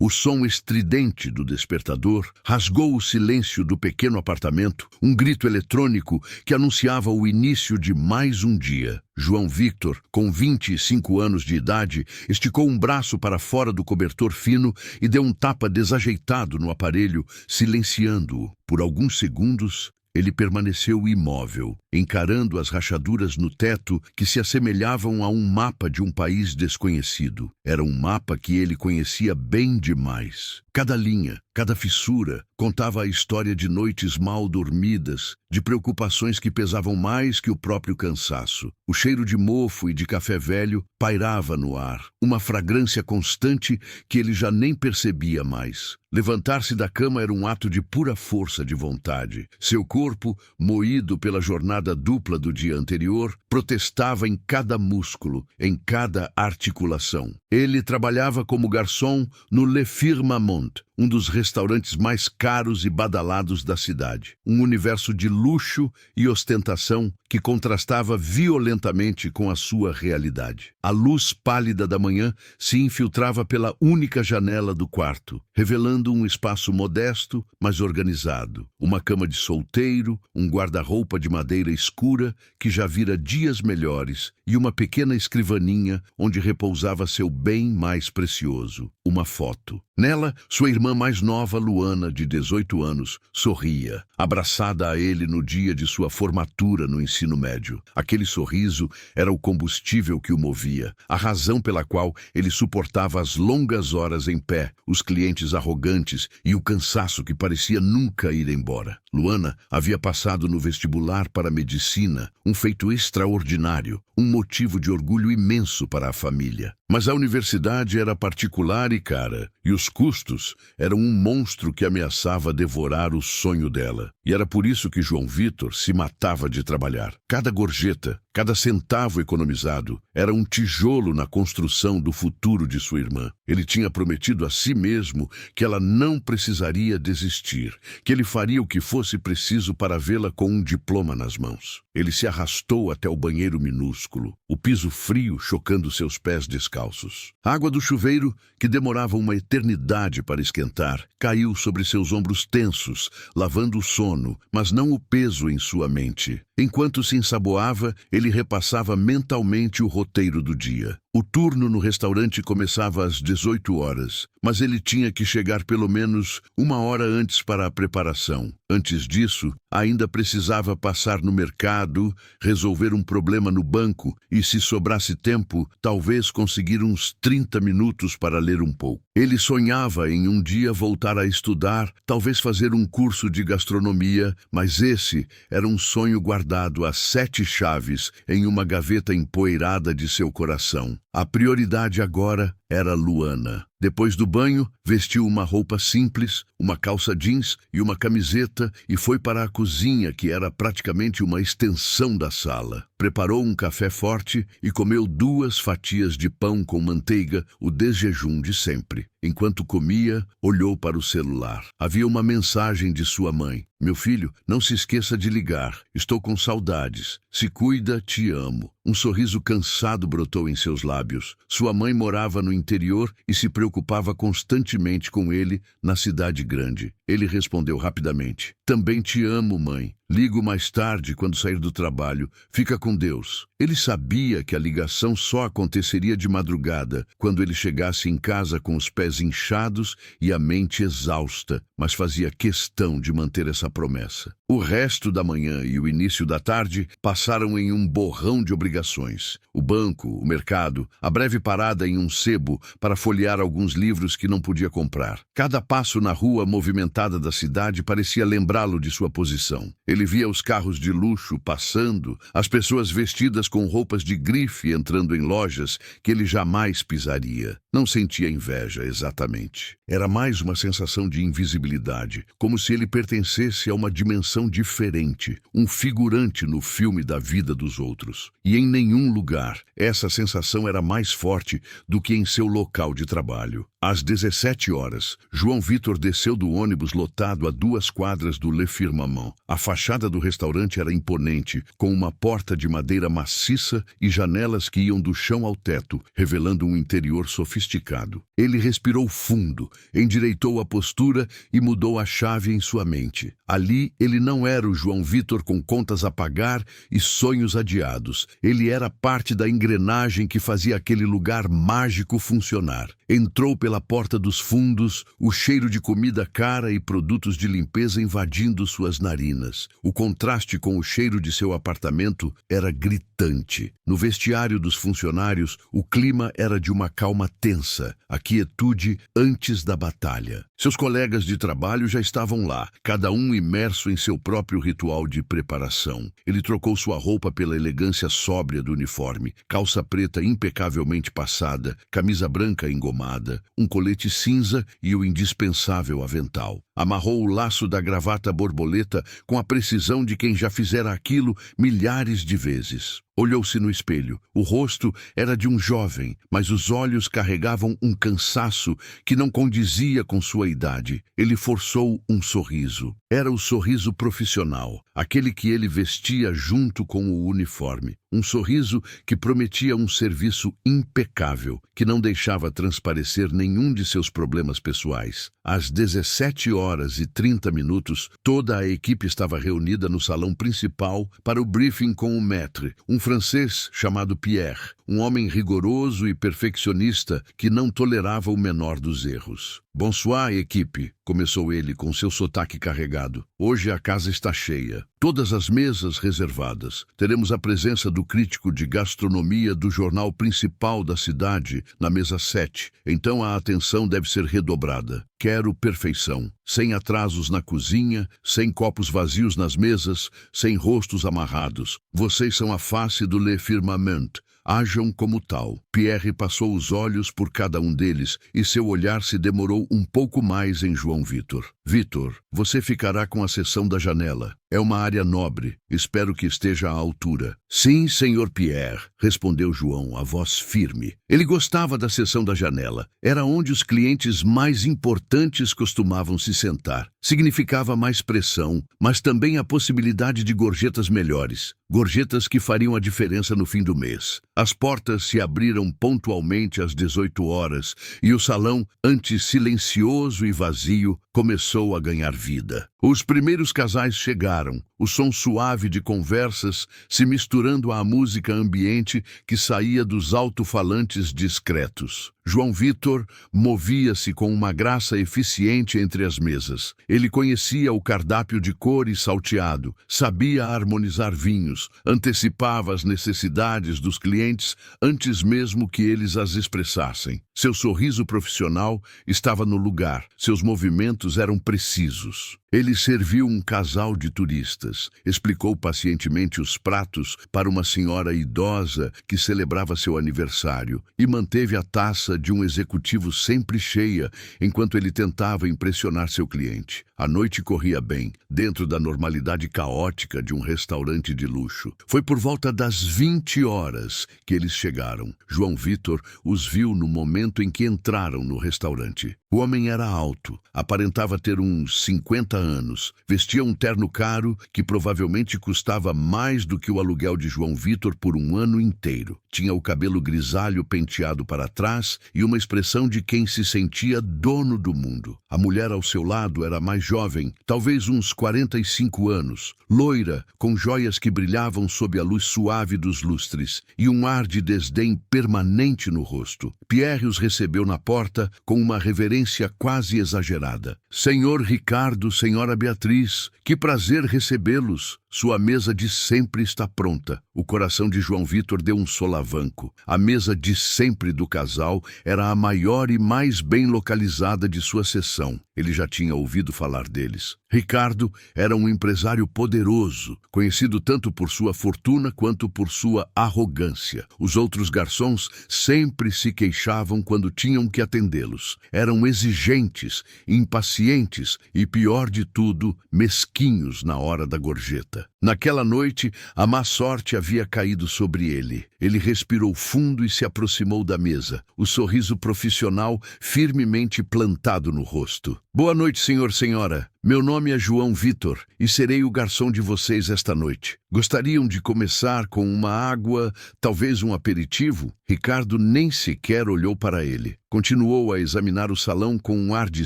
O som estridente do despertador rasgou o silêncio do pequeno apartamento, um grito eletrônico que anunciava o início de mais um dia. João Victor, com 25 anos de idade, esticou um braço para fora do cobertor fino e deu um tapa desajeitado no aparelho, silenciando-o. Por alguns segundos, ele permaneceu imóvel, encarando as rachaduras no teto que se assemelhavam a um mapa de um país desconhecido. Era um mapa que ele conhecia bem demais. Cada linha, cada fissura, contava a história de noites mal dormidas, de preocupações que pesavam mais que o próprio cansaço. O cheiro de mofo e de café velho pairava no ar, uma fragrância constante que ele já nem percebia mais. Levantar-se da cama era um ato de pura força de vontade. Seu corpo, moído pela jornada dupla do dia anterior, protestava em cada músculo, em cada articulação. Ele trabalhava como garçom no Le Firmament, um dos restaurantes mais caros e badalados da cidade. Um universo de luxo e ostentação que contrastava violentamente com a sua realidade. A luz pálida da manhã se infiltrava pela única janela do quarto, revelando um espaço modesto, mas organizado. Uma cama de solteiro, um guarda-roupa de madeira escura que já vira dias melhores e uma pequena escrivaninha onde repousava seu bem mais precioso, uma foto. Nela, sua irmã mais nova, Luana, de 18 anos, sorria, abraçada a ele no dia de sua formatura no ensino médio. Aquele sorriso era o combustível que o movia, a razão pela qual ele suportava as longas horas em pé, os clientes arrogantes e o cansaço que parecia nunca ir embora. Luana havia passado no vestibular para medicina, um feito extraordinário, um motivo de orgulho imenso para a família. Mas a universidade era particular e cara, e os custos eram um monstro que ameaçava devorar o sonho dela. E era por isso que João Victor se matava de trabalhar. Cada gorjeta, cada centavo economizado era um tijolo na construção do futuro de sua irmã. Ele tinha prometido a si mesmo que ela não precisaria desistir, que ele faria o que fosse preciso para vê-la com um diploma nas mãos. Ele se arrastou até o banheiro minúsculo, o piso frio chocando seus pés descalços. A água do chuveiro, que demorava uma eternidade para esquentar, caiu sobre seus ombros tensos, lavando o sono, mas não o peso em sua mente. Enquanto se ensaboava, ele repassava mentalmente o roteiro do dia. O turno no restaurante começava às 18 horas, mas ele tinha que chegar pelo menos 1 hora antes para a preparação. Antes disso, ainda precisava passar no mercado, resolver um problema no banco e, se sobrasse tempo, talvez conseguir uns 30 minutos para ler um pouco. Ele sonhava em um dia voltar a estudar, talvez fazer um curso de gastronomia, mas esse era um sonho guardado a 7 chaves em uma gaveta empoeirada de seu coração. A prioridade agora era Luana. Depois do banho, vestiu uma roupa simples, uma calça jeans e uma camiseta e foi para a cozinha, que era praticamente uma extensão da sala. Preparou um café forte e comeu 2 fatias de pão com manteiga, o desjejum de sempre. Enquanto comia, olhou para o celular. Havia uma mensagem de sua mãe. Meu filho, não se esqueça de ligar. Estou com saudades. Se cuida, te amo. Um sorriso cansado brotou em seus lábios. Sua mãe morava no interior e se preocupava constantemente com ele na cidade grande. Ele respondeu rapidamente. Também te amo, mãe. Ligo mais tarde quando sair do trabalho. Fica com Deus. Ele sabia que a ligação só aconteceria de madrugada, quando ele chegasse em casa com os pés inchados e a mente exausta, mas fazia questão de manter essa promessa. O resto da manhã e o início da tarde passaram em um borrão de obrigações. O banco, o mercado, a breve parada em um sebo para folhear alguns livros que não podia comprar. Cada passo na rua movimentada da cidade parecia lembrá-lo de sua posição. Ele via os carros de luxo passando, as pessoas vestidas com roupas de grife entrando em lojas que ele jamais pisaria. Não sentia inveja, exatamente. Era mais uma sensação de invisibilidade, como se ele pertencesse a uma dimensão diferente, um figurante no filme da vida dos outros. E em nenhum lugar essa sensação era mais forte do que em seu local de trabalho. Às 17 horas, João Victor desceu do ônibus lotado a 2 quadras do Le Firmament. A fachada fachada do restaurante era imponente, com uma porta de madeira maciça e janelas que iam do chão ao teto, revelando um interior sofisticado. Ele respirou fundo, endireitou a postura e mudou a chave em sua mente. Ali, ele não era o João Vitor com contas a pagar e sonhos adiados. Ele era parte da engrenagem que fazia aquele lugar mágico funcionar. Entrou pela porta dos fundos, o cheiro de comida cara e produtos de limpeza invadindo suas narinas. O contraste com o cheiro de seu apartamento era gritante. No vestiário dos funcionários, o clima era de uma calma tensa, a quietude antes da batalha. Seus colegas de trabalho já estavam lá, cada um imerso em seu próprio ritual de preparação. Ele trocou sua roupa pela elegância sóbria do uniforme, calça preta impecavelmente passada, camisa branca engomada, um colete cinza e o indispensável avental. Amarrou o laço da gravata borboleta com a precisão de quem já fizera aquilo milhares de vezes. Olhou-se no espelho. O rosto era de um jovem, mas os olhos carregavam um cansaço que não condizia com sua idade. Ele forçou um sorriso. Era o sorriso profissional, aquele que ele vestia junto com o uniforme. Um sorriso que prometia um serviço impecável, que não deixava transparecer nenhum de seus problemas pessoais. Às 17h30, toda a equipe estava reunida no salão principal para o briefing com o maître, um francês chamado Pierre, um homem rigoroso e perfeccionista que não tolerava o menor dos erros. "Bonsoir, equipe", começou ele com seu sotaque carregado. "Hoje a casa está cheia. Todas as mesas reservadas. Teremos a presença do crítico de gastronomia do jornal principal da cidade na mesa 7. Então a atenção deve ser redobrada. Quero perfeição. Sem atrasos na cozinha, sem copos vazios nas mesas, sem rostos amarrados. Vocês são a face do Le Firmament. Ajam como tal." Pierre passou os olhos por cada um deles e seu olhar se demorou um pouco mais em João Vitor. "Vitor, você ficará com a seção da janela. É uma área nobre. Espero que esteja à altura." "Sim, senhor Pierre", respondeu João, a voz firme. Ele gostava da seção da janela. Era onde os clientes mais importantes costumavam se sentar. Significava mais pressão, mas também a possibilidade de gorjetas melhores. Gorjetas que fariam a diferença no fim do mês. As portas se abriram pontualmente às 18h e o salão, antes silencioso e vazio, começou a ganhar vida. Os primeiros casais chegaram, o som suave de conversas se misturando à música ambiente que saía dos alto-falantes discretos. João Vitor movia-se com uma graça eficiente entre as mesas. Ele conhecia o cardápio de cor e salteado, sabia harmonizar vinhos, antecipava as necessidades dos clientes antes mesmo que eles as expressassem. Seu sorriso profissional estava no lugar, seus movimentos eram precisos. Ele serviu um casal de turistas, explicou pacientemente os pratos para uma senhora idosa que celebrava seu aniversário e manteve a taça de um executivo sempre cheia enquanto ele tentava impressionar seu cliente. A noite corria bem, dentro da normalidade caótica de um restaurante de luxo. Foi por volta das 20h que eles chegaram. João Vitor os viu no momento em que entraram no restaurante. O homem era alto, aparentava ter uns 50 anos, vestia um terno caro que provavelmente custava mais do que o aluguel de João Vitor por um ano inteiro. Tinha o cabelo grisalho penteado para trás e uma expressão de quem se sentia dono do mundo. A mulher ao seu lado era mais jovem, talvez uns 45 anos, loira, com joias que brilhavam sob a luz suave dos lustres e um ar de desdém permanente no rosto. Pierre os recebeu na porta com uma reverência quase exagerada. "Senhor Ricardo, senhora Beatriz, que prazer recebê-los. Sua mesa de sempre está pronta." O coração de João Vitor deu um solavanco. A mesa de sempre do casal era a maior e mais bem localizada de sua seção. Ele já tinha ouvido falar deles. Ricardo era um empresário poderoso, conhecido tanto por sua fortuna quanto por sua arrogância. Os outros garçons sempre se queixavam quando tinham que atendê-los. Eram exigentes, impacientes e, pior de tudo, mesquinhos na hora da gorjeta. Naquela noite, a má sorte havia caído sobre ele. Ele respirou fundo e se aproximou da mesa, o sorriso profissional firmemente plantado no rosto. "Boa noite, senhor, senhora. Meu nome é João Vitor e serei o garçom de vocês esta noite. Gostariam de começar com uma água, talvez um aperitivo? Ricardo nem sequer olhou para ele. Continuou a examinar o salão com um ar de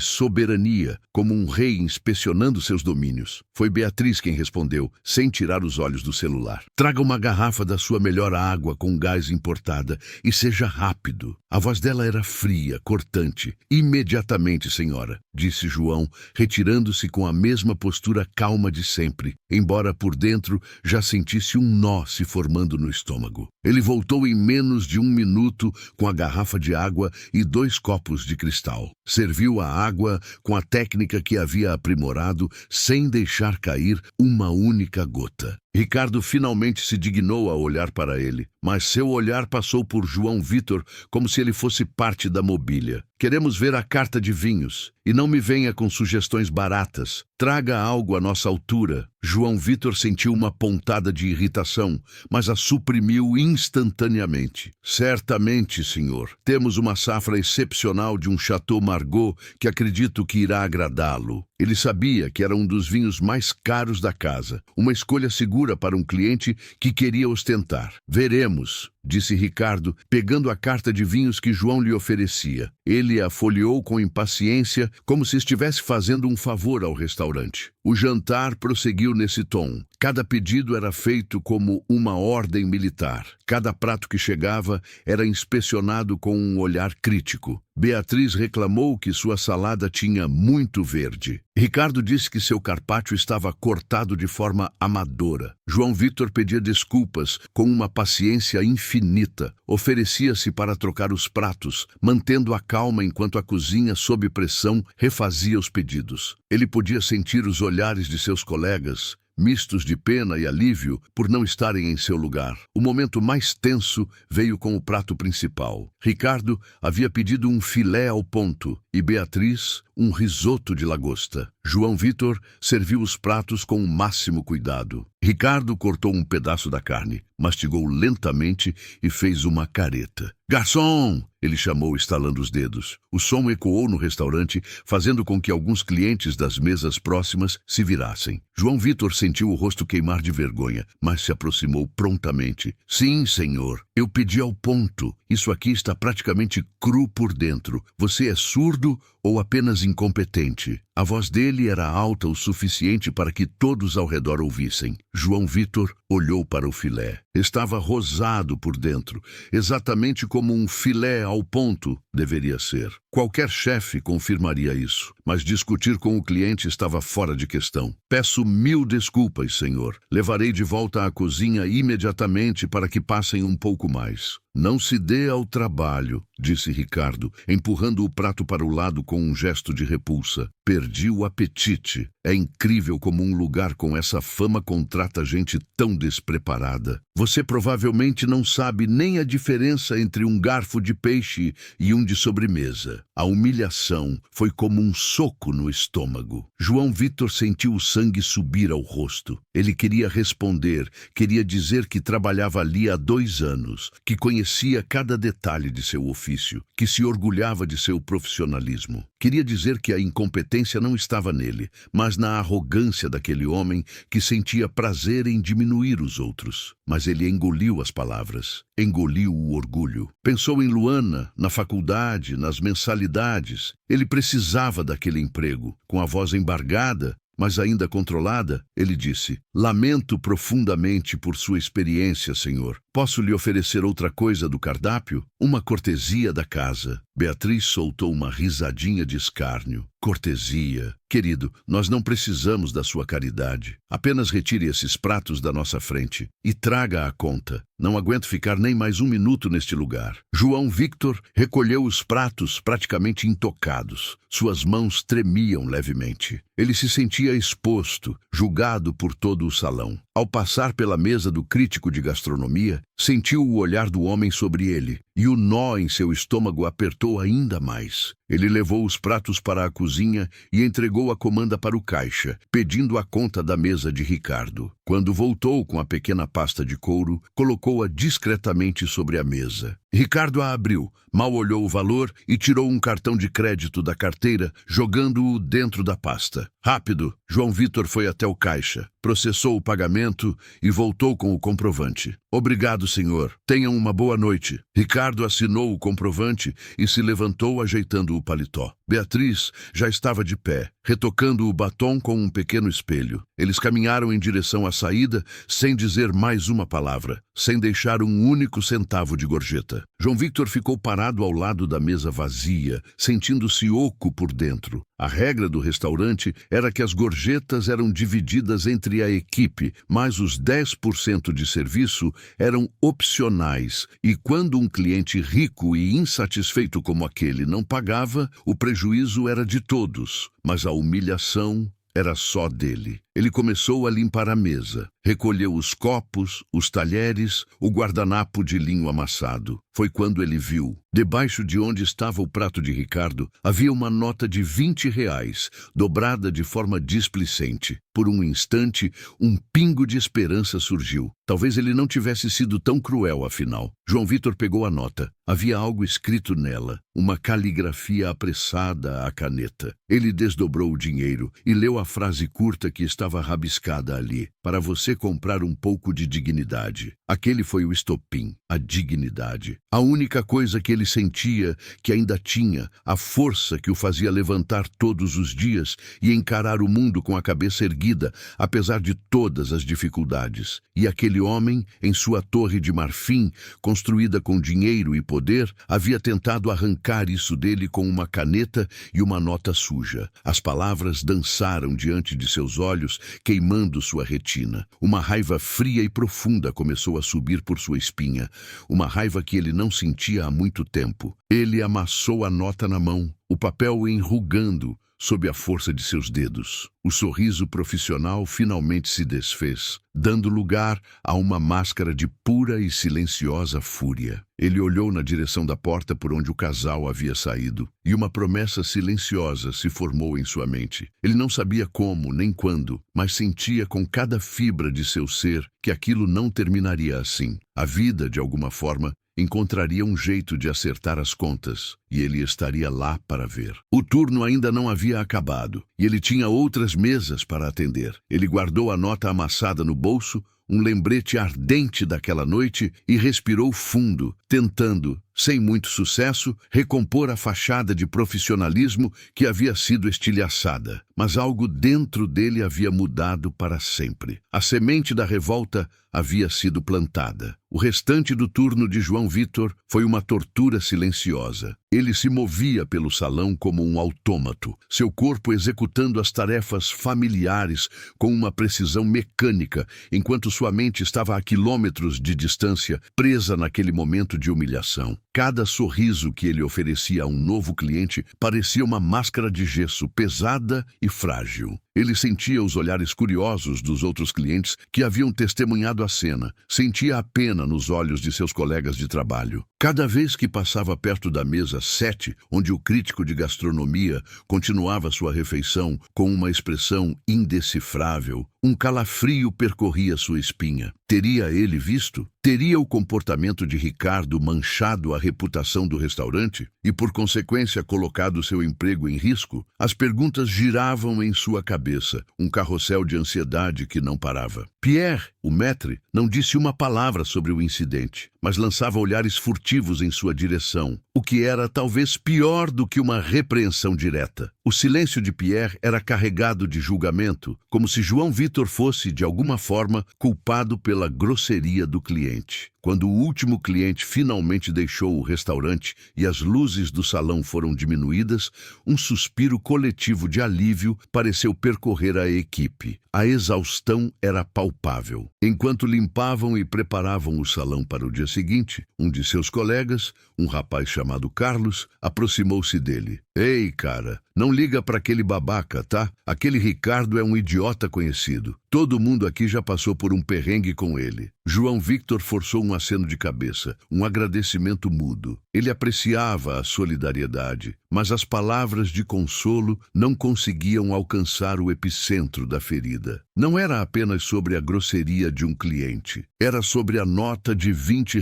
soberania, como um rei inspecionando seus domínios. Foi Beatriz quem respondeu, sem tirar os olhos do celular. Traga uma garrafa da sua melhor água com gás importada e seja rápido. A voz dela era fria, cortante. Imediatamente, senhora, disse João, retirando-se com a mesma postura calma de sempre, embora por dentro já sentisse um nó se formando no estômago. Ele voltou em menos de 1 minuto com a garrafa de água e 2 copos de cristal. Serviu a água com a técnica que havia aprimorado, sem deixar cair uma única gota. Ricardo finalmente se dignou a olhar para ele, mas seu olhar passou por João Vitor como se ele fosse parte da mobília. Queremos ver a carta de vinhos, e não me venha com sugestões baratas. Traga algo à nossa altura. João Vitor sentiu uma pontada de irritação, mas a suprimiu instantaneamente. Certamente, senhor. Temos uma safra excepcional de um Chateau Margaux que acredito que irá agradá-lo. Ele sabia que era um dos vinhos mais caros da casa, uma escolha segura para um cliente que queria ostentar. Veremos, disse Ricardo, pegando a carta de vinhos que João lhe oferecia. Ele a folheou com impaciência, como se estivesse fazendo um favor ao restaurante. O jantar prosseguiu nesse tom. Cada pedido era feito como uma ordem militar. Cada prato que chegava era inspecionado com um olhar crítico. Beatriz reclamou que sua salada tinha muito verde. Ricardo disse que seu carpaccio estava cortado de forma amadora. João Vitor pedia desculpas com uma paciência infinita. Oferecia-se para trocar os pratos, mantendo a calma enquanto a cozinha, sob pressão, refazia os pedidos. Ele podia sentir os olhares de seus colegas, mistos de pena e alívio por não estarem em seu lugar. O momento mais tenso veio com o prato principal. Ricardo havia pedido um filé ao ponto e Beatriz um risoto de lagosta. João Vitor serviu os pratos com o máximo cuidado. Ricardo cortou um pedaço da carne, mastigou lentamente e fez uma careta. Garçom! Ele chamou, estalando os dedos. O som ecoou no restaurante, fazendo com que alguns clientes das mesas próximas se virassem. João Vitor sentiu o rosto queimar de vergonha, mas se aproximou prontamente. Sim, senhor. Eu pedi ao ponto. Isso aqui está praticamente cru por dentro. Você é surdo ou apenas incompetente? A voz dele era alta o suficiente para que todos ao redor ouvissem. João Vitor olhou para o filé. Estava rosado por dentro, exatamente como um filé ao ponto deveria ser. Qualquer chefe confirmaria isso, mas discutir com o cliente estava fora de questão. Peço 1000 desculpas, senhor. Levarei de volta à cozinha imediatamente para que passem um pouco mais. Não se dê ao trabalho, disse Ricardo, empurrando o prato para o lado com um gesto de repulsa. Perdi o apetite. É incrível como um lugar com essa fama contrata gente tão despreparada. Você provavelmente não sabe nem a diferença entre um garfo de peixe e um de sobremesa. A humilhação foi como um soco no estômago. João Vitor sentiu o sangue subir ao rosto. Ele queria responder, queria dizer que trabalhava ali há 2 anos, que conhecia cada detalhe de seu ofício, que se orgulhava de seu profissionalismo. Queria dizer que a incompetência não estava nele, mas na arrogância daquele homem que sentia prazer em diminuir os outros. Mas ele engoliu as palavras, engoliu o orgulho. Pensou em Luana, na faculdade, nas mensalidades. Ele precisava daquele emprego. Com a voz embargada, mas ainda controlada, ele disse: Lamento profundamente por sua experiência, senhor. Posso lhe oferecer outra coisa do cardápio? Uma cortesia da casa. Beatriz soltou uma risadinha de escárnio. Cortesia. Querido, nós não precisamos da sua caridade. Apenas retire esses pratos da nossa frente e traga a conta. Não aguento ficar nem mais 1 minuto neste lugar. João Vitor recolheu os pratos praticamente intocados. Suas mãos tremiam levemente. Ele se sentia exposto, julgado por todo o salão. Ao passar pela mesa do crítico de gastronomia, sentiu o olhar do homem sobre ele, e o nó em seu estômago apertou ainda mais. Ele levou os pratos para a cozinha e entregou a comanda para o caixa, pedindo a conta da mesa de Ricardo. Quando voltou com a pequena pasta de couro, colocou-a discretamente sobre a mesa. Ricardo a abriu, mal olhou o valor e tirou um cartão de crédito da carteira, jogando-o dentro da pasta. Rápido, João Vitor foi até o caixa, processou o pagamento e voltou com o comprovante. Obrigado, senhor. Tenham uma boa noite. Ricardo assinou o comprovante e se levantou ajeitando o paletó. Beatriz já estava de pé, retocando o batom com um pequeno espelho. Eles caminharam em direção à saída sem dizer mais uma palavra, sem deixar um único centavo de gorjeta. João Vitor ficou parado ao lado da mesa vazia, sentindo-se oco por dentro. A regra do restaurante era que as gorjetas eram divididas entre a equipe, mas os 10% de serviço eram opcionais, e quando um cliente rico e insatisfeito como aquele não pagava, o prejuízo era de todos, mas a humilhação era só dele. Ele começou a limpar a mesa, recolheu os copos, os talheres, o guardanapo de linho amassado. Foi quando ele viu, debaixo de onde estava o prato de Ricardo, havia uma nota de R$ 20, dobrada de forma displicente. Por um instante, um pingo de esperança surgiu. Talvez ele não tivesse sido tão cruel, afinal. João Vitor pegou a nota. Havia algo escrito nela, uma caligrafia apressada à caneta. Ele desdobrou o dinheiro e leu a frase curta que estava rabiscada ali: para você comprar um pouco de dignidade. Aquele foi o estopim, a dignidade. A única coisa que ele sentia, que ainda tinha, a força que o fazia levantar todos os dias e encarar o mundo com a cabeça erguida, apesar de todas as dificuldades. E aquele homem, em sua torre de marfim, construída com dinheiro e poder, havia tentado arrancar isso dele com uma caneta e uma nota suja. As palavras dançaram diante de seus olhos, queimando sua retina. Uma raiva fria e profunda começou a subir por sua espinha, uma raiva que ele não sentia há muito tempo. Ele amassou a nota na mão, o papel enrugando sob a força de seus dedos. O sorriso profissional finalmente se desfez, dando lugar a uma máscara de pura e silenciosa fúria. Ele olhou na direção da porta por onde o casal havia saído, e uma promessa silenciosa se formou em sua mente. Ele não sabia como nem quando, mas sentia com cada fibra de seu ser que aquilo não terminaria assim. A vida, de alguma forma, encontraria um jeito de acertar as contas, e ele estaria lá para ver. O turno ainda não havia acabado, e ele tinha outras mesas para atender. Ele guardou a nota amassada no bolso, um lembrete ardente daquela noite, e respirou fundo, tentando, sem muito sucesso, recompor a fachada de profissionalismo que havia sido estilhaçada. Mas algo dentro dele havia mudado para sempre. A semente da revolta havia sido plantada. O restante do turno de João Vitor foi uma tortura silenciosa. Ele se movia pelo salão como um autômato, seu corpo executando as tarefas familiares com uma precisão mecânica, enquanto sua mente estava a quilômetros de distância, presa naquele momento de humilhação. Cada sorriso que ele oferecia a um novo cliente parecia uma máscara de gesso pesada e frágil. Ele sentia os olhares curiosos dos outros clientes que haviam testemunhado a cena, sentia a pena nos olhos de seus colegas de trabalho. Cada vez que passava perto da mesa 7, onde o crítico de gastronomia continuava sua refeição com uma expressão indecifrável, um calafrio percorria sua espinha. Teria ele visto? Teria o comportamento de Ricardo manchado a reputação do restaurante e, por consequência, colocado seu emprego em risco? As perguntas giravam em sua cabeça, um carrossel de ansiedade que não parava. Pierre, o maître, não disse uma palavra sobre o incidente, mas lançava olhares furtivos em sua direção, o que era talvez pior do que uma repreensão direta. O silêncio de Pierre era carregado de julgamento, como se João Vitor fosse, de alguma forma, culpado pela grosseria do cliente. Quando o último cliente finalmente deixou o restaurante e as luzes do salão foram diminuídas, um suspiro coletivo de alívio pareceu percorrer a equipe. A exaustão era palpável. Enquanto limpavam e preparavam o salão para o dia seguinte, um de seus colegas, um rapaz chamado Carlos, aproximou-se dele. "Ei, cara, não liga para aquele babaca, tá? Aquele Ricardo é um idiota conhecido. Todo mundo aqui já passou por um perrengue com ele. João Victor forçou um aceno de cabeça, um agradecimento mudo. Ele apreciava a solidariedade, mas as palavras de consolo não conseguiam alcançar o epicentro da ferida. Não era apenas sobre a grosseria de um cliente. Era sobre a nota de R$ 20.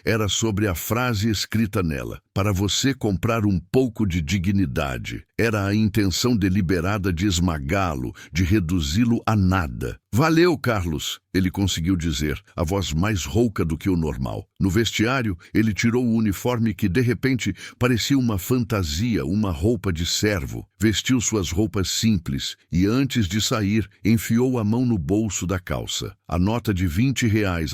Era sobre a frase escrita nela: para você comprar um pouco de dignidade. Era a intenção deliberada de esmagá-lo, de reduzi-lo a nada. Valeu, Carlos, ele conseguiu dizer, a voz mais rouca do que o normal. No vestiário, ele tirou o uniforme que, de repente, parecia uma fantasia, uma roupa de servo. Vestiu suas roupas simples e, antes de sair, enfiou a mão no bolso da calça. A nota de R$ 20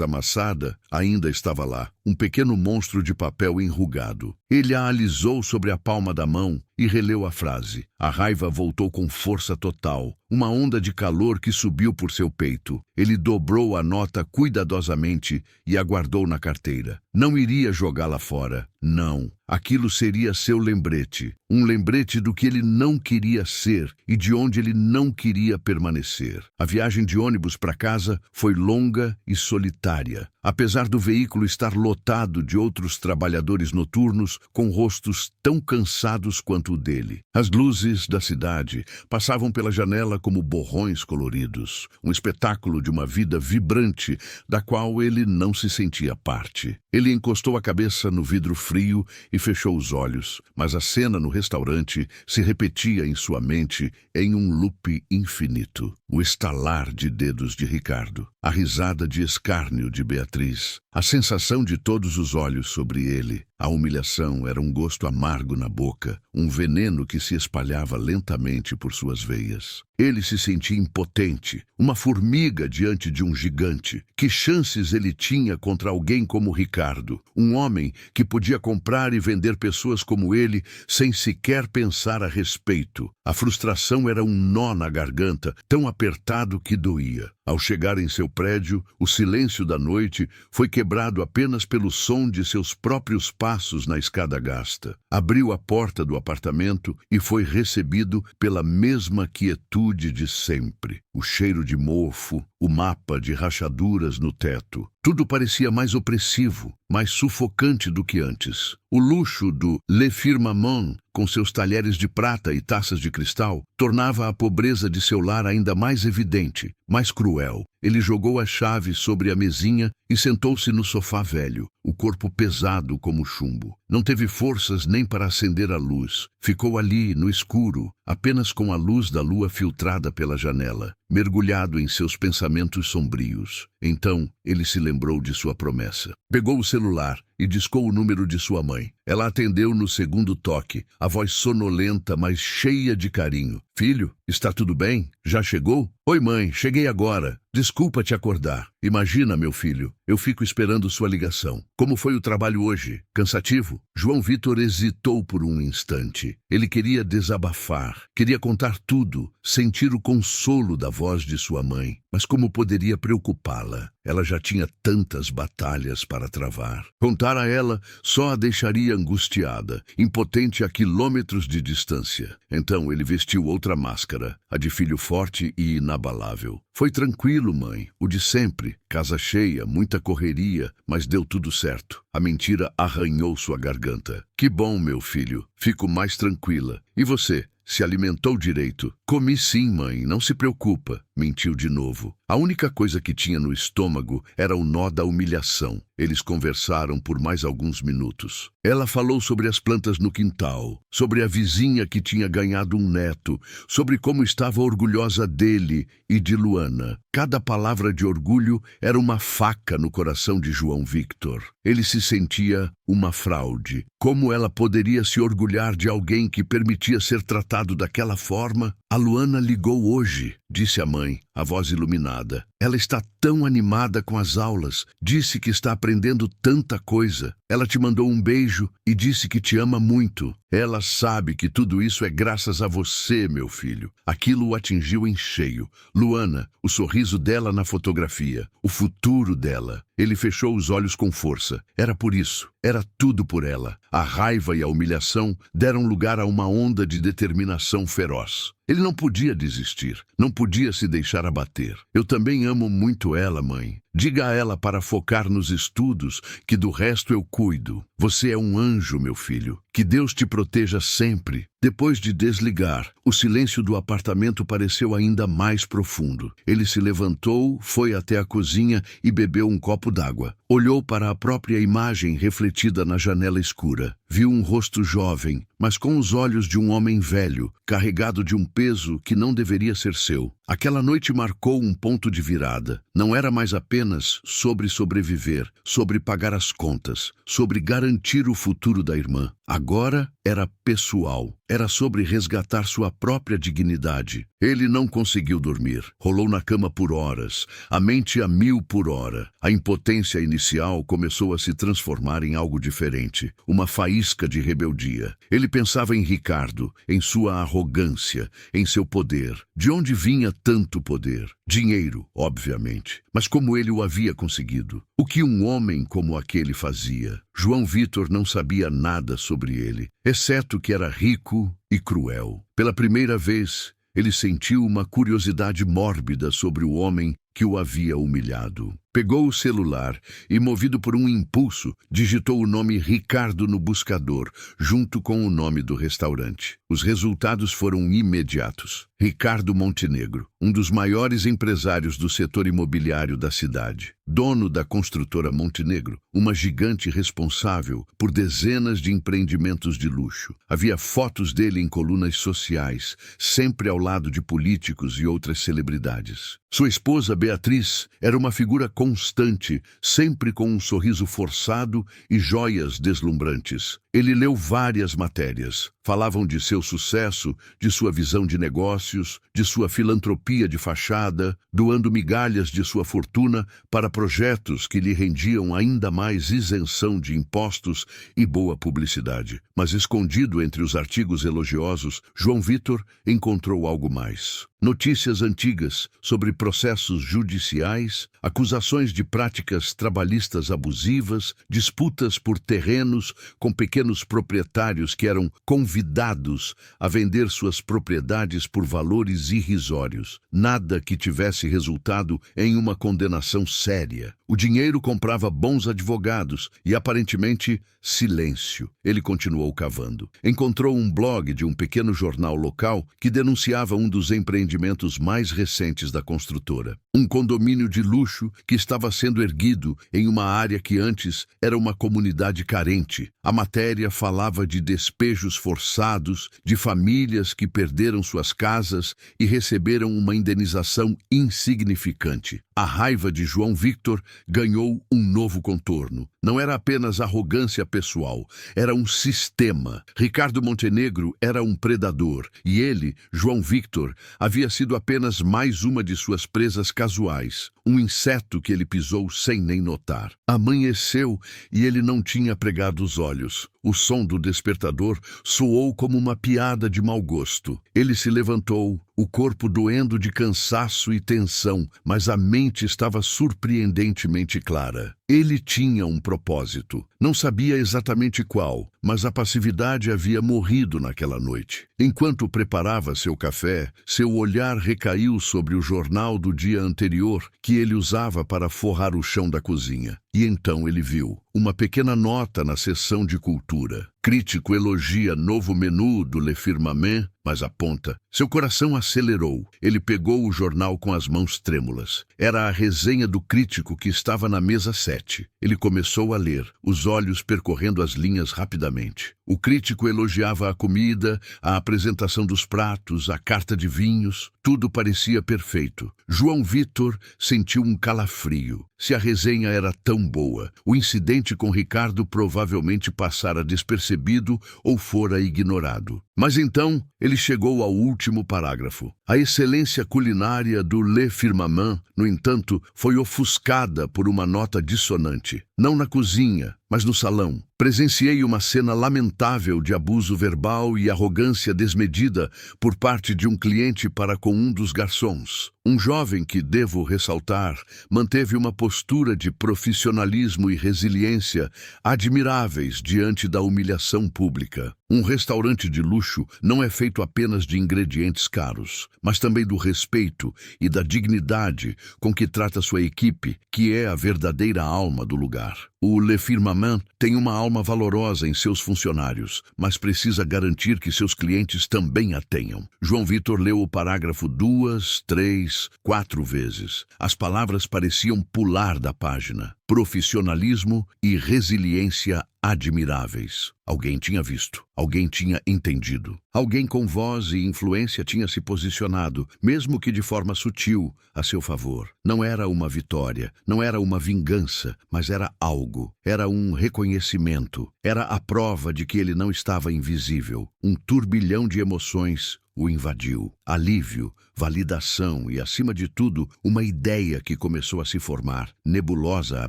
amassada ainda estava lá, um pequeno monstro de papel enrugado. Ele a alisou sobre a palma da mão e releu a frase. A raiva voltou com força total, uma onda de calor que subiu por seu peito. Ele dobrou a nota cuidadosamente e a guardou na carteira. Não iria jogá-la fora. Não. Aquilo seria seu lembrete. Um lembrete do que ele não queria ser e de onde ele não queria permanecer. A viagem de ônibus para casa foi longa e solitária. Apesar do veículo estar lotado de outros trabalhadores noturnos com rostos tão cansados quanto o dele. As luzes da cidade passavam pela janela como borrões coloridos, um espetáculo de uma vida vibrante da qual ele não se sentia parte. Ele encostou a cabeça no vidro frio e fechou os olhos, mas a cena no restaurante se repetia em sua mente em um loop infinito. O estalar de dedos de Ricardo, a risada de escárnio de Beatriz, a sensação de todos os olhos sobre ele. A humilhação era um gosto amargo na boca, um veneno que se espalhava lentamente por suas veias. Ele se sentia impotente, uma formiga diante de um gigante. Que chances ele tinha contra alguém como Ricardo, um homem que podia comprar e vender pessoas como ele sem sequer pensar a respeito? A frustração era um nó na garganta, tão apertado que doía. Ao chegar em seu prédio, o silêncio da noite foi quebrado apenas pelo som de seus próprios passos na escada gasta. Abriu a porta do apartamento e foi recebido pela mesma quietude de sempre. O cheiro de mofo, o mapa de rachaduras no teto. Tudo parecia mais opressivo, mais sufocante do que antes. O luxo do Le Firmament, com seus talheres de prata e taças de cristal, tornava a pobreza de seu lar ainda mais evidente, mais cruel. Ele jogou a chave sobre a mesinha e sentou-se no sofá velho, o corpo pesado como chumbo. Não teve forças nem para acender a luz. Ficou ali, no escuro, apenas com a luz da lua filtrada pela janela, mergulhado em seus pensamentos sombrios. Então, ele se lembrou de sua promessa. Pegou o celular e discou o número de sua mãe. Ela atendeu no segundo toque, a voz sonolenta, mas cheia de carinho. Filho, está tudo bem? Já chegou? Oi, mãe, cheguei agora. Desculpa te acordar. Imagina, meu filho, eu fico esperando sua ligação. Como foi o trabalho hoje? Cansativo? João Victor hesitou por um instante. Ele queria desabafar, queria contar tudo, sentir o consolo da voz de sua mãe. Mas como poderia preocupá-la? Ela já tinha tantas batalhas para travar. Contar a ela só a deixaria angustiada, impotente a quilômetros de distância. Então ele vestiu outra máscara, a de filho forte e inabalável. Foi tranquilo, mãe, o de sempre. Casa cheia, muita correria, mas deu tudo certo. A mentira arranhou sua garganta. Que bom, meu filho. Fico mais tranquila. E você? Se alimentou direito? Comi sim, mãe, não se preocupa. Mentiu de novo. A única coisa que tinha no estômago era o nó da humilhação. Eles conversaram por mais alguns minutos. Ela falou sobre as plantas no quintal, sobre a vizinha que tinha ganhado um neto, sobre como estava orgulhosa dele e de Luana. Cada palavra de orgulho era uma faca no coração de João Victor. Ele se sentia uma fraude. Como ela poderia se orgulhar de alguém que permitia ser tratado daquela forma? A Luana ligou hoje, disse a mãe, a voz iluminada. Ela está tão animada com as aulas, disse que está aprendendo tanta coisa. Ela te mandou um beijo e disse que te ama muito. Ela sabe que tudo isso é graças a você, meu filho. Aquilo o atingiu em cheio. Luana, o sorriso dela na fotografia, o futuro dela. Ele fechou os olhos com força. Era por isso. Era tudo por ela. A raiva e a humilhação deram lugar a uma onda de determinação feroz. Ele não podia desistir, não podia se deixar abater. Eu também amo muito ela, mãe. Diga a ela para focar nos estudos, que do resto eu cuido. Você é um anjo, meu filho. Que Deus te proteja sempre. Depois de desligar, o silêncio do apartamento pareceu ainda mais profundo. Ele se levantou, foi até a cozinha e bebeu um copo d'água. Olhou para a própria imagem refletida na janela escura. Viu um rosto jovem, mas com os olhos de um homem velho, carregado de um peso que não deveria ser seu. Aquela noite marcou um ponto de virada. Não era mais apenas sobre sobreviver, sobre pagar as contas, sobre garantir o futuro da irmã. Agora era pessoal. Era sobre resgatar sua própria dignidade. Ele não conseguiu dormir. Rolou na cama por horas, a mente a 1000 por hora. A impotência inicial começou a se transformar em algo diferente, uma faísca de rebeldia. Ele pensava em Ricardo, em sua arrogância, em seu poder. De onde vinha tanto poder? Dinheiro, obviamente. Mas como ele o havia conseguido? O que um homem como aquele fazia? João Vitor não sabia nada sobre ele, exceto que era rico e cruel. Pela primeira vez, ele sentiu uma curiosidade mórbida sobre o homem que o havia humilhado. Pegou o celular e, movido por um impulso, digitou o nome Ricardo no buscador, junto com o nome do restaurante. Os resultados foram imediatos. Ricardo Montenegro, um dos maiores empresários do setor imobiliário da cidade. Dono da construtora Montenegro, uma gigante responsável por dezenas de empreendimentos de luxo. Havia fotos dele em colunas sociais, sempre ao lado de políticos e outras celebridades. Sua esposa, Beatriz, era uma figura constante, sempre com um sorriso forçado e joias deslumbrantes. Ele leu várias matérias. Falavam de seu sucesso, de sua visão de negócios, de sua filantropia de fachada, doando migalhas de sua fortuna para projetos que lhe rendiam ainda mais isenção de impostos e boa publicidade. Mas escondido entre os artigos elogiosos, João Vitor encontrou algo mais. Notícias antigas sobre processos judiciais, acusações de práticas trabalhistas abusivas, disputas por terrenos com pequenos proprietários que eram convidados a vender suas propriedades por valores irrisórios. Nada que tivesse resultado em uma condenação séria. O dinheiro comprava bons advogados e, aparentemente, silêncio. Ele continuou cavando. Encontrou um blog de um pequeno jornal local que denunciava um dos empreendimentos mais recentes da construtora. Um condomínio de luxo que estava sendo erguido em uma área que antes era uma comunidade carente. A matéria falava de despejos forçados, de famílias que perderam suas casas e receberam uma indenização insignificante. A raiva de João Vitor ganhou um novo contorno. Não era apenas arrogância pessoal, era um sistema. Ricardo Montenegro era um predador e ele, João Vitor, havia sido apenas mais uma de suas presas casuais, um inseto que ele pisou sem nem notar. Amanheceu e ele não tinha pregado os olhos. O som do despertador soou como uma piada de mau gosto. Ele se levantou, o corpo doendo de cansaço e tensão, mas a mente estava surpreendentemente clara. Ele tinha um propósito. Não sabia exatamente qual, mas a passividade havia morrido naquela noite. Enquanto preparava seu café, seu olhar recaiu sobre o jornal do dia anterior que ele usava para forrar o chão da cozinha. E então ele viu uma pequena nota na seção de cultura. Crítico elogia novo menu do Le Firmament, mas aponta. Seu coração acelerou. Ele pegou o jornal com as mãos trêmulas. Era a resenha do crítico que estava na mesa 7. Ele começou a ler, os olhos percorrendo as linhas rapidamente. O crítico elogiava a comida, a apresentação dos pratos, a carta de vinhos. Tudo parecia perfeito. João Vitor sentiu um calafrio. Se a resenha era tão boa, o incidente com Ricardo provavelmente passara despercebido ou fora ignorado. Mas então ele chegou ao último parágrafo. A excelência culinária do Le Firmament, no entanto, foi ofuscada por uma nota dissonante. Não na cozinha, Mas no salão, presenciei uma cena lamentável de abuso verbal e arrogância desmedida por parte de um cliente para com um dos garçons. Um jovem que, devo ressaltar, manteve uma postura de profissionalismo e resiliência admiráveis diante da humilhação pública. Um restaurante de luxo não é feito apenas de ingredientes caros, mas também do respeito e da dignidade com que trata sua equipe, que é a verdadeira alma do lugar. O Le Firmament tem uma alma valorosa em seus funcionários, mas precisa garantir que seus clientes também a tenham. João Vitor leu o parágrafo 2, 3, 4 vezes. As palavras pareciam pular da página. Profissionalismo e resiliência admiráveis. Alguém tinha visto, alguém tinha entendido. Alguém com voz e influência tinha se posicionado, mesmo que de forma sutil, a seu favor. Não era uma vitória, não era uma vingança, mas era algo. Era um reconhecimento. Era a prova de que ele não estava invisível. Um turbilhão de emoções o invadiu. Alívio, validação e, acima de tudo, uma ideia que começou a se formar, nebulosa a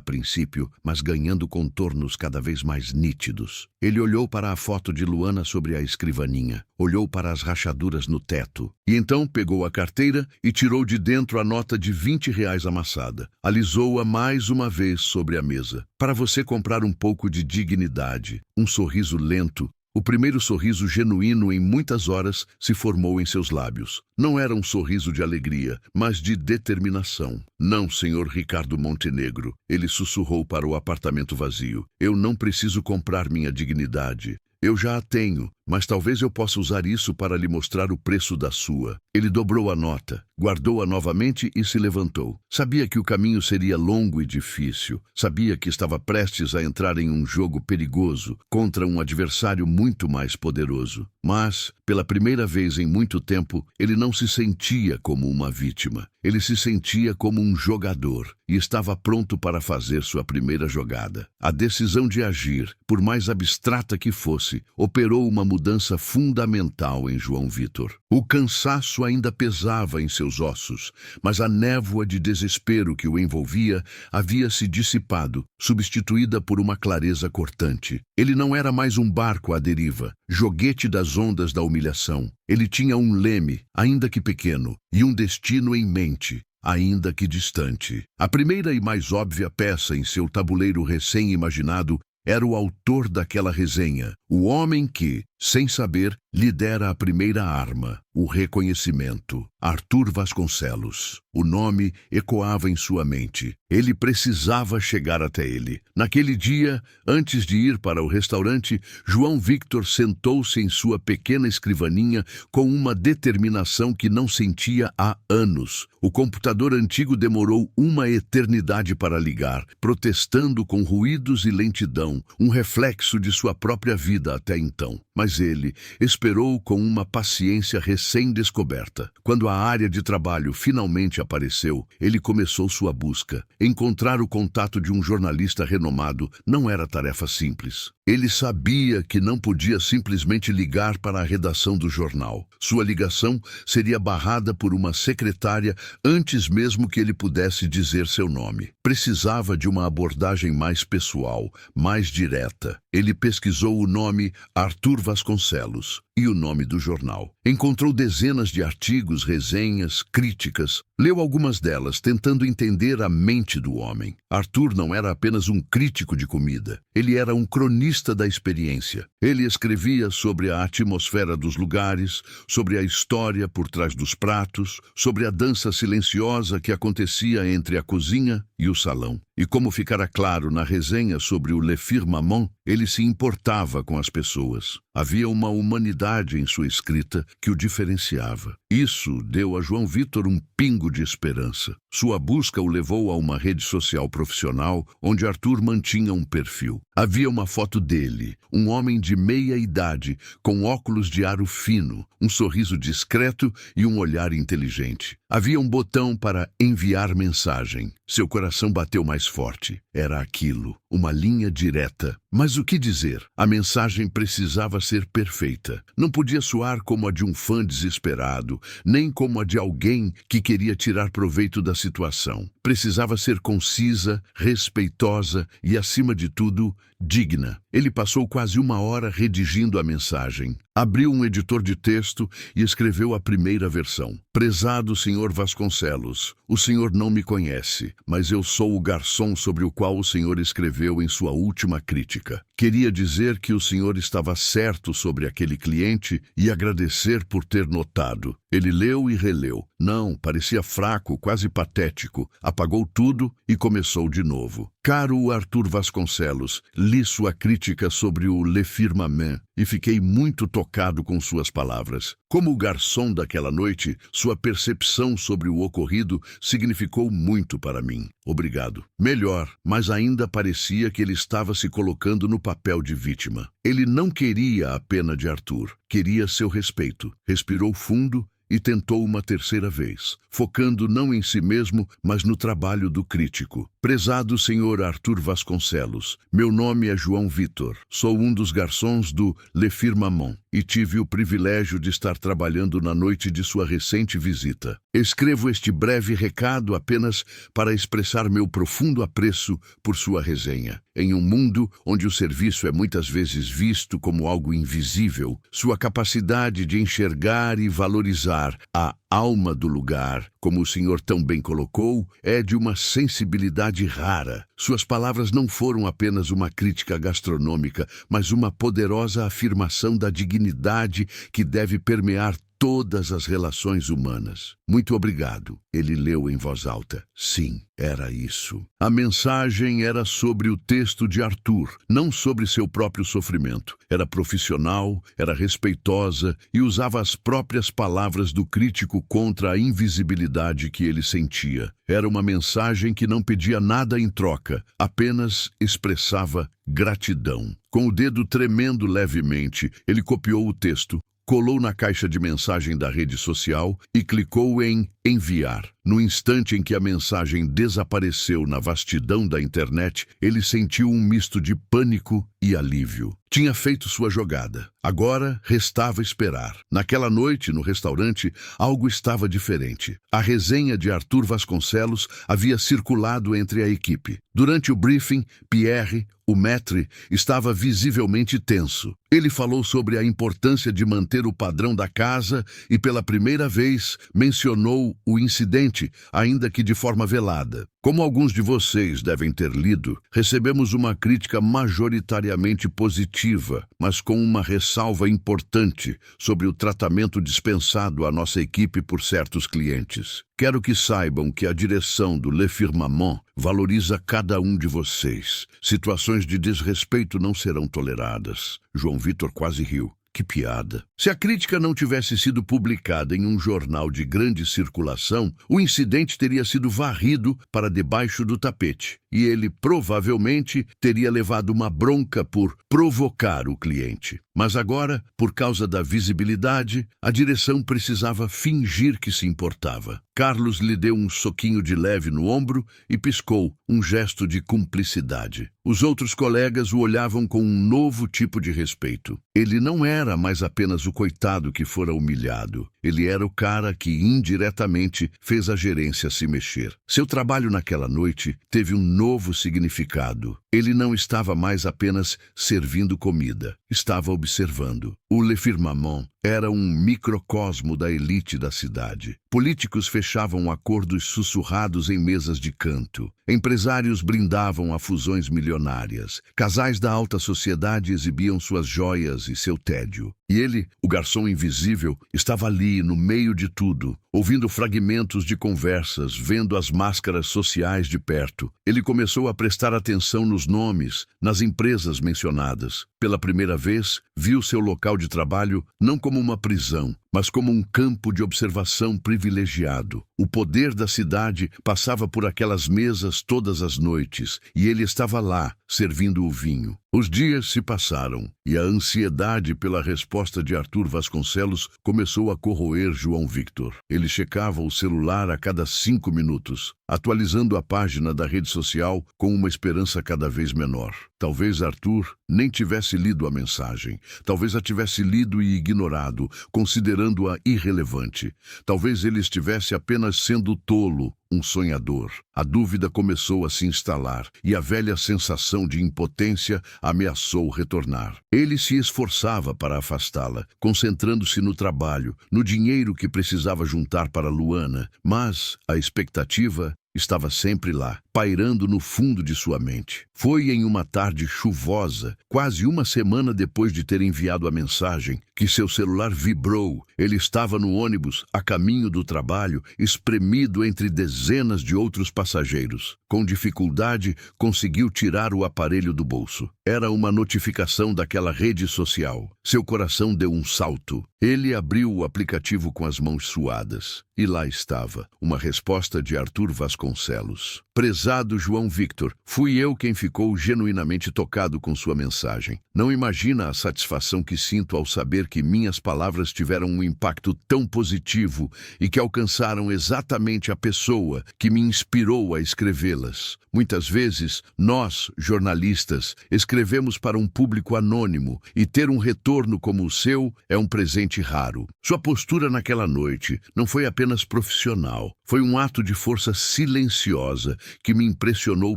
princípio, mas ganhando contornos cada vez mais nítidos. Ele olhou para a foto de Luana sobre a escrivaninha, olhou para as rachaduras no teto, e então pegou a carteira e tirou de dentro a nota de R$ 20 amassada. Alisou-a mais uma vez sobre a mesa. Para você comprar um pouco de dignidade, um sorriso lento. O primeiro sorriso genuíno em muitas horas se formou em seus lábios. Não era um sorriso de alegria, mas de determinação. Não, senhor Ricardo Montenegro, ele sussurrou para o apartamento vazio. Eu não preciso comprar minha dignidade. Eu já a tenho, mas talvez eu possa usar isso para lhe mostrar o preço da sua. Ele dobrou a nota, guardou-a novamente e se levantou. Sabia que o caminho seria longo e difícil. Sabia que estava prestes a entrar em um jogo perigoso contra um adversário muito mais poderoso. Mas, pela primeira vez em muito tempo, ele não se sentia como uma vítima. Ele se sentia como um jogador e estava pronto para fazer sua primeira jogada. A decisão de agir, por mais abstrata que fosse, operou uma mudança fundamental em João Vitor. O cansaço ainda pesava em seus ossos, mas a névoa de desespero que o envolvia havia se dissipado, substituída por uma clareza cortante. Ele não era mais um barco à deriva, joguete das ondas da humilhação. Ele tinha um leme, ainda que pequeno, e um destino em mente, ainda que distante. A primeira e mais óbvia peça em seu tabuleiro recém-imaginado era o autor daquela resenha, o homem que, sem saber, lhe dera a primeira arma, o reconhecimento. Arthur Vasconcelos. O nome ecoava em sua mente. Ele precisava chegar até ele. Naquele dia, antes de ir para o restaurante, João Vitor sentou-se em sua pequena escrivaninha com uma determinação que não sentia há anos. O computador antigo demorou uma eternidade para ligar, protestando com ruídos e lentidão, um reflexo de sua própria vida até então. Mas ele esperou com uma paciência recém-descoberta. Quando a área de trabalho finalmente apareceu, ele começou sua busca. Encontrar o contato de um jornalista renomado não era tarefa simples. Ele sabia que não podia simplesmente ligar para a redação do jornal. Sua ligação seria barrada por uma secretária antes mesmo que ele pudesse dizer seu nome. Precisava de uma abordagem mais pessoal, mais direta. Ele pesquisou o nome Arthur Vasconcelos e o nome do jornal. Encontrou dezenas de artigos, resenhas, críticas. Leu algumas delas, tentando entender a mente do homem. Arthur não era apenas um crítico de comida. Ele era um cronista da experiência. Ele escrevia sobre a atmosfera dos lugares, sobre a história por trás dos pratos, sobre a dança silenciosa que acontecia entre a cozinha e o salão. E como ficara claro na resenha sobre o Le Firmament, ele se importava com as pessoas. Havia uma humanidade em sua escrita que o diferenciava. Isso deu a João Vitor um pingo de esperança. Sua busca o levou a uma rede social profissional onde Arthur mantinha um perfil. Havia uma foto dele, um homem de meia idade, com óculos de aro fino, um sorriso discreto e um olhar inteligente. Havia um botão para enviar mensagem. Seu coração bateu mais forte. Era aquilo, uma linha direta. Mas o que dizer? A mensagem precisava ser perfeita. Não podia soar como a de um fã desesperado, nem como a de alguém que queria tirar proveito da situação. precisava ser concisa, respeitosa e, acima de tudo, digna. Ele passou quase 1 hora redigindo a mensagem. Abriu um editor de texto e escreveu a primeira versão. Prezado Sr. Vasconcelos, o senhor não me conhece, mas eu sou o garçom sobre o qual o senhor escreveu em sua última crítica. Queria dizer que o senhor estava certo sobre aquele cliente e agradecer por ter notado. Ele leu e releu. Não, parecia fraco, quase patético. Apagou tudo e começou de novo. Caro Arthur Vasconcelos, li sua crítica sobre o Le Firmament e fiquei muito tocado com suas palavras. Como garçom daquela noite, sua percepção sobre o ocorrido significou muito para mim. Obrigado. Melhor, mas ainda parecia que ele estava se colocando no papel de vítima. Ele não queria a pena de Arthur, queria seu respeito. Respirou fundo e tentou uma terceira vez, focando não em si mesmo, mas no trabalho do crítico. Prezado Sr. Arthur Vasconcelos, meu nome é João Vitor. Sou um dos garçons do Le Firmament e tive o privilégio de estar trabalhando na noite de sua recente visita. Escrevo este breve recado apenas para expressar meu profundo apreço por sua resenha. Em um mundo onde o serviço é muitas vezes visto como algo invisível, sua capacidade de enxergar e valorizar a alma do lugar, como o senhor tão bem colocou, é de uma sensibilidade rara. Suas palavras não foram apenas uma crítica gastronômica, mas uma poderosa afirmação da dignidade que deve permear todas as relações humanas. Muito obrigado. Ele leu em voz alta. Sim, era isso. A mensagem era sobre o texto de Arthur, não sobre seu próprio sofrimento. Era profissional, era respeitosa e usava as próprias palavras do crítico contra a invisibilidade que ele sentia. Era uma mensagem que não pedia nada em troca, apenas expressava gratidão. Com o dedo tremendo levemente, ele copiou o texto, colou na caixa de mensagem da rede social e clicou em enviar. No instante em que a mensagem desapareceu na vastidão da internet, ele sentiu um misto de pânico e alívio. Tinha feito sua jogada. Agora restava esperar. Naquela noite, no restaurante, algo estava diferente. A resenha de Arthur Vasconcelos havia circulado entre a equipe. Durante o briefing, Pierre, o maître, estava visivelmente tenso. Ele falou sobre a importância de manter o padrão da casa e, pela primeira vez, mencionou o incidente, ainda que de forma velada. Como alguns de vocês devem ter lido, recebemos uma crítica majoritariamente positiva, mas com uma ressalva importante sobre o tratamento dispensado à nossa equipe por certos clientes. Quero que saibam que a direção do Le Firmament valoriza cada um de vocês. Situações de desrespeito não serão toleradas. João Vitor quase riu. Que piada. Se a crítica não tivesse sido publicada em um jornal de grande circulação, o incidente teria sido varrido para debaixo do tapete. E ele provavelmente teria levado uma bronca por provocar o cliente. Mas agora, por causa da visibilidade, a direção precisava fingir que se importava. Carlos lhe deu um soquinho de leve no ombro e piscou, um gesto de cumplicidade. Os outros colegas o olhavam com um novo tipo de respeito. Ele não era mais apenas o coitado que fora humilhado. Ele era o cara que, indiretamente, fez a gerência se mexer. Seu trabalho naquela noite teve um novo significado. Ele não estava mais apenas servindo comida, estava observando. O Le Firmament era um microcosmo da elite da cidade. Políticos fechavam acordos sussurrados em mesas de canto. Empresários brindavam a fusões milionárias. Casais da alta sociedade exibiam suas joias e seu tédio. E ele, o garçom invisível, estava ali, no meio de tudo, ouvindo fragmentos de conversas, vendo as máscaras sociais de perto. Ele começou a prestar atenção nos nomes, nas empresas mencionadas. Pela primeira vez, viu seu local de trabalho não como uma prisão, mas como um campo de observação privilegiado. O poder da cidade passava por aquelas mesas todas as noites, e ele estava lá, servindo o vinho. Os dias se passaram, e a ansiedade pela resposta de Arthur Vasconcelos começou a corroer João Victor. Ele checava o celular a cada 5 minutos, atualizando a página da rede social com uma esperança cada vez menor. Talvez Arthur nem tivesse lido a mensagem. Talvez a tivesse lido e ignorado, considerando-a irrelevante. Talvez ele estivesse apenas sendo tolo, um sonhador. A dúvida começou a se instalar e a velha sensação de impotência ameaçou retornar. Ele se esforçava para afastá-la, concentrando-se no trabalho, no dinheiro que precisava juntar para Luana, mas a expectativa estava sempre lá, pairando no fundo de sua mente. Foi em uma tarde chuvosa, quase uma semana depois de ter enviado a mensagem, que seu celular vibrou. Ele estava no ônibus, a caminho do trabalho, espremido entre dezenas de outros passageiros. Com dificuldade, conseguiu tirar o aparelho do bolso. Era uma notificação daquela rede social. Seu coração deu um salto. Ele abriu o aplicativo com as mãos suadas. E lá estava, uma resposta de Arthur Vasconcelos. Prezado João Victor, fui eu quem ficou genuinamente tocado com sua mensagem. Não imagina a satisfação que sinto ao saber que minhas palavras tiveram um impacto tão positivo e que alcançaram exatamente a pessoa que me inspirou a escrevê-las. Muitas vezes, nós, jornalistas, escrevemos para um público anônimo e ter um retorno como o seu é um presente raro. Sua postura naquela noite não foi apenas profissional, foi um ato de força silenciosa que me impressionou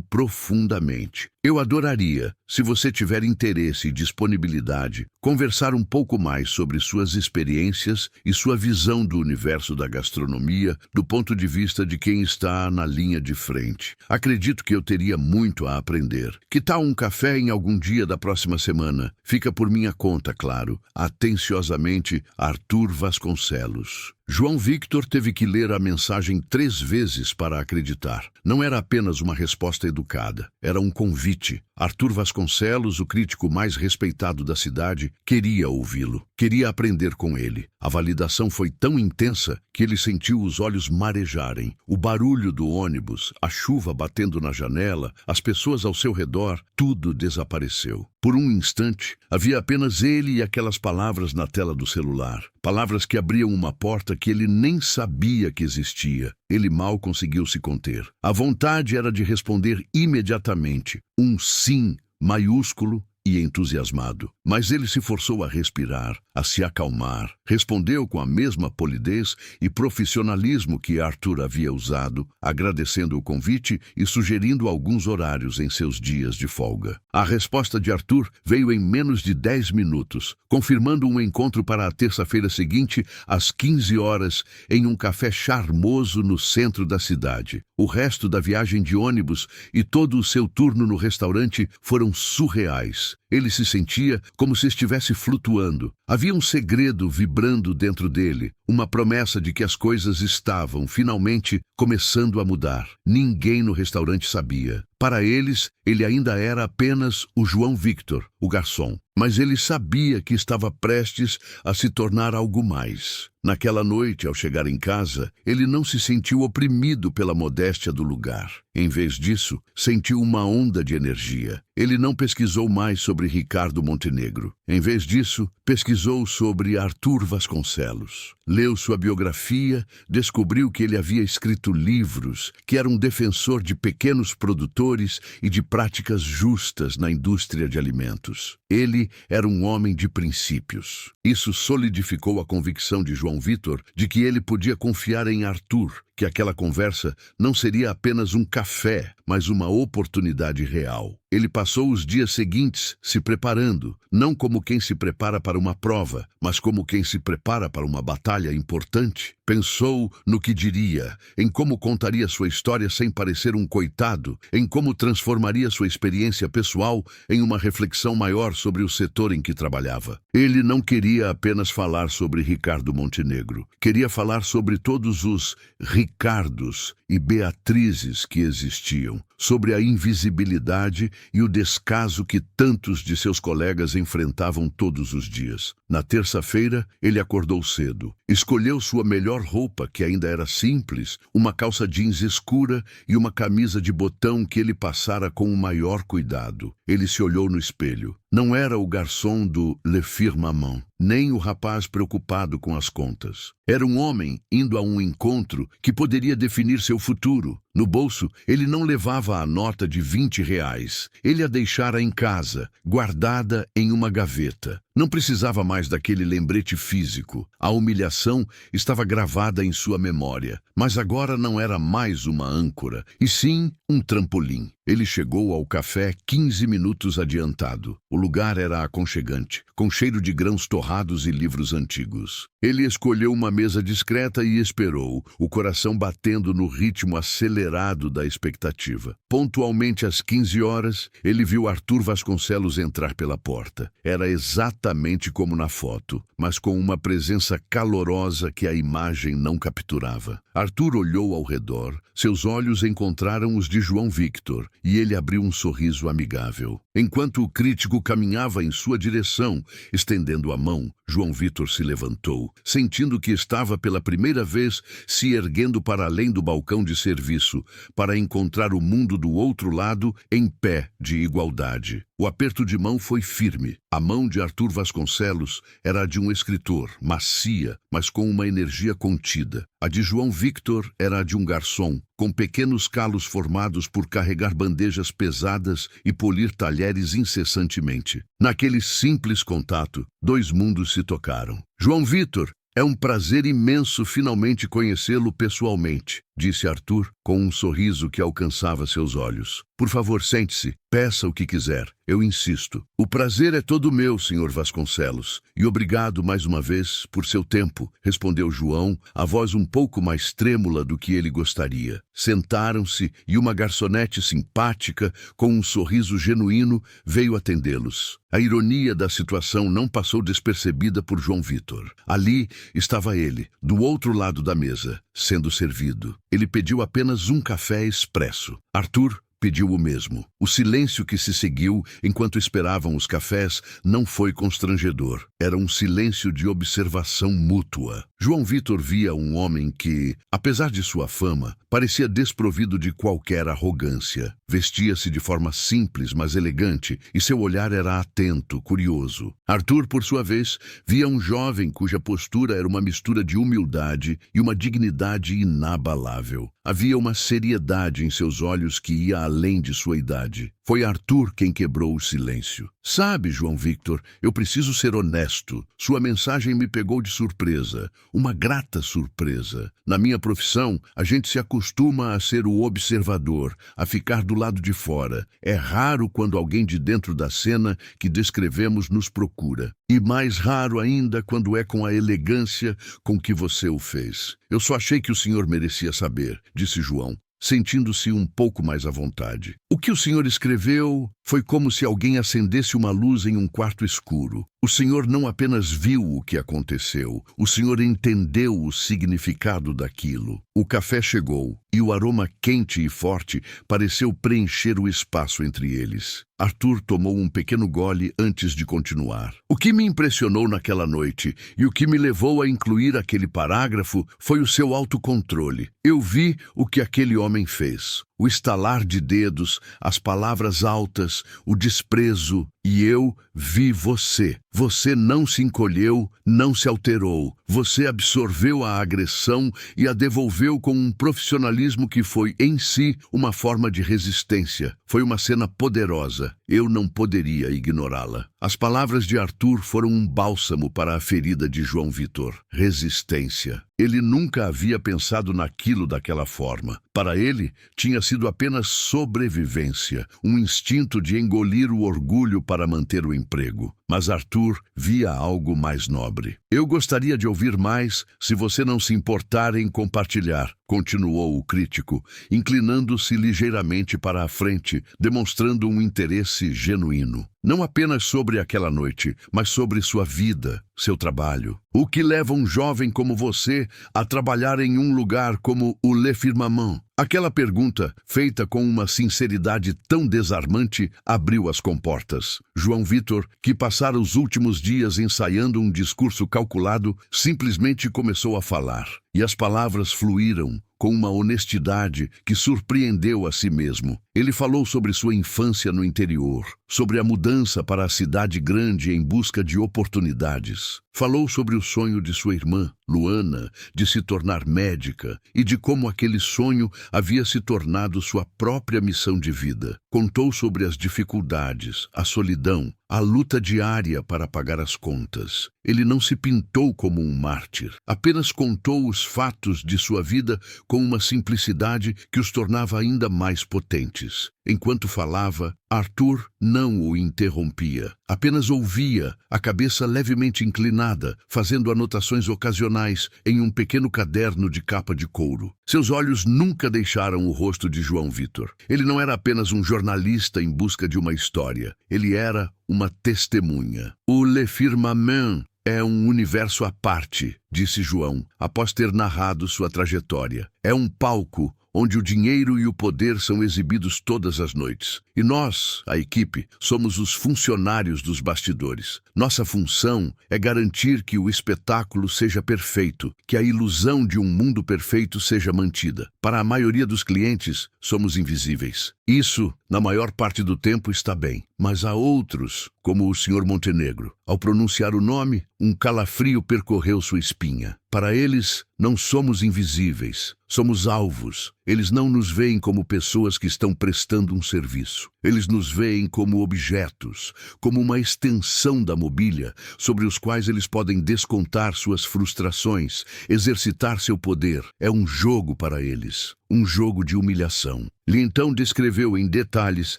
profundamente. Eu adoraria, se você tiver interesse e disponibilidade, conversar um pouco mais sobre suas experiências e sua visão do universo da gastronomia do ponto de vista de quem está na linha de frente. Acredito que eu teria muito a aprender. Que tal um café em algum dia da próxima semana? Fica por minha conta, claro. Atenciosamente, Arthur Vasconcelos. João Victor teve que ler a mensagem 3 vezes para acreditar. Não era apenas uma resposta educada, era um convite. Arthur Vasconcelos, o crítico mais respeitado da cidade, queria ouvi-lo, queria aprender com ele. A validação foi tão intensa que ele sentiu os olhos marejarem. O barulho do ônibus, a chuva batendo na janela, as pessoas ao seu redor, tudo desapareceu. Por um instante, havia apenas ele e aquelas palavras na tela do celular. Palavras que abriam uma porta que ele nem sabia que existia. Ele mal conseguiu se conter. A vontade era de responder imediatamente, um sim maiúsculo e entusiasmado. Mas ele se forçou a respirar, a se acalmar. Respondeu com a mesma polidez e profissionalismo que Arthur havia usado, agradecendo o convite e sugerindo alguns horários em seus dias de folga. A resposta de Arthur veio em menos de 10 minutos, confirmando um encontro para a terça-feira seguinte, às 15 horas, em um café charmoso no centro da cidade. O resto da viagem de ônibus e todo o seu turno no restaurante foram surreais. Ele se sentia como se estivesse flutuando. Havia um segredo vibrando dentro dele, uma promessa de que as coisas estavam, finalmente, começando a mudar. Ninguém no restaurante sabia. Para eles, ele ainda era apenas o João Victor, o garçom. Mas ele sabia que estava prestes a se tornar algo mais. Naquela noite, ao chegar em casa, ele não se sentiu oprimido pela modéstia do lugar. Em vez disso, sentiu uma onda de energia. Ele não pesquisou mais sobre Ricardo Montenegro. Em vez disso, pesquisou sobre Arthur Vasconcelos. Leu sua biografia, descobriu que ele havia escrito livros, que era um defensor de pequenos produtores e de práticas justas na indústria de alimentos. Ele era um homem de princípios. Isso solidificou a convicção de João Victor de que ele podia confiar em Arthur, que aquela conversa não seria apenas um café, mas uma oportunidade real. Ele passou os dias seguintes se preparando, não como quem se prepara para uma prova, mas como quem se prepara para uma batalha importante. Pensou no que diria, em como contaria sua história sem parecer um coitado, em como transformaria sua experiência pessoal em uma reflexão maior sobre o setor em que trabalhava. Ele não queria apenas falar sobre Ricardo Montenegro, queria falar sobre todos os Ricardos e Beatrizes que existiam, sobre a invisibilidade e o descaso que tantos de seus colegas enfrentavam todos os dias. Na terça-feira, ele acordou cedo. Escolheu sua melhor roupa, que ainda era simples, uma calça jeans escura e uma camisa de botão que ele passara com o maior cuidado. Ele se olhou no espelho. Não era o garçom do Le Firmament, nem o rapaz preocupado com as contas. Era um homem indo a um encontro que poderia definir seu futuro. No bolso, ele não levava a nota de R$20. Ele a deixara em casa, guardada em uma gaveta. Não precisava mais daquele lembrete físico. A humilhação estava gravada em sua memória, mas agora não era mais uma âncora, e sim um trampolim. Ele chegou ao café 15 minutos adiantado. O lugar era aconchegante, com cheiro de grãos torrados e livros antigos. Ele escolheu uma mesa discreta e esperou, o coração batendo no ritmo acelerado da expectativa. Pontualmente às 15 horas, ele viu Arthur Vasconcelos entrar pela porta. Era exatamente como na foto, mas com uma presença calorosa que a imagem não capturava. Arthur olhou ao redor, seus olhos encontraram os de João Victor, e ele abriu um sorriso amigável. Enquanto o crítico caminhava em sua direção, estendendo a mão, João Victor se levantou, sentindo que estava pela primeira vez se erguendo para além do balcão de serviço, para encontrar o mundo do outro lado em pé de igualdade. O aperto de mão foi firme. A mão de Arthur Vasconcelos era a de um escritor, macia, mas com uma energia contida. A de João Victor era a de um garçom, com pequenos calos formados por carregar bandejas pesadas e polir talheres incessantemente. Naquele simples contato, dois mundos se tocaram. João Victor, é um prazer imenso finalmente conhecê-lo pessoalmente, disse Arthur, com um sorriso que alcançava seus olhos. Por favor, sente-se, peça o que quiser, eu insisto. O prazer é todo meu, Sr. Vasconcelos, e obrigado mais uma vez por seu tempo, respondeu João, a voz um pouco mais trêmula do que ele gostaria. Sentaram-se e uma garçonete simpática, com um sorriso genuíno, veio atendê-los. A ironia da situação não passou despercebida por João Victor. Ali estava ele, do outro lado da mesa, sendo servido. Ele pediu apenas um café expresso. Arthur pediu o mesmo. O silêncio que se seguiu enquanto esperavam os cafés não foi constrangedor. Era um silêncio de observação mútua. João Victor via um homem que, apesar de sua fama, parecia desprovido de qualquer arrogância. Vestia-se de forma simples, mas elegante, e seu olhar era atento, curioso. Arthur, por sua vez, via um jovem cuja postura era uma mistura de humildade e uma dignidade inabalável. Havia uma seriedade em seus olhos que ia além de sua idade. Foi Arthur quem quebrou o silêncio. Sabe, João Victor, eu preciso ser honesto. Sua mensagem me pegou de surpresa. Uma grata surpresa. Na minha profissão, a gente se acostuma a ser o observador, a ficar do lado de fora. É raro quando alguém de dentro da cena que descrevemos nos procura. E mais raro ainda quando é com a elegância com que você o fez. Eu só achei que o senhor merecia saber, disse João, sentindo-se um pouco mais à vontade. O que o senhor escreveu foi como se alguém acendesse uma luz em um quarto escuro. O senhor não apenas viu o que aconteceu, o senhor entendeu o significado daquilo. O café chegou, e o aroma quente e forte pareceu preencher o espaço entre eles. Arthur tomou um pequeno gole antes de continuar. O que me impressionou naquela noite e o que me levou a incluir aquele parágrafo foi o seu autocontrole. Eu vi o que aquele homem fez. O estalar de dedos, as palavras altas, o desprezo, e eu vi você. Você não se encolheu, não se alterou. Você absorveu a agressão e a devolveu com um profissionalismo que foi, em si, uma forma de resistência. Foi uma cena poderosa. Eu não poderia ignorá-la. As palavras de Arthur foram um bálsamo para a ferida de João Victor. Resistência. Ele nunca havia pensado naquilo daquela forma. Para ele, tinha sido apenas sobrevivência, um instinto de engolir o orgulho para manter o emprego. Mas Arthur via algo mais nobre. Eu gostaria de ouvir mais, se você não se importar em compartilhar, continuou o crítico, inclinando-se ligeiramente para a frente, demonstrando um interesse genuíno. Não apenas sobre aquela noite, mas sobre sua vida, seu trabalho. O que leva um jovem como você a trabalhar em um lugar como o Le Firmament? Aquela pergunta, feita com uma sinceridade tão desarmante, abriu as comportas. João Victor, que passara os últimos dias ensaiando um discurso calculado, simplesmente começou a falar. E as palavras fluíram com uma honestidade que surpreendeu a si mesmo. Ele falou sobre sua infância no interior, sobre a mudança para a cidade grande em busca de oportunidades. Falou sobre o sonho de sua irmã, Luana, de se tornar médica e de como aquele sonho havia se tornado sua própria missão de vida. Contou sobre as dificuldades, a solidão, a luta diária para pagar as contas. Ele não se pintou como um mártir, apenas contou os fatos de sua vida com uma simplicidade que os tornava ainda mais potentes. Enquanto falava, Arthur não o interrompia, apenas ouvia, a cabeça levemente inclinada, fazendo anotações ocasionais em um pequeno caderno de capa de couro. Seus olhos nunca deixaram o rosto de João Vitor. Ele não era apenas um jornalista em busca de uma história, ele era uma testemunha. O Le Firmament é um universo à parte, disse João, após ter narrado sua trajetória. É um palco onde o dinheiro e o poder são exibidos todas as noites. E nós, a equipe, somos os funcionários dos bastidores. Nossa função é garantir que o espetáculo seja perfeito, que a ilusão de um mundo perfeito seja mantida. Para a maioria dos clientes, somos invisíveis. Isso, na maior parte do tempo, está bem. Mas há outros, como o Sr. Montenegro. Ao pronunciar o nome, um calafrio percorreu sua espinha. Para eles, não somos invisíveis, somos alvos. Eles não nos veem como pessoas que estão prestando um serviço. Eles nos veem como objetos, como uma extensão da mobília, sobre os quais eles podem descontar suas frustrações, exercitar seu poder. É um jogo para eles, um jogo de humilhação. Ele então descreveu em detalhes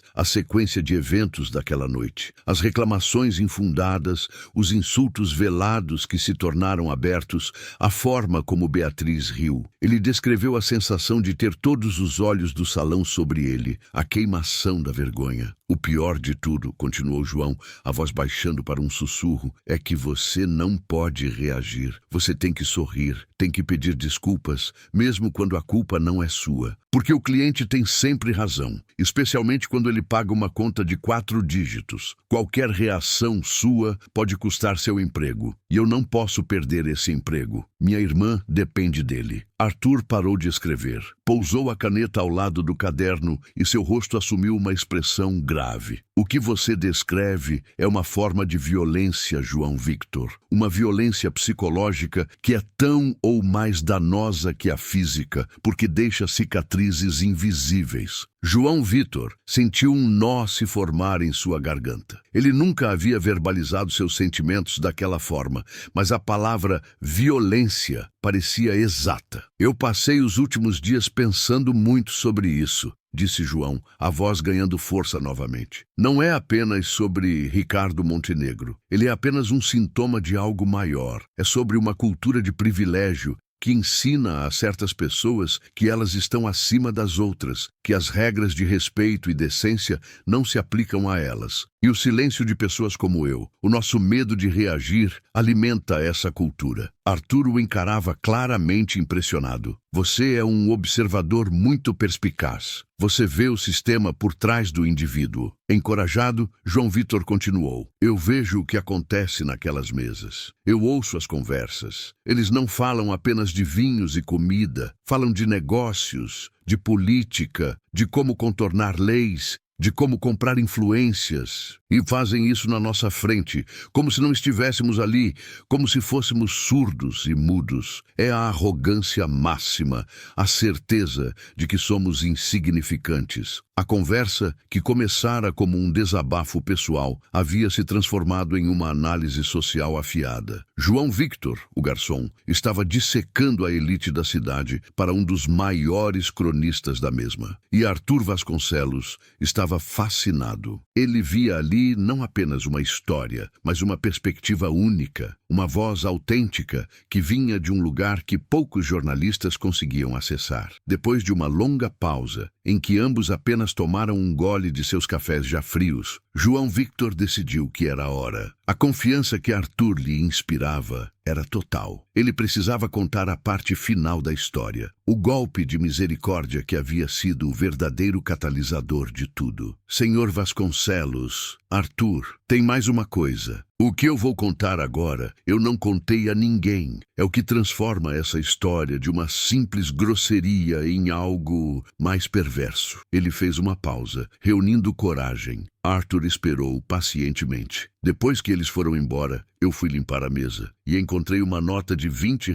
a sequência de eventos daquela noite, as reclamações infundadas, os insultos velados que se tornaram abertos, a forma como Beatriz riu. Ele descreveu a sensação de ter todos os olhos do salão sobre ele, a queimação da vergonha. O pior de tudo, continuou João, a voz baixando para um sussurro, é que você não pode reagir. Você tem que sorrir, tem que pedir desculpas, mesmo quando a culpa não é sua. Porque o cliente tem sempre razão, especialmente quando ele paga uma conta de 4 dígitos. Qualquer reação sua pode custar seu emprego, e eu não posso perder esse emprego. Minha irmã depende dele. Arthur parou de escrever, pousou a caneta ao lado do caderno e seu rosto assumiu uma expressão grave. O que você descreve é uma forma de violência, João Victor. Uma violência psicológica que é tão ou mais danosa que a física, porque deixa cicatrizes invisíveis. João Vitor sentiu um nó se formar em sua garganta. Ele nunca havia verbalizado seus sentimentos daquela forma, mas a palavra violência parecia exata. Eu passei os últimos dias pensando muito sobre isso, disse João, a voz ganhando força novamente. Não é apenas sobre Ricardo Montenegro. Ele é apenas um sintoma de algo maior. É sobre uma cultura de privilégio que ensina a certas pessoas que elas estão acima das outras, que as regras de respeito e decência não se aplicam a elas. E o silêncio de pessoas como eu, o nosso medo de reagir, alimenta essa cultura. Arthur o encarava claramente impressionado. Você é um observador muito perspicaz. Você vê o sistema por trás do indivíduo. Encorajado, João Vitor continuou. Eu vejo o que acontece naquelas mesas. Eu ouço as conversas. Eles não falam apenas de vinhos e comida. Falam de negócios, de política, de como contornar leis, de como comprar influências, e fazem isso na nossa frente, como se não estivéssemos ali, como se fôssemos surdos e mudos. É a arrogância máxima, a certeza de que somos insignificantes. A conversa, que começara como um desabafo pessoal, havia se transformado em uma análise social afiada. João Victor, o garçom, estava dissecando a elite da cidade para um dos maiores cronistas da mesma. E Arthur Vasconcelos estava fascinado. Ele via ali não apenas uma história, mas uma perspectiva única, uma voz autêntica que vinha de um lugar que poucos jornalistas conseguiam acessar. Depois de uma longa pausa, em que ambos apenas tomaram um gole de seus cafés já frios, João Victor decidiu que era a hora. A confiança que Arthur lhe inspirava era total. Ele precisava contar a parte final da história, o golpe de misericórdia que havia sido o verdadeiro catalisador de tudo. Senhor Vasconcelos, Arthur, tem mais uma coisa. O que eu vou contar agora, eu não contei a ninguém. é o que transforma essa história de uma simples grosseria em algo mais perverso. Ele fez uma pausa, reunindo coragem. Arthur esperou pacientemente. Depois que eles foram embora, eu fui limpar a mesa e encontrei uma nota de R$ 20.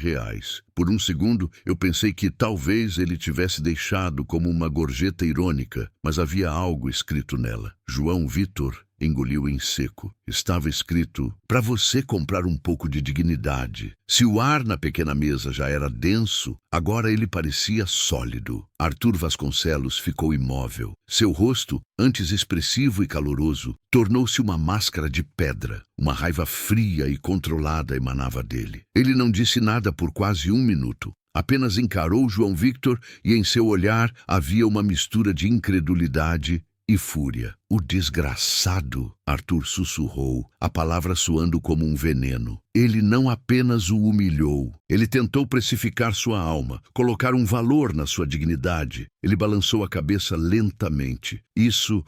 Por um segundo, eu pensei que talvez ele tivesse deixado como uma gorjeta irônica, mas havia algo escrito nela. João Vitor engoliu em seco. Estava escrito: para você comprar um pouco de dignidade. Se o ar na pequena mesa já era denso, agora ele parecia sólido. Arthur Vasconcelos ficou imóvel. Seu rosto, antes expressivo e caloroso, tornou-se uma máscara de pedra. Uma raiva fria e controlada emanava dele. Ele não disse nada por quase 1 minuto. Apenas encarou João Victor e em seu olhar havia uma mistura de incredulidade e fúria. O desgraçado, Arthur sussurrou, a palavra soando como um veneno. Ele não apenas o humilhou, ele tentou precificar sua alma, colocar um valor na sua dignidade. Ele balançou a cabeça lentamente. Isso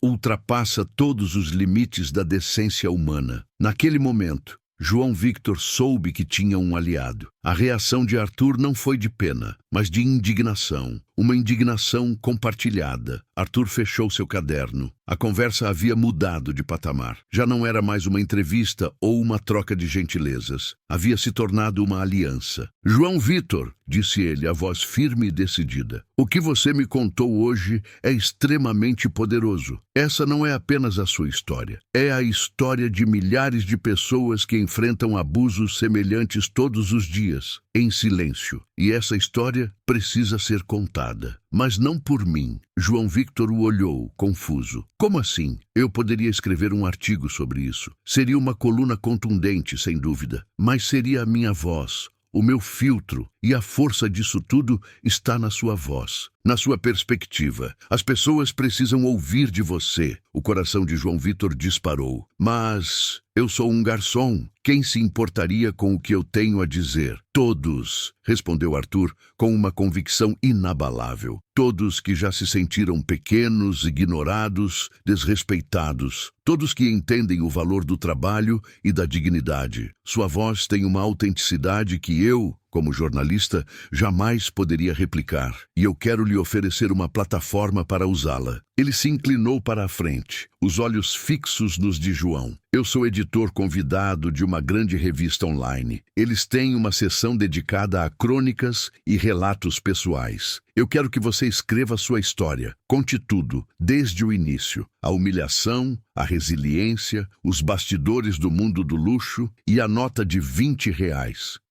ultrapassa todos os limites da decência humana. Naquele momento, João Victor soube que tinha um aliado. A reação de Arthur não foi de pena, mas de indignação. Uma indignação compartilhada. Arthur fechou seu caderno. A conversa havia mudado de patamar. Já não era mais uma entrevista ou uma troca de gentilezas. Havia se tornado uma aliança. João Victor, disse ele, a voz firme e decidida, o que você me contou hoje é extremamente poderoso. Essa não é apenas a sua história. É a história de milhares de pessoas que enfrentam abusos semelhantes todos os dias, em silêncio. E essa história precisa ser contada. Mas não por mim. João Victor o olhou, confuso. Como assim? Eu poderia escrever um artigo sobre isso. Seria uma coluna contundente, sem dúvida. Mas seria a minha voz, o meu filtro, e a força disso tudo está na sua voz, na sua perspectiva. As pessoas precisam ouvir de você. O coração de João Victor disparou. Mas eu sou um garçom. Quem se importaria com o que eu tenho a dizer? Todos, respondeu Arthur com uma convicção inabalável. Todos que já se sentiram pequenos, ignorados, desrespeitados. Todos que entendem o valor do trabalho e da dignidade. Sua voz tem uma autenticidade que eu, como jornalista, jamais poderia replicar, e eu quero lhe oferecer uma plataforma para usá-la. Ele se inclinou para a frente, os olhos fixos nos de João. Eu sou editor convidado de uma grande revista online. Eles têm uma seção dedicada a crônicas e relatos pessoais. Eu quero que você escreva sua história. Conte tudo, desde o início. A humilhação, a resiliência, os bastidores do mundo do luxo e a nota de R$ 20.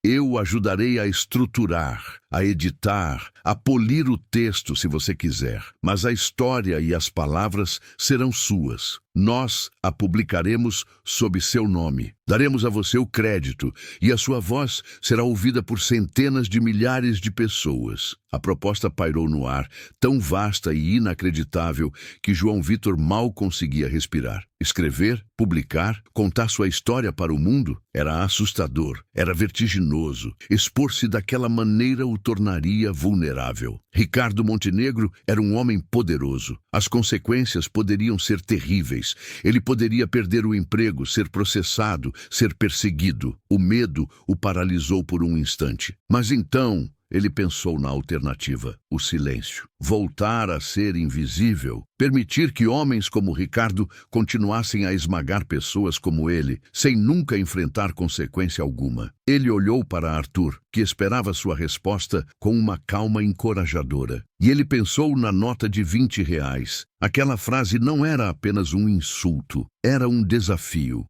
Eu o ajudarei a estruturar, a editar, a polir o texto se você quiser. Mas a história e as palavras serão suas. Nós a publicaremos sob seu nome. Daremos a você o crédito e a sua voz será ouvida por centenas de milhares de pessoas. A proposta pairou no ar, tão vasta e inacreditável que João Victor mal conseguia respirar. Escrever, publicar, contar sua história para o mundo era assustador, era vertiginoso. Expor-se daquela maneira o tornaria vulnerável. Ricardo Montenegro era um homem poderoso. As consequências poderiam ser terríveis. Ele poderia perder o emprego, ser processado, ser perseguido. O medo o paralisou por um instante. Mas então ele pensou na alternativa, o silêncio. Voltar a ser invisível, permitir que homens como Ricardo continuassem a esmagar pessoas como ele, sem nunca enfrentar consequência alguma. Ele olhou para Arthur, que esperava sua resposta com uma calma encorajadora. E ele pensou na nota de R$ 20. Aquela frase não era apenas um insulto, era um desafio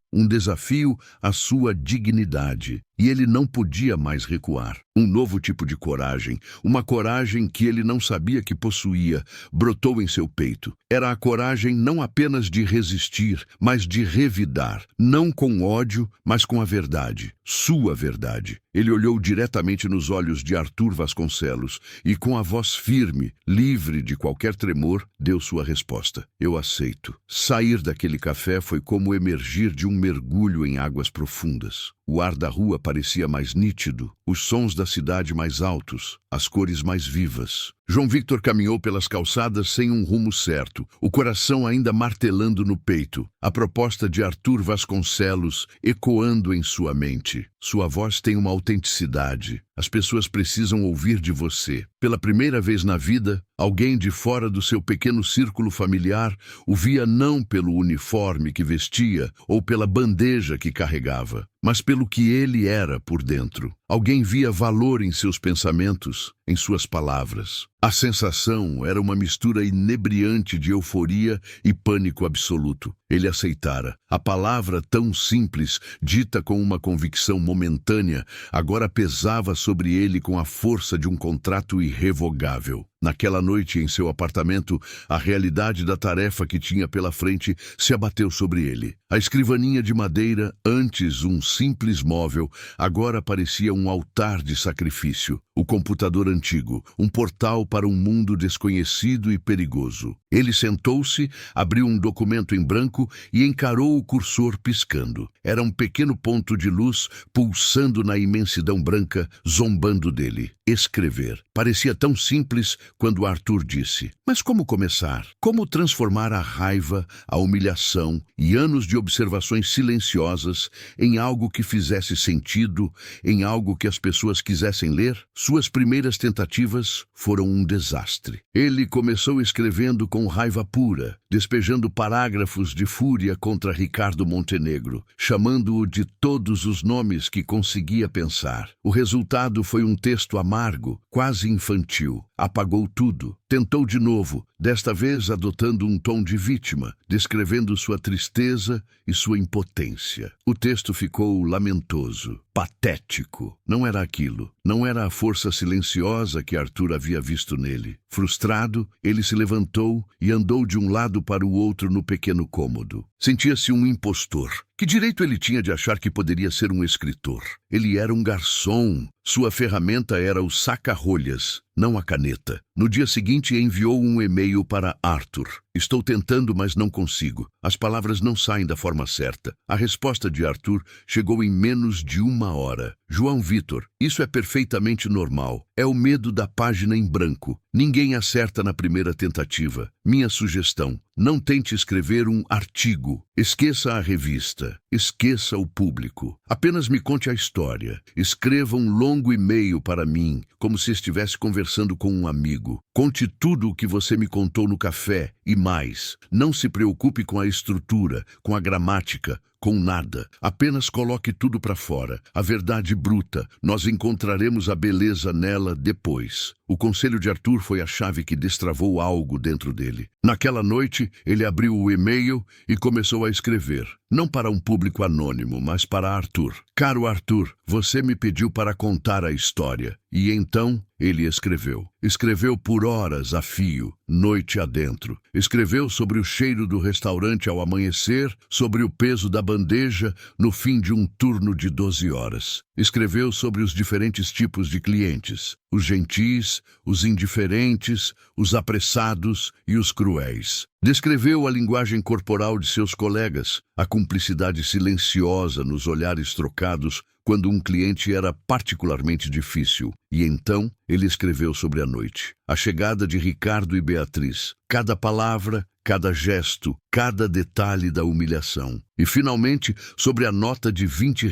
à sua dignidade. E ele não podia mais recuar. Um novo tipo de coragem, uma coragem que ele não sabia que possuía, brotou em seu peito. Era a coragem não apenas de resistir, mas de revidar, não com ódio, mas com a verdade, sua verdade. Ele olhou diretamente nos olhos de Arthur Vasconcelos e, com a voz firme, livre de qualquer tremor, deu sua resposta. Eu aceito. Sair daquele café foi como emergir de um mergulho em águas profundas. O ar da rua parecia mais nítido, os sons da cidade mais altos, as cores mais vivas. João Victor caminhou pelas calçadas sem um rumo certo, o coração ainda martelando no peito, a proposta de Arthur Vasconcelos ecoando em sua mente. Sua voz tem uma autenticidade. As pessoas precisam ouvir de você. Pela primeira vez na vida, alguém de fora do seu pequeno círculo familiar o via não pelo uniforme que vestia ou pela bandeja que carregava, mas pelo que ele era por dentro. Alguém via valor em seus pensamentos, em suas palavras. A sensação era uma mistura inebriante de euforia e pânico absoluto. Ele aceitara. A palavra tão simples, dita com uma convicção momentânea, agora pesava sobre ele com a força de um contrato irrevogável. Naquela noite, em seu apartamento, a realidade da tarefa que tinha pela frente se abateu sobre ele. A escrivaninha de madeira, antes um simples móvel, agora parecia um altar de sacrifício. O computador antigo, um portal para um mundo desconhecido e perigoso. Ele sentou-se, abriu um documento em branco e encarou o cursor piscando. Era um pequeno ponto de luz pulsando na imensidão branca, zombando dele. Escrever. Parecia tão simples quando Arthur disse: mas como começar? Como transformar a raiva, a humilhação e anos de observações silenciosas em algo que fizesse sentido, em algo que as pessoas quisessem ler? Suas primeiras tentativas foram um desastre. Ele começou escrevendo com raiva pura, despejando parágrafos de fúria contra Ricardo Montenegro, chamando-o de todos os nomes que conseguia pensar. O resultado foi um texto amargo, quase infantil. Apagou tudo. Tentou de novo, desta vez adotando um tom de vítima, descrevendo sua tristeza e sua impotência. O texto ficou lamentoso, patético. Não era aquilo. Não era a força silenciosa que Arthur havia visto nele. Frustrado, ele se levantou e andou de um lado para o outro no pequeno cômodo. Sentia-se um impostor. Que direito ele tinha de achar que poderia ser um escritor? Ele era um garçom. Sua ferramenta era o saca-rolhas, não a caneta. No dia seguinte, enviou um e-mail para Arthur. Estou tentando, mas não consigo. As palavras não saem da forma certa. A resposta de Arthur chegou em menos de 1 hora. João Vitor, isso é perfeitamente normal. É o medo da página em branco. Ninguém acerta na primeira tentativa. Minha sugestão: não tente escrever um artigo. Esqueça a revista. Esqueça o público. Apenas me conte a história. Escreva um longo e-mail para mim, como se estivesse conversando com um amigo. Conte tudo o que você me contou no café e mais. Não se preocupe com a estrutura, com a gramática, com nada. Apenas coloque tudo para fora. A verdade bruta. Nós encontraremos a beleza nela depois. O conselho de Arthur foi a chave que destravou algo dentro dele. Naquela noite, ele abriu o e-mail e começou a escrever. Não para um público anônimo, mas para Arthur. Caro Arthur, você me pediu para contar a história. E então, ele escreveu. Escreveu por horas a fio, noite adentro. Escreveu sobre o cheiro do restaurante ao amanhecer, sobre o peso da bandeja no fim de um turno de 12 horas. Escreveu sobre os diferentes tipos de clientes. Os gentis, os indiferentes, os apressados e os cruéis. Descreveu a linguagem corporal de seus colegas, a cumplicidade silenciosa nos olhares trocados quando um cliente era particularmente difícil. E então ele escreveu sobre a noite. A chegada de Ricardo e Beatriz. Cada palavra, cada gesto, cada detalhe da humilhação. E finalmente, sobre a nota de R$ 20.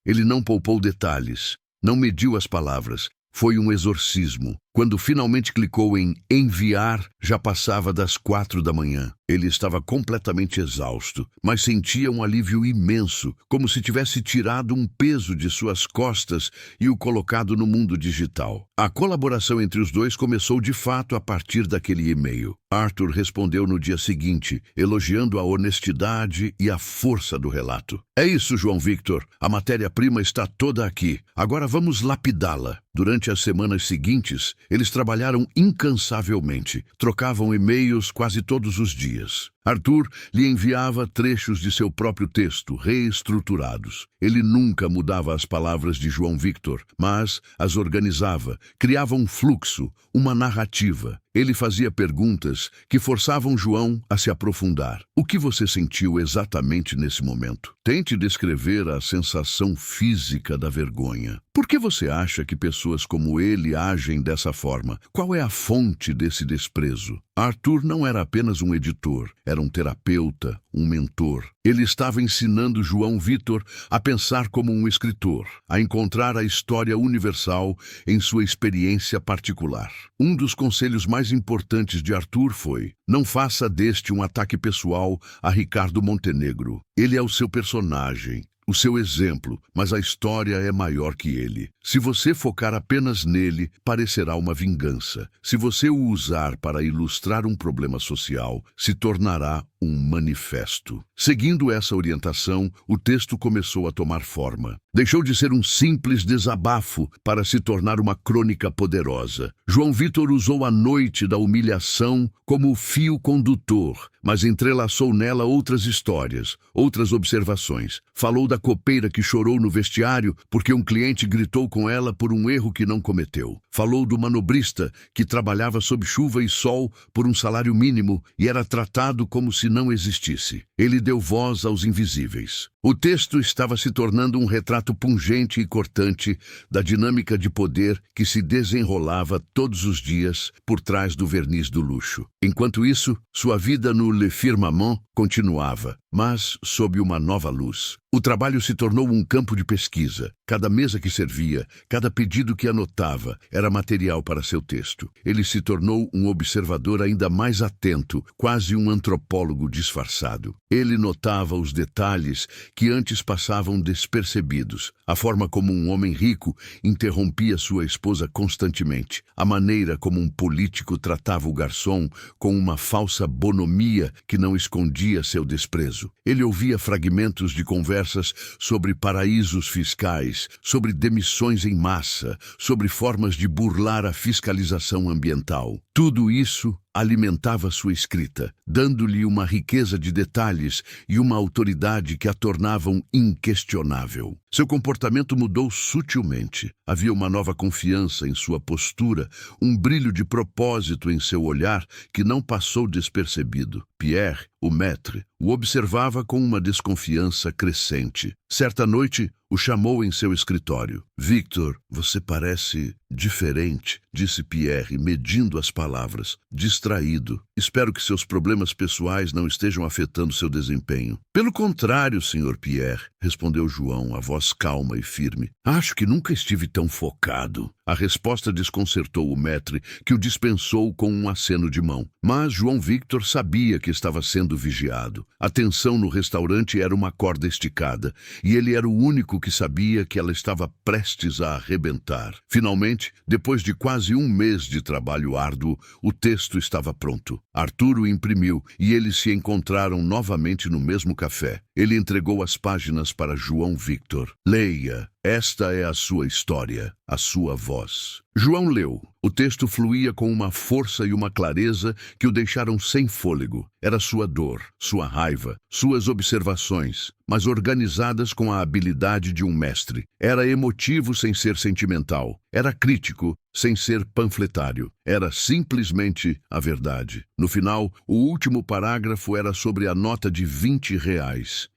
Ele não poupou detalhes, não mediu as palavras. Foi um exorcismo. Quando finalmente clicou em enviar, já passava das 4 da manhã. Ele estava completamente exausto, mas sentia um alívio imenso, como se tivesse tirado um peso de suas costas e o colocado no mundo digital. A colaboração entre os dois começou de fato a partir daquele e-mail. Arthur respondeu no dia seguinte, elogiando a honestidade e a força do relato. É isso, João Victor. A matéria-prima está toda aqui. Agora vamos lapidá-la. Durante as semanas seguintes, eles trabalharam incansavelmente, trocavam e-mails quase todos os dias. Arthur lhe enviava trechos de seu próprio texto, reestruturados. Ele nunca mudava as palavras de João Victor, mas as organizava, criava um fluxo, uma narrativa. Ele fazia perguntas que forçavam João a se aprofundar. O que você sentiu exatamente nesse momento? Tente descrever a sensação física da vergonha. Por que você acha que pessoas como ele agem dessa forma? Qual é a fonte desse desprezo? Arthur não era apenas um editor, era um terapeuta, um mentor. Ele estava ensinando João Victor a pensar como um escritor, a encontrar a história universal em sua experiência particular. Um dos conselhos mais importantes de Arthur foi: não faça deste um ataque pessoal a Ricardo Montenegro. Ele é o seu personagem, o seu exemplo, mas a história é maior que ele. Se você focar apenas nele, parecerá uma vingança. Se você o usar para ilustrar um problema social, se tornará um manifesto. Seguindo essa orientação, o texto começou a tomar forma. Deixou de ser um simples desabafo para se tornar uma crônica poderosa. João Victor usou a noite da humilhação como fio condutor, mas entrelaçou nela outras histórias, outras observações. Falou da copeira que chorou no vestiário porque um cliente gritou com ela por um erro que não cometeu. Falou do manobrista que trabalhava sob chuva e sol por um salário mínimo e era tratado como se não existisse. Ele deu voz aos invisíveis. O texto estava se tornando um retrato pungente e cortante da dinâmica de poder que se desenrolava todos os dias por trás do verniz do luxo. Enquanto isso, sua vida no Le Firmament continuava, mas sob uma nova luz. O trabalho se tornou um campo de pesquisa. Cada mesa que servia, cada pedido que anotava, era material para seu texto. Ele se tornou um observador ainda mais atento, quase um antropólogo disfarçado. Ele notava os detalhes que antes passavam despercebidos. A forma como um homem rico interrompia sua esposa constantemente. A maneira como um político tratava o garçom com uma falsa bonomia que não escondia seu desprezo. Ele ouvia fragmentos de conversas sobre paraísos fiscais, sobre demissões em massa, sobre formas de burlar a fiscalização ambiental. Tudo isso alimentava sua escrita, dando-lhe uma riqueza de detalhes e uma autoridade que a tornavam inquestionável. Seu comportamento mudou sutilmente. Havia uma nova confiança em sua postura, um brilho de propósito em seu olhar que não passou despercebido. Pierre, o maître, o observava com uma desconfiança crescente. Certa noite, o chamou em seu escritório. «Victor, você parece diferente», disse Pierre, medindo as palavras. «Distraído. Espero que seus problemas pessoais não estejam afetando seu desempenho». «Pelo contrário, Sr. Pierre», respondeu João, a voz calma e firme. «Acho que nunca estive tão focado». A resposta desconcertou o maître, que o dispensou com um aceno de mão. Mas João Victor sabia que estava sendo vigiado. A tensão no restaurante era uma corda esticada, e ele era o único que sabia que ela estava prestes a arrebentar. Finalmente, depois de quase um mês de trabalho árduo, o texto estava pronto. Arthur o imprimiu e eles se encontraram novamente no mesmo café. Ele entregou as páginas para João Victor. «Leia. Esta é a sua história, a sua voz». João leu. O texto fluía com uma força e uma clareza que o deixaram sem fôlego. Era sua dor, sua raiva, suas observações, mas organizadas com a habilidade de um mestre. Era emotivo sem ser sentimental. Era crítico sem ser panfletário. Era simplesmente a verdade. No final, o último parágrafo era sobre a nota de R$ 20.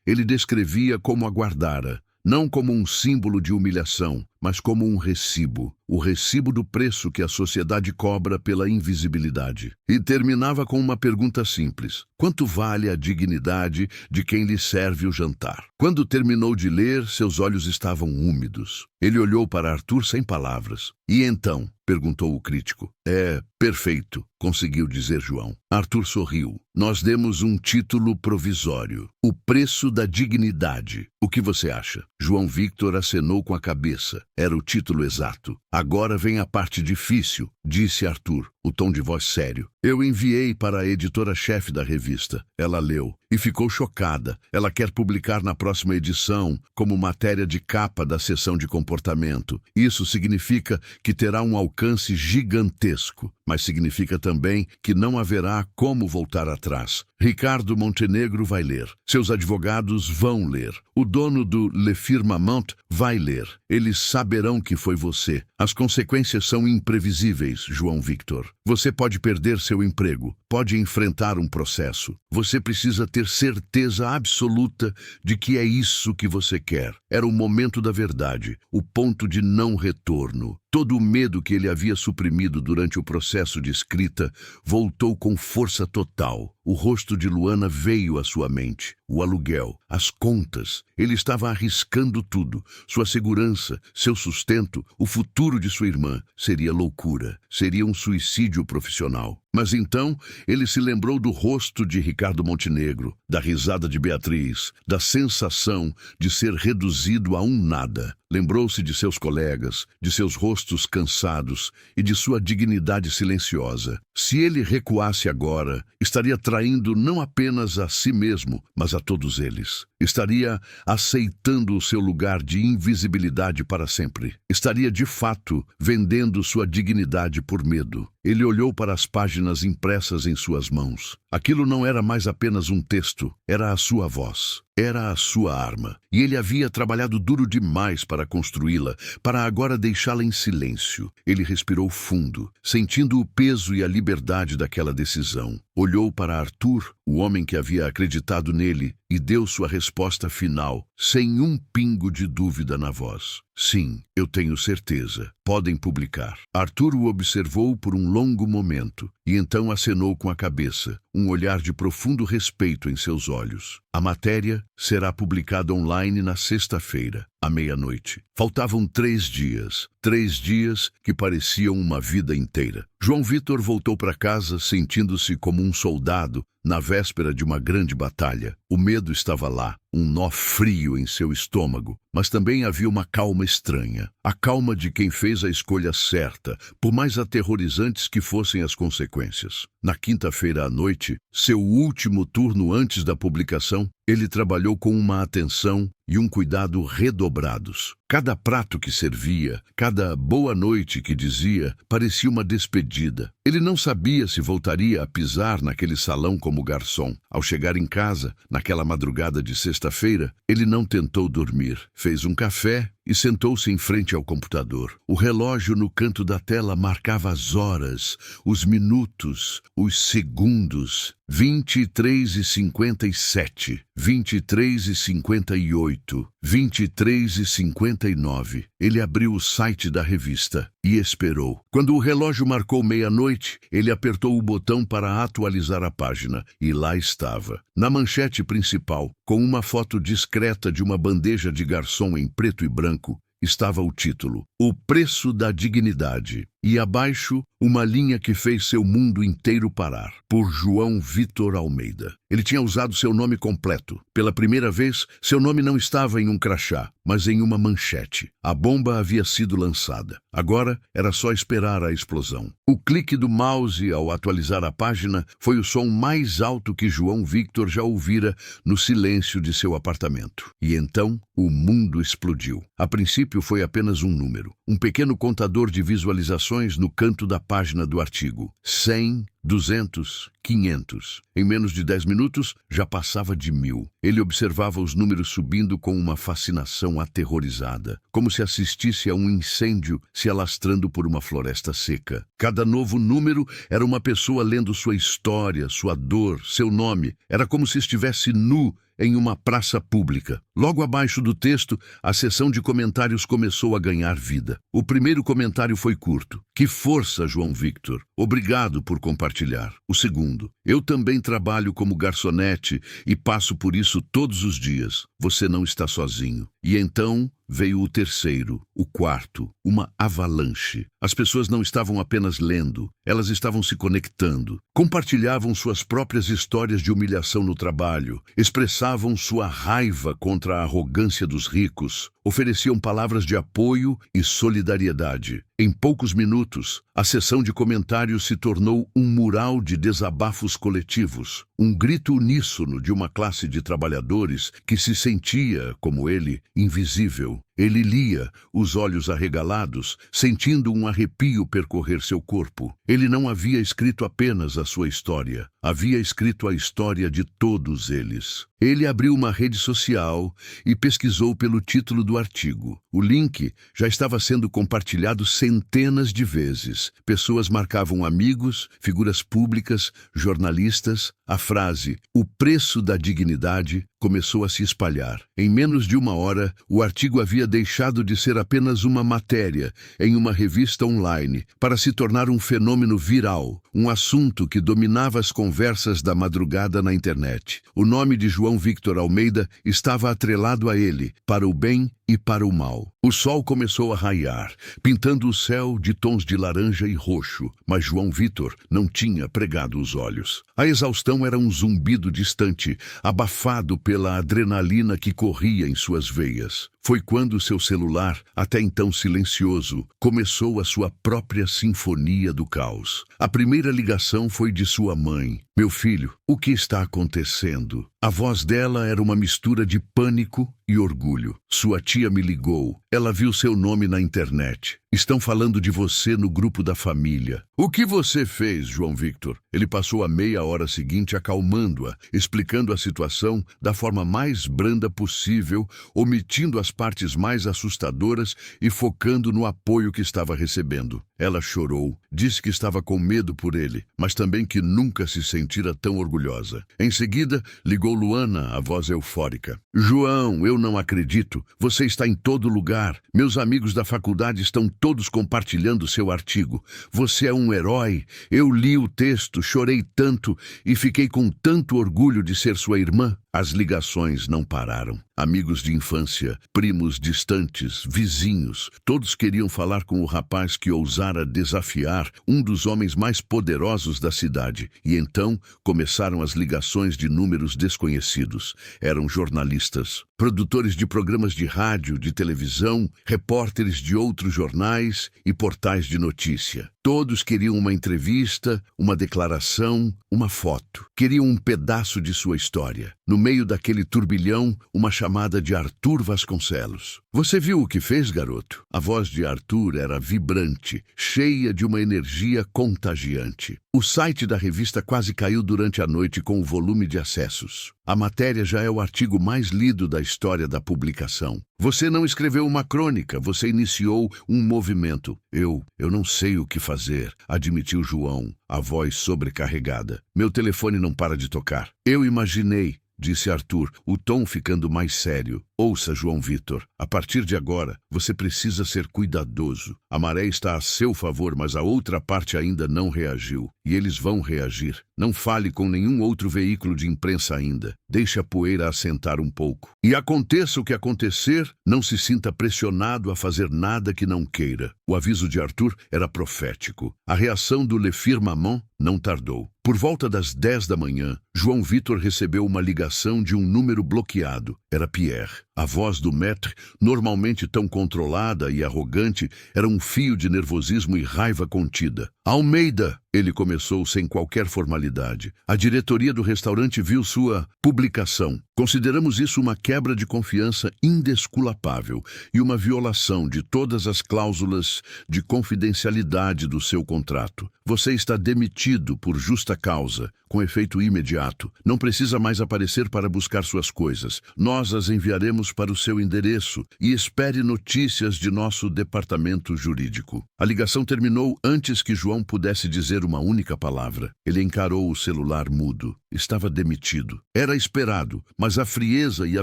Ele descrevia como a guardara. Não como um símbolo de humilhação, mas como um recibo. O recibo do preço que a sociedade cobra pela invisibilidade. E terminava com uma pergunta simples: quanto vale a dignidade de quem lhe serve o jantar? Quando terminou de ler, seus olhos estavam úmidos. Ele olhou para Arthur sem palavras. «E então?» perguntou o crítico. «É perfeito», conseguiu dizer João. Arthur sorriu. «Nós demos um título provisório. O preço da dignidade. O que você acha?» João Victor acenou com a cabeça. Era o título exato. «Agora vem a parte difícil», disse Arthur, o tom de voz sério. «Eu enviei para a editora-chefe da revista. Ela leu e ficou chocada. Ela quer publicar na próxima edição como matéria de capa da seção de comportamento. Isso significa que terá um alcance gigantesco, mas significa também que não haverá como voltar atrás. Ricardo Montenegro vai ler. Seus advogados vão ler. O dono do Le Firmament vai ler. Eles saberão que foi você. As consequências são imprevisíveis, João Victor. Você pode perder seu emprego, pode enfrentar um processo. Você precisa ter certeza absoluta de que é isso que você quer. Era o momento da verdade, o ponto de não retorno. Todo o medo que ele havia suprimido durante o processo de escrita voltou com força total. O rosto de Luana veio à sua mente. O aluguel, as contas. Ele estava arriscando tudo. Sua segurança, seu sustento, o futuro de sua irmã. Seria loucura. Seria um suicídio profissional. Mas então ele se lembrou do rosto de Ricardo Montenegro, da risada de Beatriz, da sensação de ser reduzido a um nada. Lembrou-se de seus colegas, de seus rostos cansados e de sua dignidade silenciosa. Se ele recuasse agora, estaria traindo não apenas a si mesmo, mas a todos eles. Estaria aceitando o seu lugar de invisibilidade para sempre. Estaria, de fato, vendendo sua dignidade por medo. Ele olhou para as páginas impressas em suas mãos. Aquilo não era mais apenas um texto, era a sua voz. Era a sua arma, e ele havia trabalhado duro demais para construí-la, para agora deixá-la em silêncio. Ele respirou fundo, sentindo o peso e a liberdade daquela decisão. Olhou para Arthur, o homem que havia acreditado nele, e deu sua resposta final, sem um pingo de dúvida na voz. Sim, eu tenho certeza. Podem publicar. Arthur o observou por um longo momento, e então acenou com a cabeça, um olhar de profundo respeito em seus olhos. A matéria será publicada online na sexta-feira, à meia-noite. Faltavam 3 dias. 3 dias que pareciam uma vida inteira. João Vitor voltou para casa sentindo-se como um soldado na véspera de uma grande batalha. O medo estava lá, um nó frio em seu estômago, mas também havia uma calma estranha. A calma de quem fez a escolha certa, por mais aterrorizantes que fossem as consequências. Na quinta-feira à noite, seu último turno antes da publicação, ele trabalhou com uma atenção e um cuidado redobrados. Cada prato que servia, cada boa noite que dizia, parecia uma despedida. Ele não sabia se voltaria a pisar naquele salão como garçom. Ao chegar em casa, naquela madrugada de sexta-feira, ele não tentou dormir. Fez um café e sentou-se em frente ao computador. O relógio no canto da tela marcava as horas, os minutos, os segundos. 23h57, 23h58, 23h59. Ele abriu o site da revista e esperou. Quando o relógio marcou meia-noite, ele apertou o botão para atualizar a página e lá estava, na manchete principal, com uma foto discreta de uma bandeja de garçom em preto e branco, estava o título, O Preço da Dignidade, e abaixo, uma linha que fez seu mundo inteiro parar, por João Vitor Almeida. Ele tinha usado seu nome completo. Pela primeira vez, seu nome não estava em um crachá, mas em uma manchete. A bomba havia sido lançada. Agora, era só esperar a explosão. O clique do mouse ao atualizar a página foi o som mais alto que João Victor já ouvira no silêncio de seu apartamento. E então, o mundo explodiu. A princípio foi apenas um número, um pequeno contador de visualizações no canto da página do artigo. 100, 200, 500. Em menos de 10 minutos, já passava de 1000. Ele observava os números subindo com uma fascinação aterrorizada, como se assistisse a um incêndio se alastrando por uma floresta seca. Cada novo número era uma pessoa lendo sua história, sua dor, seu nome. Era como se estivesse nu em uma praça pública. Logo abaixo do texto, a seção de comentários começou a ganhar vida. O primeiro comentário foi curto. Que força, João Victor. Obrigado por compartilhar. O segundo. Eu também trabalho como garçonete e passo por isso todos os dias. Você não está sozinho. E então veio o terceiro, o quarto, uma avalanche. As pessoas não estavam apenas lendo, elas estavam se conectando. Compartilhavam suas próprias histórias de humilhação no trabalho, expressavam sua raiva contra a arrogância dos ricos, ofereciam palavras de apoio e solidariedade. Em poucos minutos, a sessão de comentários se tornou um mural de desabafos coletivos, um grito uníssono de uma classe de trabalhadores que se sentia, como ele, invisível. Ele lia, os olhos arregalados, sentindo um arrepio percorrer seu corpo. Ele não havia escrito apenas a sua história, havia escrito a história de todos eles. Ele abriu uma rede social e pesquisou pelo título do artigo. O link já estava sendo compartilhado centenas de vezes. Pessoas marcavam amigos, figuras públicas, jornalistas. A frase, o preço da dignidade, começou a se espalhar. Em menos de uma hora, o artigo havia deixado de ser apenas uma matéria em uma revista online para se tornar um fenômeno viral, um assunto que dominava as conversas da madrugada na internet. O nome de João Victor Almeida estava atrelado a ele, para o bem e para o mal. O sol começou a raiar, pintando o céu de tons de laranja e roxo, mas João Victor não tinha pregado os olhos. A exaustão era um zumbido distante, abafado pela adrenalina que corria em suas veias. Foi quando seu celular, até então silencioso, começou a sua própria sinfonia do caos. A primeira ligação foi de sua mãe. "Meu filho, o que está acontecendo?" A voz dela era uma mistura de pânico e orgulho. "Sua tia me ligou. Ela viu seu nome na internet. Estão falando de você no grupo da família." "O que você fez, João Victor?" Ele passou a meia hora seguinte acalmando-a, explicando a situação da forma mais branda possível, omitindo as partes mais assustadoras e focando no apoio que estava recebendo. Ela chorou, disse que estava com medo por ele, mas também que nunca se sentira tão orgulhosa. Em seguida, ligou Luana, a voz eufórica. "João, eu não acredito. Você está em todo lugar. Meus amigos da faculdade estão todos compartilhando seu artigo. Você é um herói. Eu li o texto, chorei tanto e fiquei com tanto orgulho de ser sua irmã." As ligações não pararam. Amigos de infância, primos distantes, vizinhos, todos queriam falar com o rapaz que ousara desafiar um dos homens mais poderosos da cidade. E então começaram as ligações de números desconhecidos. Eram jornalistas, produtores de programas de rádio, de televisão, repórteres de outros jornais e portais de notícia. Todos queriam uma entrevista, uma declaração, uma foto. Queriam um pedaço de sua história. No meio daquele turbilhão, uma chamada de Arthur Vasconcelos. "Você viu o que fez, garoto?" A voz de Arthur era vibrante, cheia de uma energia contagiante. O site da revista quase caiu durante a noite com o volume de acessos. A matéria já é o artigo mais lido da história da publicação. "Você não escreveu uma crônica, você iniciou um movimento." Eu não sei o que fazer", admitiu João, a voz sobrecarregada. "Meu telefone não para de tocar." "Eu imaginei", disse Arthur, o tom ficando mais sério. "Ouça, João Victor, a partir de agora, você precisa ser cuidadoso. A maré está a seu favor, mas a outra parte ainda não reagiu. E eles vão reagir. Não fale com nenhum outro veículo de imprensa ainda. Deixe a poeira assentar um pouco. E aconteça o que acontecer, não se sinta pressionado a fazer nada que não queira." O aviso de Arthur era profético. A reação do Le Firmament não tardou. Por volta das 10 da manhã, João Victor recebeu uma ligação de um número bloqueado. Era Pierre. A voz do maître, normalmente tão controlada e arrogante, era um fio de nervosismo e raiva contida. "Almeida!" Ele começou sem qualquer formalidade. "A diretoria do restaurante viu sua publicação. Consideramos isso uma quebra de confiança indesculpável e uma violação de todas as cláusulas de confidencialidade do seu contrato. Você está demitido por justa causa, com efeito imediato. Não precisa mais aparecer para buscar suas coisas. Nós as enviaremos para o seu endereço e espere notícias de nosso departamento jurídico." A ligação terminou antes que João pudesse dizer uma única palavra. Ele encarou o celular mudo. Estava demitido. Era esperado, mas a frieza e a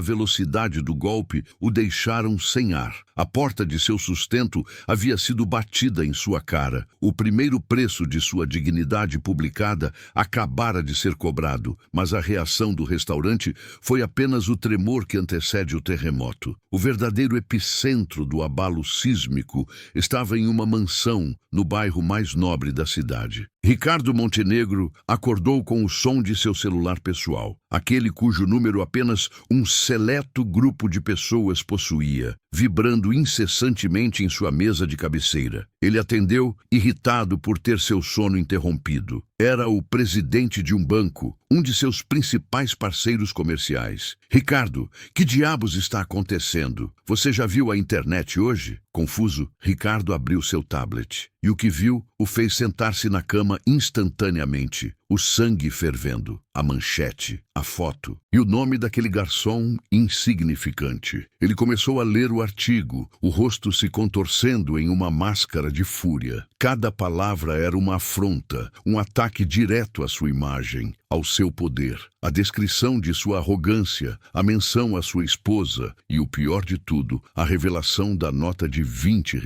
velocidade do golpe o deixaram sem ar. A porta de seu sustento havia sido batida em sua cara. O primeiro preço de sua dignidade publicada acabara de ser cobrado, mas a reação do restaurante foi apenas o tremor que antecede o terremoto. O verdadeiro epicentro do abalo sísmico estava em uma mansão no bairro mais nobre da cidade. Ricardo Montenegro acordou com o som de seu celular pessoal, aquele cujo número apenas um seleto grupo de pessoas possuía, vibrando incessantemente em sua mesa de cabeceira. Ele atendeu, irritado por ter seu sono interrompido. Era o presidente de um banco, um de seus principais parceiros comerciais. "Ricardo, que diabos está acontecendo? Você já viu a internet hoje?" Confuso, Ricardo abriu seu tablet. E o que viu o fez sentar-se na cama instantaneamente, o sangue fervendo, a manchete, a foto. E o nome daquele garçom insignificante. Ele começou a ler o artigo, o rosto se contorcendo em uma máscara de fúria. Cada palavra era uma afronta, um ataque direto à sua imagem, ao seu poder. A descrição de sua arrogância, a menção à sua esposa e, o pior de tudo, a revelação da nota de R$ 20.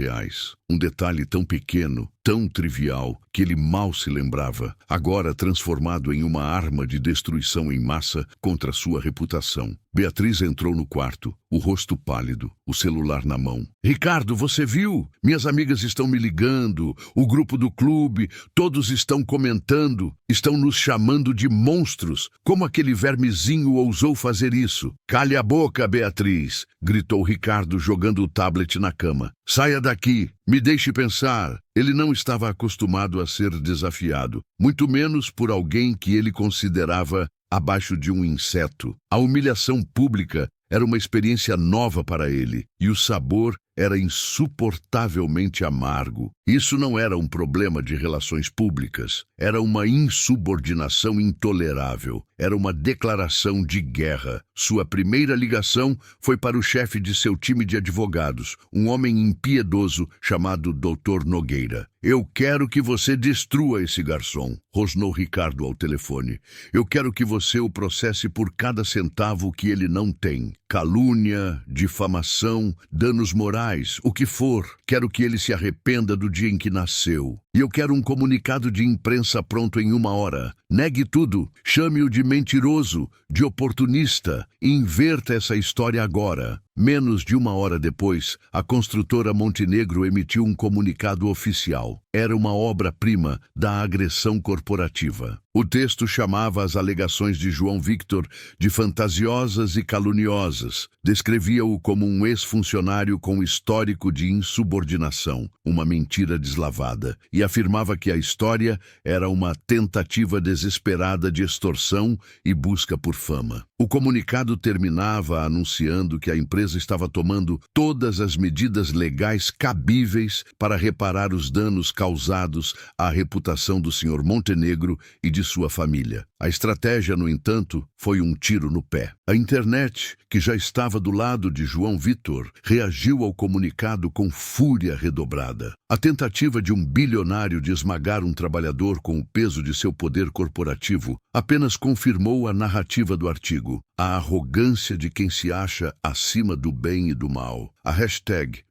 Um detalhe tão pequeno, tão trivial, que ele mal se lembrava, agora transformado em uma arma de destruição em massa contra sua reputação. Beatriz entrou no quarto, o rosto pálido, o celular na mão. Ricardo, você viu? Minhas amigas estão me ligando, o grupo do clube, todos estão comentando, estão nos chamando de monstros. Como aquele vermezinho ousou fazer isso? Cale a boca, Beatriz, gritou Ricardo jogando o tablet na cama. Saia daqui, me deixe pensar. Ele não estava acostumado a ser desafiado, muito menos por alguém que ele considerava abaixo de um inseto. A humilhação pública era uma experiência nova para ele, e o sabor era insuportavelmente amargo. Isso não era um problema de relações públicas, era uma insubordinação intolerável, era uma declaração de guerra. Sua primeira ligação foi para o chefe de seu time de advogados, um homem impiedoso chamado Dr. Nogueira. Eu quero que você destrua esse garçom, rosnou Ricardo ao telefone. Eu quero que você o processe por cada centavo que ele não tem. Calúnia, difamação, danos morais, o que for. Quero que ele se arrependa do dia em que nasceu. E eu quero um comunicado de imprensa pronto em 1 hora. Negue tudo, chame-o de mentiroso, de oportunista, e inverta essa história agora. Menos de 1 hora depois, a construtora Montenegro emitiu um comunicado oficial. Era uma obra-prima da agressão corporativa. O texto chamava as alegações de João Victor de fantasiosas e caluniosas. Descrevia-o como um ex-funcionário com histórico de insubordinação, uma mentira deslavada, e afirmava que a história era uma tentativa desesperada de extorsão e busca por fama. O comunicado terminava anunciando que a empresa estava tomando todas as medidas legais cabíveis para reparar os danos causados à reputação do Sr. Montenegro e de sua família. A estratégia, no entanto, foi um tiro no pé. A internet, que já estava do lado de João Victor, reagiu ao comunicado com fúria redobrada. A tentativa de um bilionário de esmagar um trabalhador com o peso de seu poder corporativo apenas confirmou a narrativa do artigo, a arrogância de quem se acha acima do bem e do mal. A hashtag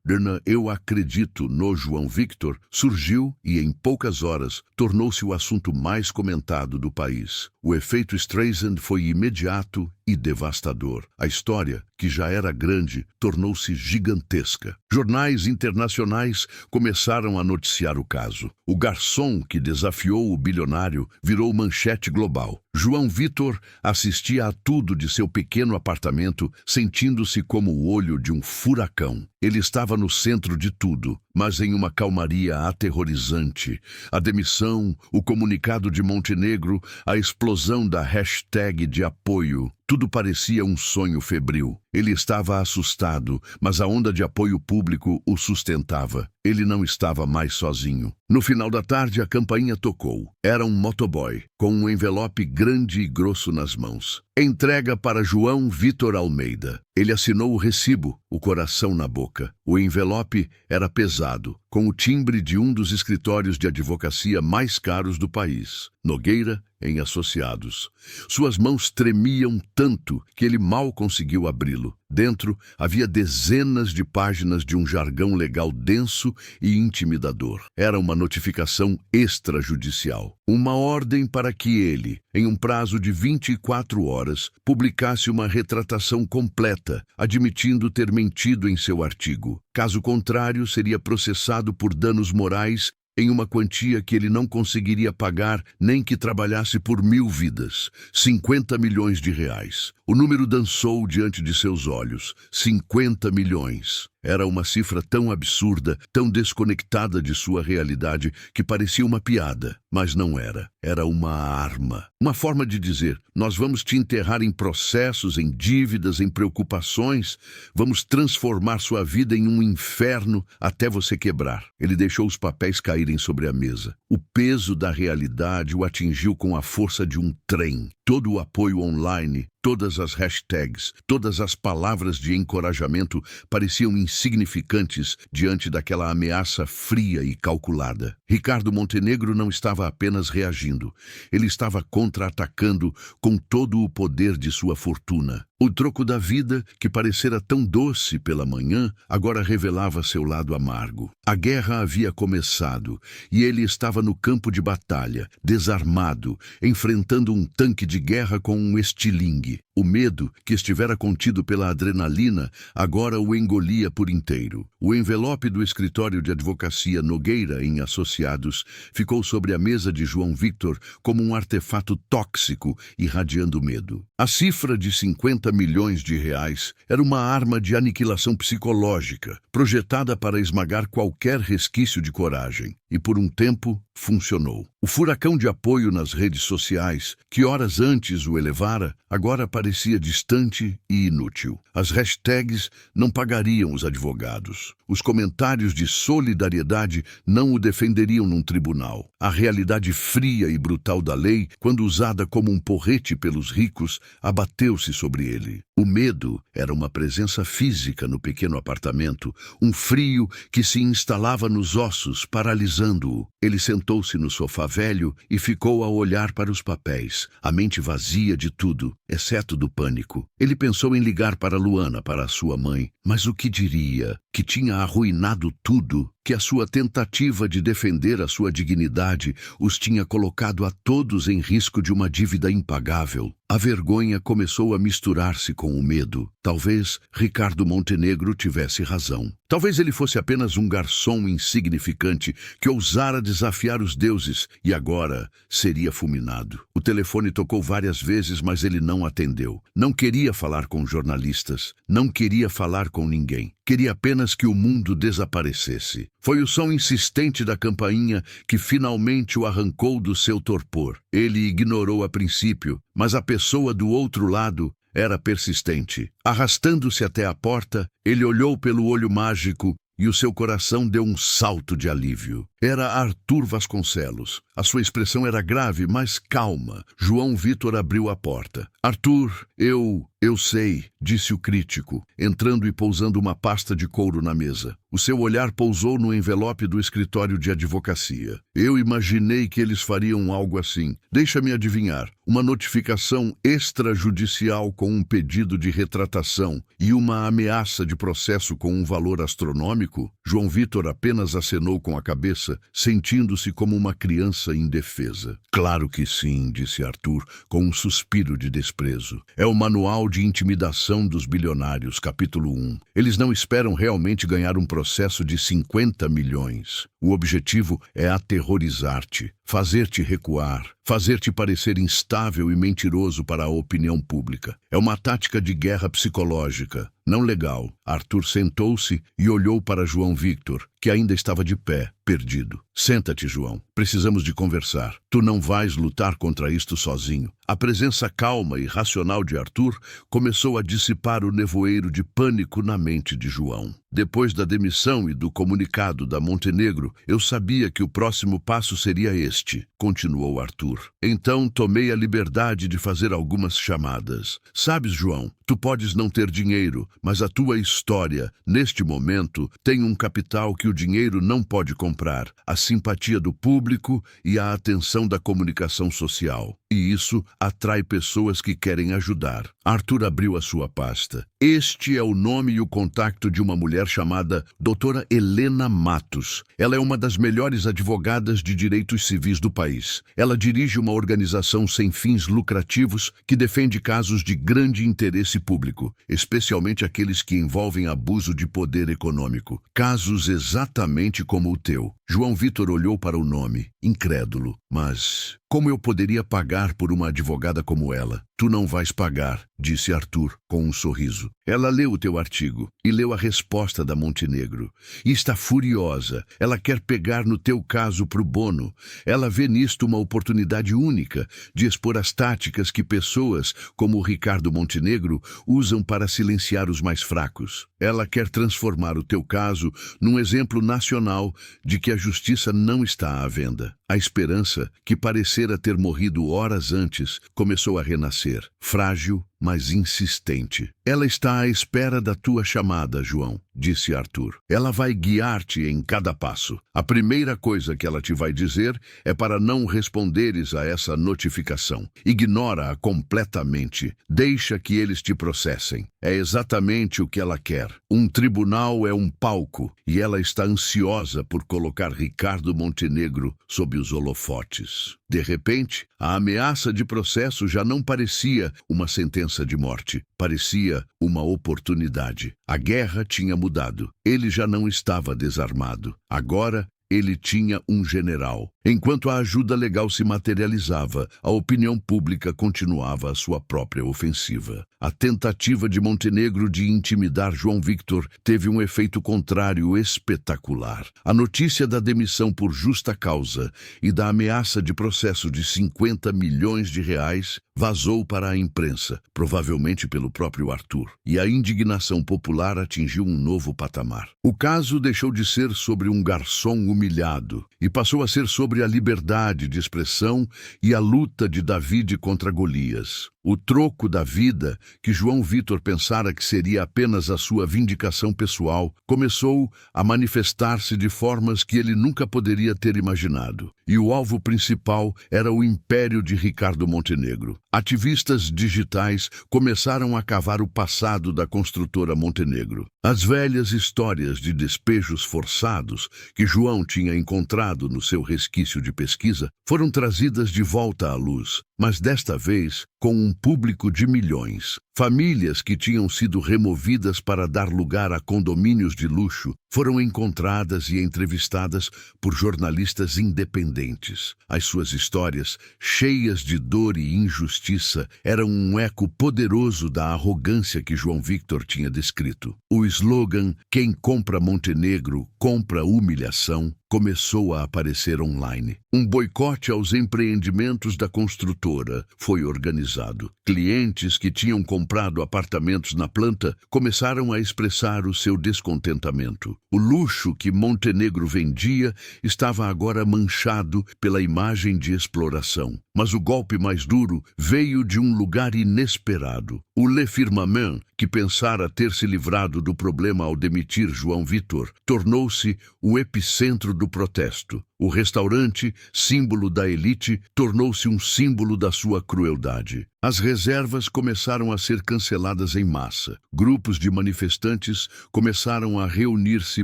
Eu Acredito no João Victor surgiu e, em poucas horas, tornou-se o assunto mais comentado do país. O efeito Streisand foi imediato e devastador. A história, que já era grande, tornou-se gigantesca. Jornais internacionais começaram a noticiar o caso. O garçom que desafiou o bilionário virou manchete global. João Victor assistia a tudo de seu pequeno apartamento, sentindo-se como o olho de um furacão. Ele estava no centro de tudo, mas em uma calmaria aterrorizante. A demissão, o comunicado de Montenegro, a explosão da hashtag de apoio. Tudo parecia um sonho febril. Ele estava assustado, mas a onda de apoio público o sustentava. Ele não estava mais sozinho. No final da tarde, a campainha tocou. Era um motoboy, com um envelope grande e grosso nas mãos. Entrega para João Victor Almeida. Ele assinou o recibo, o coração na boca. O envelope era pesado, com o timbre de um dos escritórios de advocacia mais caros do país, Nogueira em Associados. Suas mãos tremiam tanto que ele mal conseguiu abri-lo. Dentro havia dezenas de páginas de um jargão legal denso e intimidador. Era uma notificação extrajudicial. Uma ordem para que ele, em um prazo de 24 horas, publicasse uma retratação completa, admitindo ter mentido em seu artigo. Caso contrário, seria processado por danos morais em uma quantia que ele não conseguiria pagar nem que trabalhasse por 1000 vidas. 50 milhões de reais. O número dançou diante de seus olhos. 50 milhões. Era uma cifra tão absurda, tão desconectada de sua realidade, que parecia uma piada, mas não era. Era uma arma. Uma forma de dizer, nós vamos te enterrar em processos, em dívidas, em preocupações. Vamos transformar sua vida em um inferno até você quebrar. Ele deixou os papéis caírem sobre a mesa. O peso da realidade o atingiu com a força de um trem. Todo o apoio online, Todas as hashtags, todas as palavras de encorajamento pareciam insignificantes diante daquela ameaça fria e calculada. Ricardo Montenegro não estava apenas reagindo, ele estava contra-atacando com todo o poder de sua fortuna. O troco da vida, que parecera tão doce pela manhã, agora revelava seu lado amargo. A guerra havia começado e ele estava no campo de batalha, desarmado, enfrentando um tanque de guerra com um estilingue. O medo, que estivera contido pela adrenalina, agora o engolia por inteiro. O envelope do escritório de advocacia Nogueira em Associados ficou sobre a mesa de João Victor como um artefato tóxico irradiando medo. A cifra de 50 milhões de reais era uma arma de aniquilação psicológica, projetada para esmagar qualquer resquício de coragem. E por um tempo, funcionou. O furacão de apoio nas redes sociais, que horas antes o elevara, agora parecia distante e inútil. As hashtags não pagariam os advogados. Os comentários de solidariedade não o defenderiam num tribunal. A realidade fria e brutal da lei, quando usada como um porrete pelos ricos, abateu-se sobre ele. O medo era uma presença física no pequeno apartamento, um frio que se instalava nos ossos, paralisando-o. Ele sentou-se no sofá velho e ficou a olhar para os papéis, a mente vazia de tudo, exceto do pânico. Ele pensou em ligar para Luana, para a sua mãe, mas o que diria? Que tinha arruinado tudo? Que a sua tentativa de defender a sua dignidade os tinha colocado a todos em risco de uma dívida impagável? A vergonha começou a misturar-se com o medo. Talvez Ricardo Montenegro tivesse razão. Talvez ele fosse apenas um garçom insignificante que ousara desafiar os deuses e agora seria fulminado. O telefone tocou várias vezes, mas ele não atendeu. Não queria falar com jornalistas, não queria falar com ninguém. Queria apenas que o mundo desaparecesse. Foi o som insistente da campainha que finalmente o arrancou do seu torpor. Ele ignorou a princípio, mas a pessoa do outro lado era persistente. Arrastando-se até a porta, ele olhou pelo olho mágico e o seu coração deu um salto de alívio. Era Arthur Vasconcelos. A sua expressão era grave, mas calma. João Victor abriu a porta. Arthur, eu sei, disse o crítico, entrando e pousando uma pasta de couro na mesa. O seu olhar pousou no envelope do escritório de advocacia. Eu imaginei que eles fariam algo assim. Deixa-me adivinhar. Uma notificação extrajudicial com um pedido de retratação e uma ameaça de processo com um valor astronômico? João Victor apenas acenou com a cabeça, sentindo-se como uma criança indefesa. Claro que sim, disse Arthur, com um suspiro de desprezo. É o manual de intimidação dos bilionários, capítulo 1. Eles não esperam realmente ganhar um processo de 50 milhões. O objetivo é aterrorizar-te, fazer-te recuar, fazer-te parecer instável e mentiroso para a opinião pública. É uma tática de guerra psicológica, não legal. Arthur sentou-se e olhou para João Victor, que ainda estava de pé, perdido. Senta-te, João. Precisamos de conversar. Tu não vais lutar contra isto sozinho. A presença calma e racional de Arthur começou a dissipar o nevoeiro de pânico na mente de João. Depois da demissão e do comunicado da Montenegro, eu sabia que o próximo passo seria este, continuou Arthur. Então tomei a liberdade de fazer algumas chamadas. Sabes, João, tu podes não ter dinheiro, mas a tua história, neste momento, tem um capital que o dinheiro não pode comprar: a simpatia do público e a atenção da comunicação social. E isso atrai pessoas que querem ajudar. Arthur abriu a sua pasta. Este é o nome e o contacto de uma mulher chamada Doutora Helena Matos. Ela é uma das melhores advogadas de direitos civis do país. Ela dirige uma organização sem fins lucrativos que defende casos de grande interesse público, especialmente aqueles que envolvem abuso de poder econômico. Casos exatamente como o teu. João Victor olhou para o nome, incrédulo. Mas como eu poderia pagar por uma advogada como ela? Tu não vais pagar, disse Arthur, com um sorriso. Ela leu o teu artigo e leu a resposta da Montenegro. E está furiosa. Ela quer pegar no teu caso pro bono. Ela vê nisto uma oportunidade única de expor as táticas que pessoas como o Ricardo Montenegro usam para silenciar os mais fracos. Ela quer transformar o teu caso num exemplo nacional de que a justiça não está à venda. A esperança, que parecera ter morrido horas antes, começou a renascer, frágil, mas insistente. Ela está à espera da tua chamada, João, disse Arthur. Ela vai guiar-te em cada passo. A primeira coisa que ela te vai dizer é para não responderes a essa notificação. Ignora-a completamente. Deixa que eles te processem. É exatamente o que ela quer. Um tribunal é um palco e ela está ansiosa por colocar Ricardo Montenegro sob os holofotes. De repente, a ameaça de processo já não parecia uma sentença de morte. Parecia uma oportunidade. A guerra tinha mudado. Ele já não estava desarmado. Agora, ele tinha um general. Enquanto a ajuda legal se materializava, a opinião pública continuava a sua própria ofensiva. A tentativa de Montenegro de intimidar João Victor teve um efeito contrário espetacular. A notícia da demissão por justa causa e da ameaça de processo de 50 milhões de reais vazou para a imprensa, provavelmente pelo próprio Arthur, e a indignação popular atingiu um novo patamar. O caso deixou de ser sobre um garçom humilhado e passou a ser sobre a liberdade de expressão e a luta de David contra Golias. O troco da vida, que João Victor pensara que seria apenas a sua vindicação pessoal, começou a manifestar-se de formas que ele nunca poderia ter imaginado. E o alvo principal era o império de Ricardo Montenegro. Ativistas digitais começaram a cavar o passado da construtora Montenegro. As velhas histórias de despejos forçados que João tinha encontrado no seu resquício de pesquisa foram trazidas de volta à luz, mas desta vez com um público de milhões. Famílias que tinham sido removidas para dar lugar a condomínios de luxo foram encontradas e entrevistadas por jornalistas independentes. As suas histórias, cheias de dor e injustiça, eram um eco poderoso da arrogância que João Victor tinha descrito. O slogan "Quem compra Montenegro, compra humilhação" começou a aparecer online. Um boicote aos empreendimentos da construtora foi organizado. Clientes que tinham comprado apartamentos na planta começaram a expressar o seu descontentamento. O luxo que Montenegro vendia estava agora manchado pela imagem de exploração. Mas o golpe mais duro veio de um lugar inesperado. O Le Firmament, que pensara ter se livrado do problema ao demitir João Victor, tornou-se o epicentro do protesto. O restaurante, símbolo da elite, tornou-se um símbolo da sua crueldade. As reservas começaram a ser canceladas em massa. Grupos de manifestantes começaram a reunir-se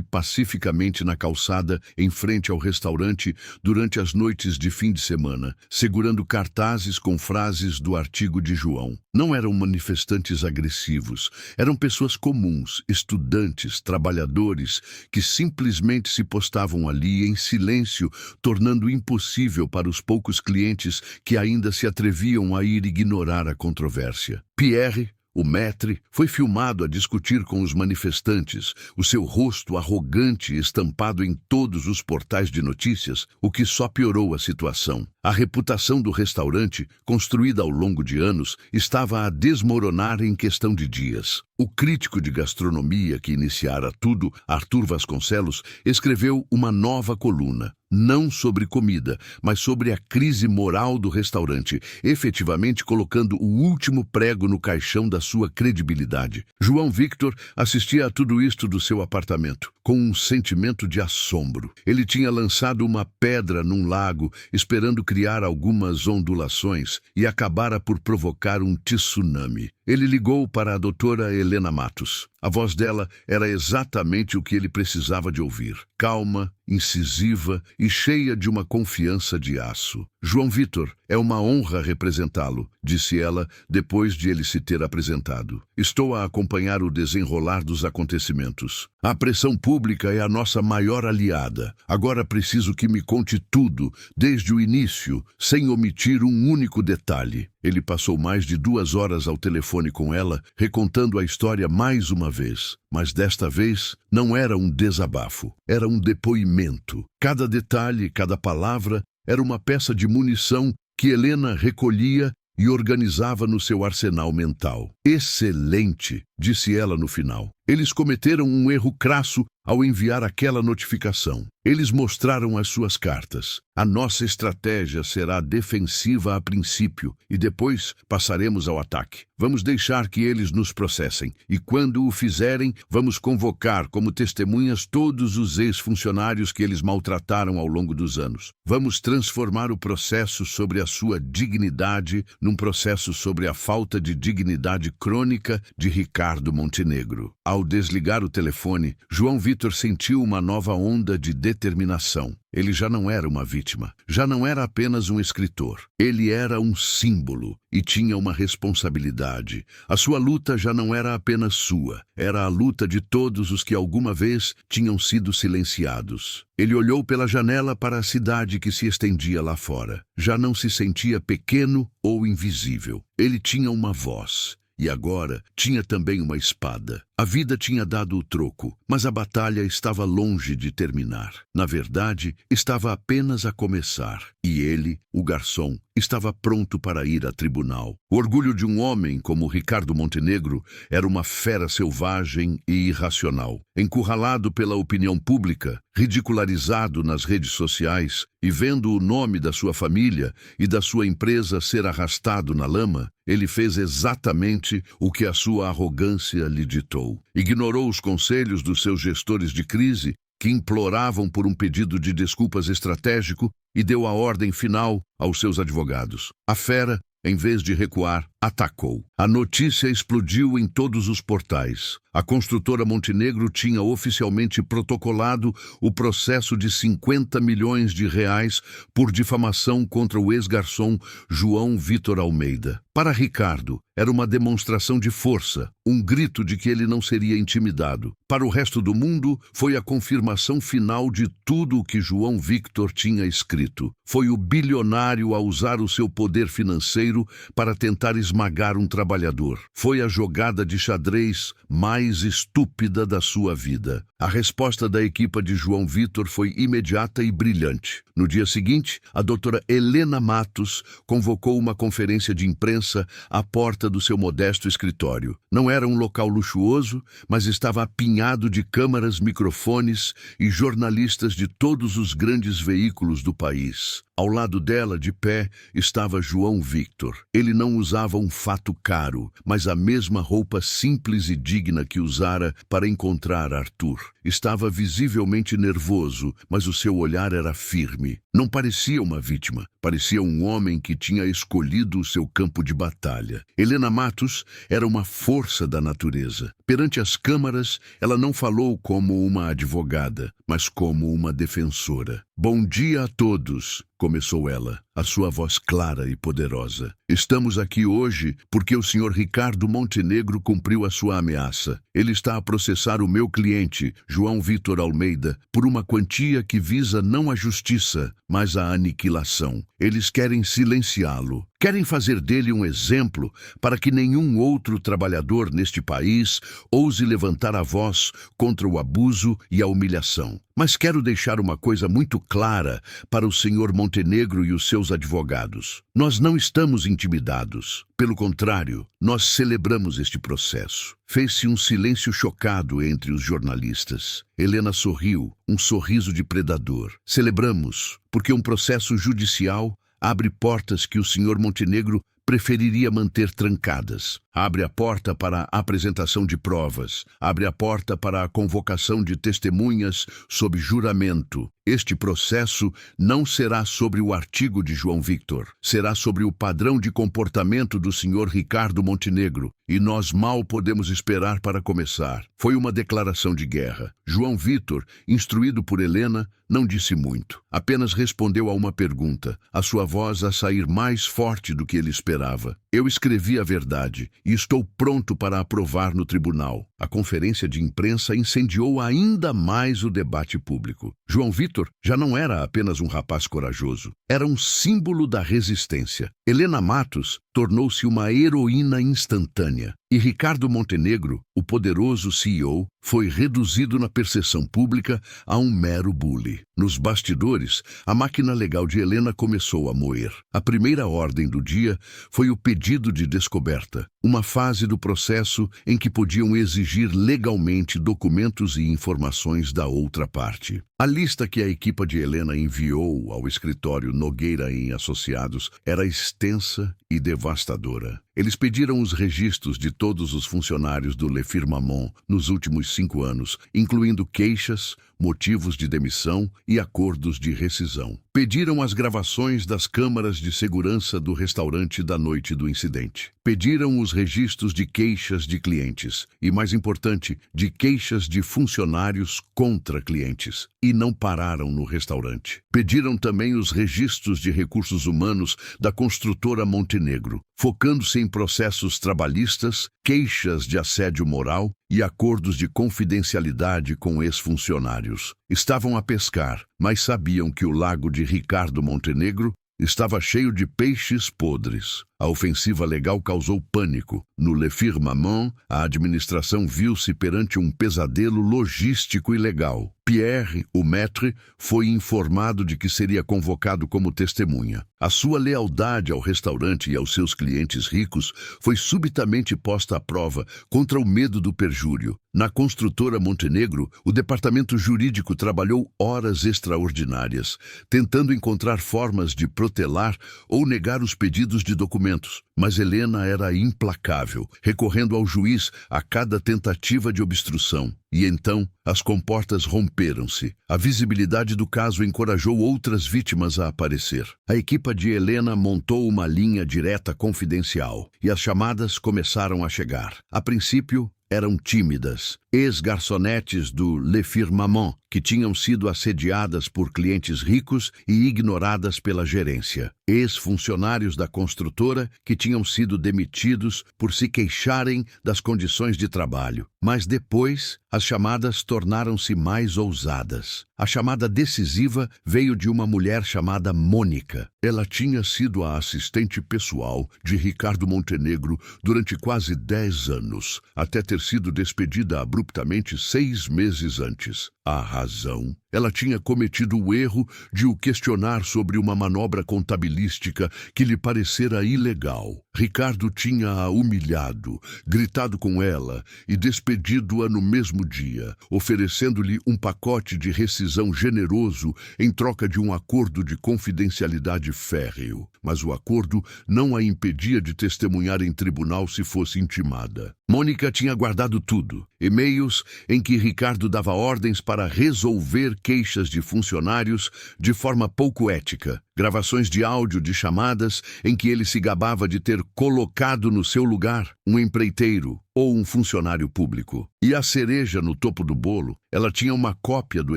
pacificamente na calçada em frente ao restaurante durante as noites de fim de semana, segurando cartazes com frases do artigo de João. Não eram manifestantes agressivos, eram pessoas comuns, estudantes, trabalhadores, que simplesmente se postavam ali em silêncio, tornando impossível para os poucos clientes que ainda se atreviam a ir ignorar a controvérsia. Pierre, o maître, foi filmado a discutir com os manifestantes, o seu rosto arrogante estampado em todos os portais de notícias, o que só piorou a situação. A reputação do restaurante, construída ao longo de anos, estava a desmoronar em questão de dias. O crítico de gastronomia que iniciara tudo, Arthur Vasconcelos, escreveu uma nova coluna, não sobre comida, mas sobre a crise moral do restaurante, efetivamente colocando o último prego no caixão da sua credibilidade. João Victor assistia a tudo isto do seu apartamento, com um sentimento de assombro. Ele tinha lançado uma pedra num lago, esperando criar algumas ondulações, e acabara por provocar um tsunami. Ele ligou para a doutora Helena Matos. A voz dela era exatamente o que ele precisava de ouvir. Calma, incisiva e cheia de uma confiança de aço. João Victor, é uma honra representá-lo, disse ela depois de ele se ter apresentado. Estou a acompanhar o desenrolar dos acontecimentos. A pressão pública é a nossa maior aliada. Agora preciso que me conte tudo, desde o início, sem omitir um único detalhe. Ele passou mais de 2 horas ao telefone com ela, recontando a história mais uma vez. Mas desta vez não era um desabafo, era um depoimento. Cada detalhe, cada palavra, era uma peça de munição que Helena recolhia e organizava no seu arsenal mental. Excelente, disse ela no final. Eles cometeram um erro crasso ao enviar aquela notificação. Eles mostraram as suas cartas. A nossa estratégia será defensiva a princípio e depois passaremos ao ataque. Vamos deixar que eles nos processem e, quando o fizerem, vamos convocar como testemunhas todos os ex-funcionários que eles maltrataram ao longo dos anos. Vamos transformar o processo sobre a sua dignidade num processo sobre a falta de dignidade crônica de Ricardo Montenegro. Ao desligar o telefone, João Vitor sentiu uma nova onda de determinação. Ele já não era uma vítima, já não era apenas um escritor. Ele era um símbolo e tinha uma responsabilidade. A sua luta já não era apenas sua, era a luta de todos os que alguma vez tinham sido silenciados. Ele olhou pela janela para a cidade que se estendia lá fora. Já não se sentia pequeno ou invisível. Ele tinha uma voz. E agora tinha também uma espada. A vida tinha dado o troco, mas a batalha estava longe de terminar. Na verdade, estava apenas a começar. E ele, o garçom, estava pronto para ir a tribunal. O orgulho de um homem como Ricardo Montenegro era uma fera selvagem e irracional. Encurralado pela opinião pública, ridicularizado nas redes sociais e vendo o nome da sua família e da sua empresa ser arrastado na lama, ele fez exatamente o que a sua arrogância lhe ditou. Ignorou os conselhos dos seus gestores de crise, que imploravam por um pedido de desculpas estratégico, e deu a ordem final aos seus advogados. A fera, em vez de recuar, atacou. A notícia explodiu em todos os portais. A construtora Montenegro tinha oficialmente protocolado o processo de 50 milhões de reais por difamação contra o ex-garçom João Vitor Almeida. Para Ricardo, era uma demonstração de força, um grito de que ele não seria intimidado. Para o resto do mundo, foi a confirmação final de tudo o que João Victor tinha escrito. Foi o bilionário a usar o seu poder financeiro para tentar esmagar um trabalhador. Foi a jogada de xadrez mais estúpida da sua vida. A resposta da equipa de João Vitor foi imediata e brilhante. No dia seguinte, a doutora Helena Matos convocou uma conferência de imprensa à porta do seu modesto escritório. Não era um local luxuoso, mas estava apinhado de câmaras, microfones e jornalistas de todos os grandes veículos do país. Ao lado dela, de pé, estava João Victor. Ele não usava um fato caro, mas a mesma roupa simples e digna que usara para encontrar Arthur. Estava visivelmente nervoso, mas o seu olhar era firme. Não parecia uma vítima, parecia um homem que tinha escolhido o seu campo de batalha. Helena Matos era uma força da natureza. Perante as câmaras, ela não falou como uma advogada, mas como uma defensora. "Bom dia a todos", começou ela, a sua voz clara e poderosa. "Estamos aqui hoje porque o senhor Ricardo Montenegro cumpriu a sua ameaça. Ele está a processar o meu cliente, João Vitor Almeida, por uma quantia que visa não a justiça, mas a aniquilação. Eles querem silenciá-lo. Querem fazer dele um exemplo para que nenhum outro trabalhador neste país ouse levantar a voz contra o abuso e a humilhação. Mas quero deixar uma coisa muito clara para o senhor Montenegro e os seus advogados. Nós não estamos intimidados. Pelo contrário, nós celebramos este processo." Fez-se um silêncio chocado entre os jornalistas. Helena sorriu, um sorriso de predador. "Celebramos, porque um processo judicial abre portas que o senhor Montenegro preferiria manter trancadas. Abre a porta para a apresentação de provas. Abre a porta para a convocação de testemunhas sob juramento. Este processo não será sobre o artigo de João Victor. Será sobre o padrão de comportamento do senhor Ricardo Montenegro. E nós mal podemos esperar para começar." Foi uma declaração de guerra. João Vitor, instruído por Helena, não disse muito. Apenas respondeu a uma pergunta, a sua voz a sair mais forte do que ele esperava. "Eu escrevi a verdade e estou pronto para aprovar no tribunal." A conferência de imprensa incendiou ainda mais o debate público. João Vitor já não era apenas um rapaz corajoso. Era um símbolo da resistência. Helena Matos tornou-se uma heroína instantânea. E Ricardo Montenegro, o poderoso CEO, foi reduzido na percepção pública a um mero bully. Nos bastidores, a máquina legal de Helena começou a moer. A primeira ordem do dia foi o pedido de descoberta. uma fase do processo em que podiam exigir legalmente documentos e informações da outra parte. A lista que a equipa de Helena enviou ao escritório Nogueira e Associados era extensa e devastadora. Eles pediram os registros de todos os funcionários do Le Firmament nos últimos 5 anos, incluindo queixas, motivos de demissão e acordos de rescisão. Pediram as gravações das câmaras de segurança do restaurante da noite do incidente. Pediram os registros de queixas de clientes e, mais importante, de queixas de funcionários contra clientes. E não pararam no restaurante. Pediram também os registros de recursos humanos da construtora Montenegro, focando-se em processos trabalhistas, queixas de assédio moral e acordos de confidencialidade com ex-funcionários. Estavam a pescar, mas sabiam que o lago de Ricardo Montenegro estava cheio de peixes podres. A ofensiva legal causou pânico. No Le Firmament, a administração viu-se perante um pesadelo logístico e legal. Pierre, o maître, foi informado de que seria convocado como testemunha. A sua lealdade ao restaurante e aos seus clientes ricos foi subitamente posta à prova contra o medo do perjúrio. Na construtora Montenegro, o departamento jurídico trabalhou horas extraordinárias, tentando encontrar formas de protelar ou negar os pedidos de documentos. Mas Helena era implacável, recorrendo ao juiz a cada tentativa de obstrução. E então, as comportas romperam-se. A visibilidade do caso encorajou outras vítimas a aparecer. A equipa de Helena montou uma linha direta confidencial, e as chamadas começaram a chegar. A princípio, eram tímidas, ex-garçonetes do Le Firmament, que tinham sido assediadas por clientes ricos e ignoradas pela gerência. Ex-funcionários da construtora que tinham sido demitidos por se queixarem das condições de trabalho. Mas depois, as chamadas tornaram-se mais ousadas. A chamada decisiva veio de uma mulher chamada Mônica. Ela tinha sido a assistente pessoal de Ricardo Montenegro durante quase 10 anos, até ter sido despedida abruptamente 6 meses antes. A razão? Ela tinha cometido o erro de o questionar sobre uma manobra contabilística que lhe parecera ilegal. Ricardo tinha-a humilhado, gritado com ela e despedido-a no mesmo dia, oferecendo-lhe um pacote de rescisão generoso em troca de um acordo de confidencialidade férreo. Mas o acordo não a impedia de testemunhar em tribunal se fosse intimada. Mônica tinha guardado tudo. E-mails em que Ricardo dava ordens para resolver queixas de funcionários de forma pouco ética. Gravações de áudio de chamadas em que ele se gabava de ter colocado no seu lugar um empreiteiro ou um funcionário público. E a cereja no topo do bolo, ela tinha uma cópia do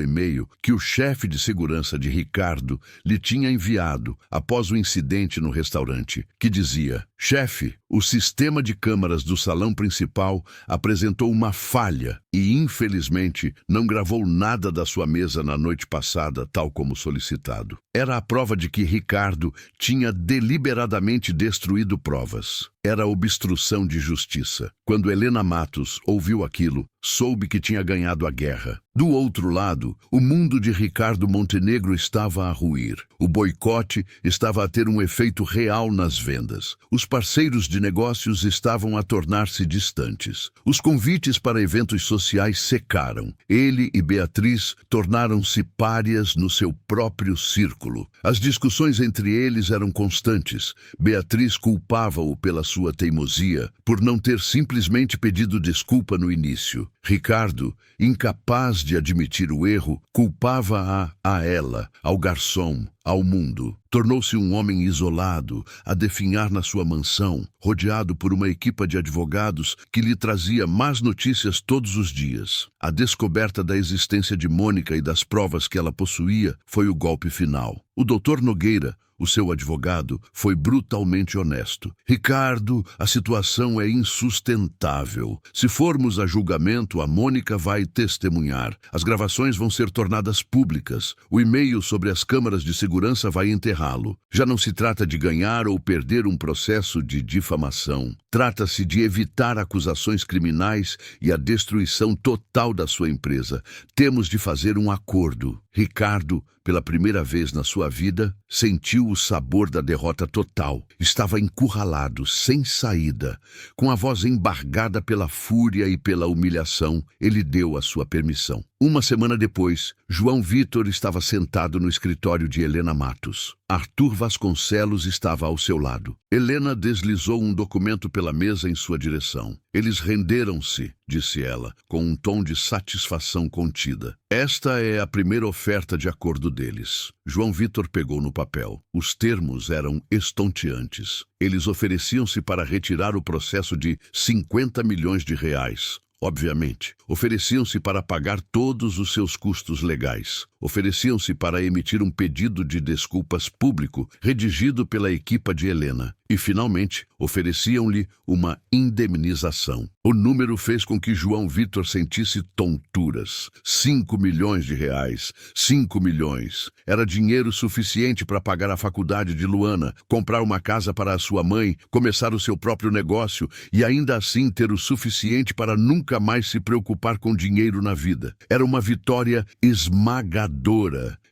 e-mail que o chefe de segurança de Ricardo lhe tinha enviado após o incidente no restaurante, que dizia: chefe, o sistema de câmaras do salão principal apresentou uma falha e, infelizmente, não gravou nada da sua mesa na noite passada, tal como solicitado. Era a prova de que Ricardo tinha deliberadamente destruído provas. Era obstrução de justiça. Quando Helena Matos ouviu aquilo, soube que tinha ganhado a guerra. Do outro lado, o mundo de Ricardo Montenegro estava a ruir. O boicote estava a ter um efeito real nas vendas. Os parceiros de negócios estavam a tornar-se distantes. Os convites para eventos sociais secaram. Ele e Beatriz tornaram-se párias no seu próprio círculo. As discussões entre eles eram constantes. Beatriz culpava-o pela sua teimosia, por não ter simplesmente pedido desculpa no início. Ricardo, incapaz de admitir o erro, culpava-a a ela, ao garçom, ao mundo. Tornou-se um homem isolado, a definhar na sua mansão, rodeado por uma equipa de advogados que lhe trazia más notícias todos os dias. A descoberta da existência de Mônica e das provas que ela possuía foi o golpe final. O Dr. Nogueira, o seu advogado, foi brutalmente honesto. Ricardo, a situação é insustentável. Se formos a julgamento, a Mônica vai testemunhar. As gravações vão ser tornadas públicas. O e-mail sobre as câmaras de segurança vai enterrá-lo. Já não se trata de ganhar ou perder um processo de difamação. Trata-se de evitar acusações criminais e a destruição total da sua empresa. Temos de fazer um acordo. Ricardo, pela primeira vez na sua vida, sentiu o sabor da derrota total. Estava encurralado, sem saída. Com a voz embargada pela fúria e pela humilhação, ele deu a sua permissão. Uma semana depois, João Vitor estava sentado no escritório de Helena Matos. Arthur Vasconcelos estava ao seu lado. Helena deslizou um documento pela mesa em sua direção. Eles renderam-se, disse ela, com um tom de satisfação contida. Esta é a primeira oferta de acordo deles. João Vitor pegou no papel. Os termos eram estonteantes. Eles ofereciam-se para retirar o processo de 50 milhões de reais. Obviamente, ofereciam-se para pagar todos os seus custos legais. Ofereciam-se para emitir um pedido de desculpas público, redigido pela equipa de Helena. E, finalmente, ofereciam-lhe uma indemnização. O número fez com que João Vitor sentisse tonturas. 5 milhões de reais. 5 milhões. Era dinheiro suficiente para pagar a faculdade de Luana, comprar uma casa para a sua mãe, começar o seu próprio negócio e ainda assim ter o suficiente para nunca mais se preocupar com dinheiro na vida. Era uma vitória esmagadora.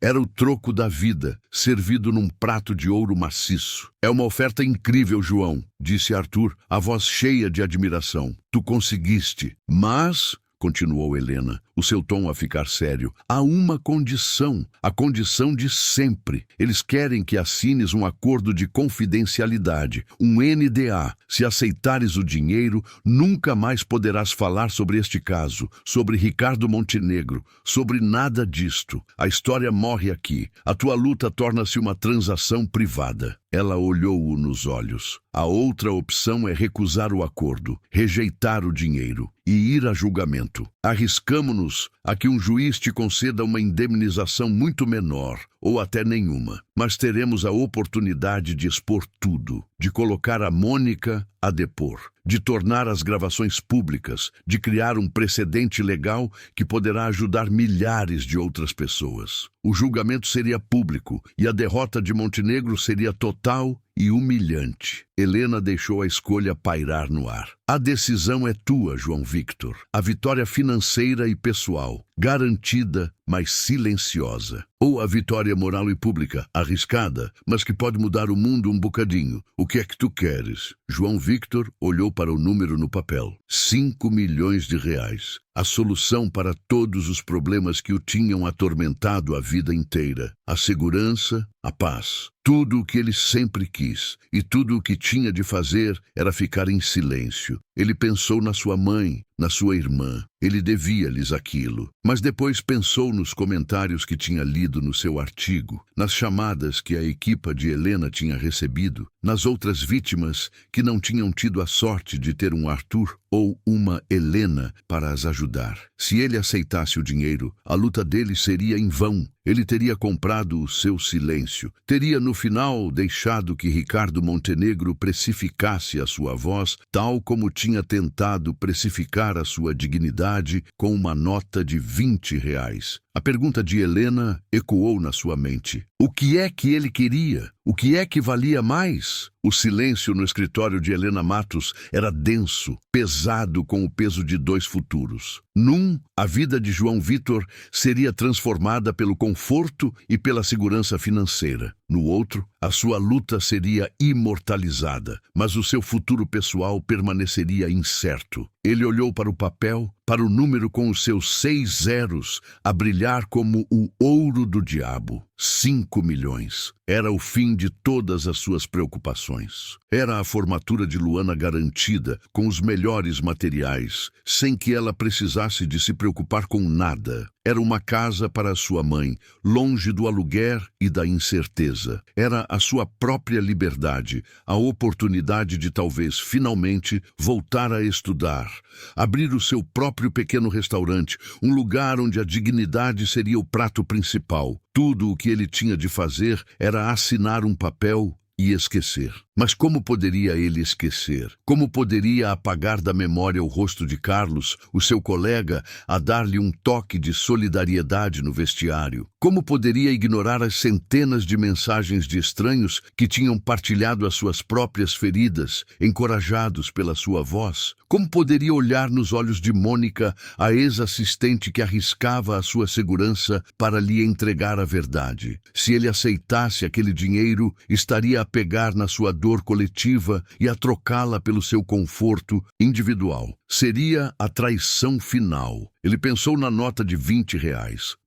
Era o troco da vida, servido num prato de ouro maciço. É uma oferta incrível, João, disse Arthur, a voz cheia de admiração. Tu conseguiste, mas... continuou Helena, o seu tom a ficar sério. Há uma condição, a condição de sempre. Eles querem que assines um acordo de confidencialidade, um NDA. Se aceitares o dinheiro, nunca mais poderás falar sobre este caso, sobre Ricardo Montenegro, sobre nada disto. A história morre aqui. A tua luta torna-se uma transação privada. Ela olhou-o nos olhos. A outra opção é recusar o acordo, rejeitar o dinheiro e ir a julgamento. Arriscamo-nos a que um juiz te conceda uma indemnização muito menor, ou até nenhuma, mas teremos a oportunidade de expor tudo, de colocar a Mônica a depor, de tornar as gravações públicas, de criar um precedente legal que poderá ajudar milhares de outras pessoas. O julgamento seria público e a derrota de Montenegro seria total e humilhante. Helena deixou a escolha pairar no ar. A decisão é tua, João Victor. A vitória financeira e pessoal, garantida, mas silenciosa. Ou a vitória moral e pública, arriscada, mas que pode mudar o mundo um bocadinho. O que é que tu queres? João Victor olhou para o número no papel. 5 milhões de reais. A solução para todos os problemas que o tinham atormentado a vida inteira. A segurança, a paz. Tudo o que ele sempre quis, e tudo o que tinha de fazer era ficar em silêncio. Ele pensou na sua mãe, na sua irmã. Ele devia-lhes aquilo. Mas depois pensou nos comentários que tinha lido no seu artigo, nas chamadas que a equipa de Helena tinha recebido, nas outras vítimas que não tinham tido a sorte de ter um Arthur ou uma Helena para as ajudar. Se ele aceitasse o dinheiro, a luta dele seria em vão. Ele teria comprado o seu silêncio. Teria, no final, deixado que Ricardo Montenegro precificasse a sua voz, tal como tinha tentado precificar a sua dignidade com uma nota de 20 reais. A pergunta de Helena ecoou na sua mente. O que é que ele queria? O que é que valia mais? O silêncio no escritório de Helena Matos era denso, pesado com o peso de 2 futuros. Num, a vida de João Vitor seria transformada pelo conforto e pela segurança financeira. No outro, a sua luta seria imortalizada, mas o seu futuro pessoal permaneceria incerto. Ele olhou para o papel, para o número com os seus 6 zeros, a brilhar como o ouro do diabo. 5 milhões. Era o fim de todas as suas preocupações. Era a formatura de Luana garantida, com os melhores materiais, sem que ela precisasse de se preocupar com nada. Era uma casa para a sua mãe, longe do aluguer e da incerteza. Era a sua própria liberdade, a oportunidade de talvez, finalmente, voltar a estudar, abrir o seu próprio pequeno restaurante, um lugar onde a dignidade seria o prato principal. Tudo o que ele tinha de fazer era assinar um papel e esquecer. Mas como poderia ele esquecer? Como poderia apagar da memória o rosto de Carlos, o seu colega, a dar-lhe um toque de solidariedade no vestiário? Como poderia ignorar as centenas de mensagens de estranhos que tinham partilhado as suas próprias feridas, encorajados pela sua voz? Como poderia olhar nos olhos de Mônica, a ex-assistente que arriscava a sua segurança para lhe entregar a verdade? Se ele aceitasse aquele dinheiro, estaria a pegar na sua dor coletiva e a trocá-la pelo seu conforto individual. Seria a traição final. Ele pensou na nota de R$ 20,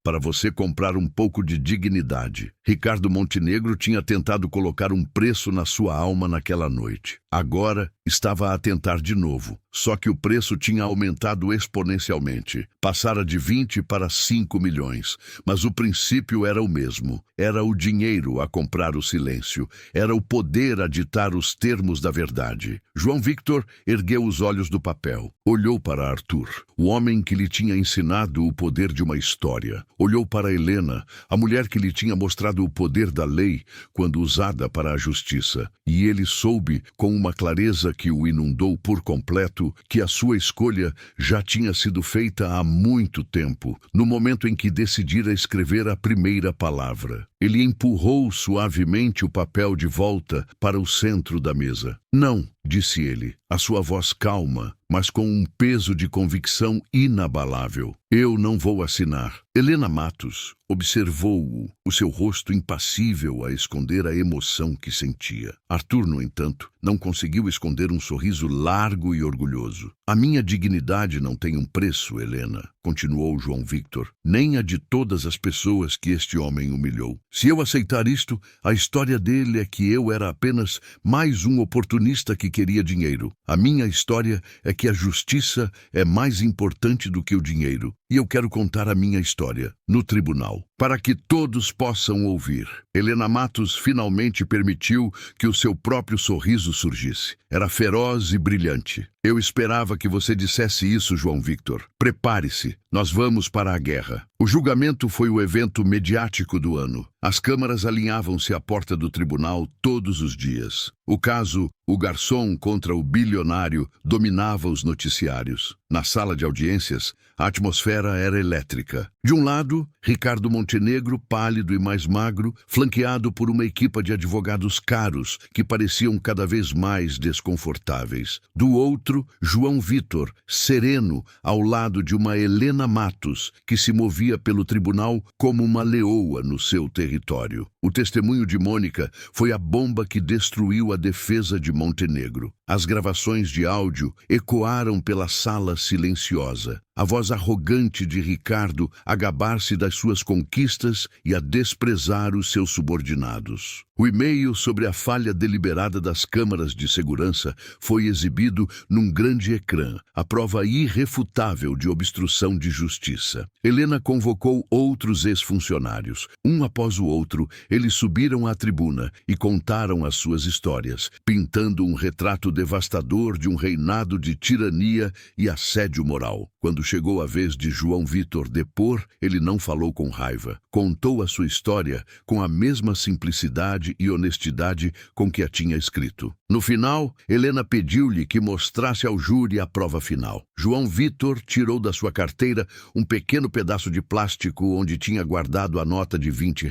para você comprar um pouco de dignidade. Ricardo Montenegro tinha tentado colocar um preço na sua alma naquela noite. Agora estava a tentar de novo, só que o preço tinha aumentado exponencialmente. Passara de 20 para 5 milhões, mas o princípio era o mesmo. Era o dinheiro a comprar o silêncio. Era o poder a ditar os termos da verdade. João Victor ergueu os olhos do papel. Olhou para Arthur, o homem que lhe tinha ensinado o poder de uma história. Olhou para Helena, a mulher que lhe tinha mostrado o poder da lei quando usada para a justiça. E ele soube, com uma clareza que o inundou por completo, que a sua escolha já tinha sido feita há muito tempo, no momento em que decidira escrever a primeira palavra. Ele empurrou suavemente o papel de volta para o centro da mesa. Não, disse ele, a sua voz calma, mas com um peso de convicção inabalável. Eu não vou assinar. Helena Matos observou-o, o seu rosto impassível a esconder a emoção que sentia. Arthur, no entanto, não conseguiu esconder um sorriso largo e orgulhoso. A minha dignidade não tem um preço, Helena, continuou João Victor, nem a de todas as pessoas que este homem humilhou. Se eu aceitar isto, a história dele é que eu era apenas mais um oportunista que queria dinheiro. A minha história é que a justiça é mais importante do que o dinheiro. E eu quero contar a minha história no tribunal, para que todos possam ouvir. Helena Matos finalmente permitiu que o seu próprio sorriso surgisse. Era feroz e brilhante. Eu esperava que você dissesse isso, João Victor. Prepare-se, nós vamos para a guerra. O julgamento foi o evento mediático do ano. As câmaras alinhavam-se à porta do tribunal todos os dias. O caso, o garçom contra o bilionário, dominava os noticiários. Na sala de audiências, a atmosfera era elétrica. De um lado, Ricardo Montenegro, pálido e mais magro, flanqueado por uma equipa de advogados caros que pareciam cada vez mais desconfortáveis. Do outro, João Victor, sereno, ao lado de uma Helena Matos, que se movia pelo tribunal como uma leoa no seu território. O testemunho de Mônica foi a bomba que destruiu a defesa de Montenegro. As gravações de áudio ecoaram pela sala silenciosa. A voz arrogante de Ricardo a gabar-se das suas conquistas e a desprezar os seus subordinados. O e-mail sobre a falha deliberada das câmaras de segurança foi exibido num grande ecrã, a prova irrefutável de obstrução de justiça. Helena convocou outros ex-funcionários. Um após o outro, eles subiram à tribuna e contaram as suas histórias, pintando um retrato devastador de um reinado de tirania e assédio moral. Quando chegou a vez de João Victor depor, ele não falou com raiva. Contou a sua história com a mesma simplicidade e honestidade com que a tinha escrito. No final, Helena pediu-lhe que mostrasse ao júri a prova final. João Victor tirou da sua carteira um pequeno pedaço de plástico onde tinha guardado a nota de R$ 20.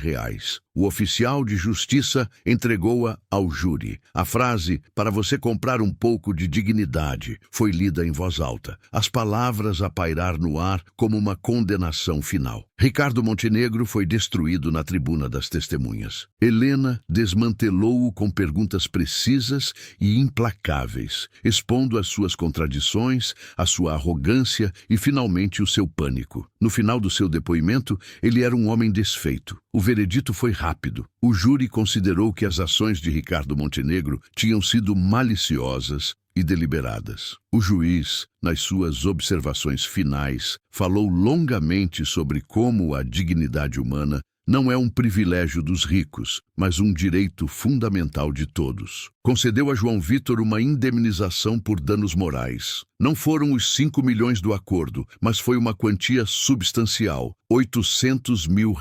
O oficial de justiça entregou-a ao júri. A frase, para você comprar um pouco de dignidade, foi lida em voz alta, as palavras a pairar no ar como uma condenação final. Ricardo Montenegro foi destruído na tribuna das testemunhas. Helena desmantelou-o com perguntas precisas e implacáveis, expondo as suas contradições, a sua arrogância e, finalmente, o seu pânico. No final do seu depoimento, ele era um homem desfeito. O veredito foi rápido. O júri considerou que as ações de Ricardo Montenegro tinham sido maliciosas e deliberadas. O juiz, nas suas observações finais, falou longamente sobre como a dignidade humana não é um privilégio dos ricos, mas um direito fundamental de todos. concedeu a João Vitor uma indemnização por danos morais. Não foram os 5 milhões do acordo, mas foi uma quantia substancial, R$ 800 mil.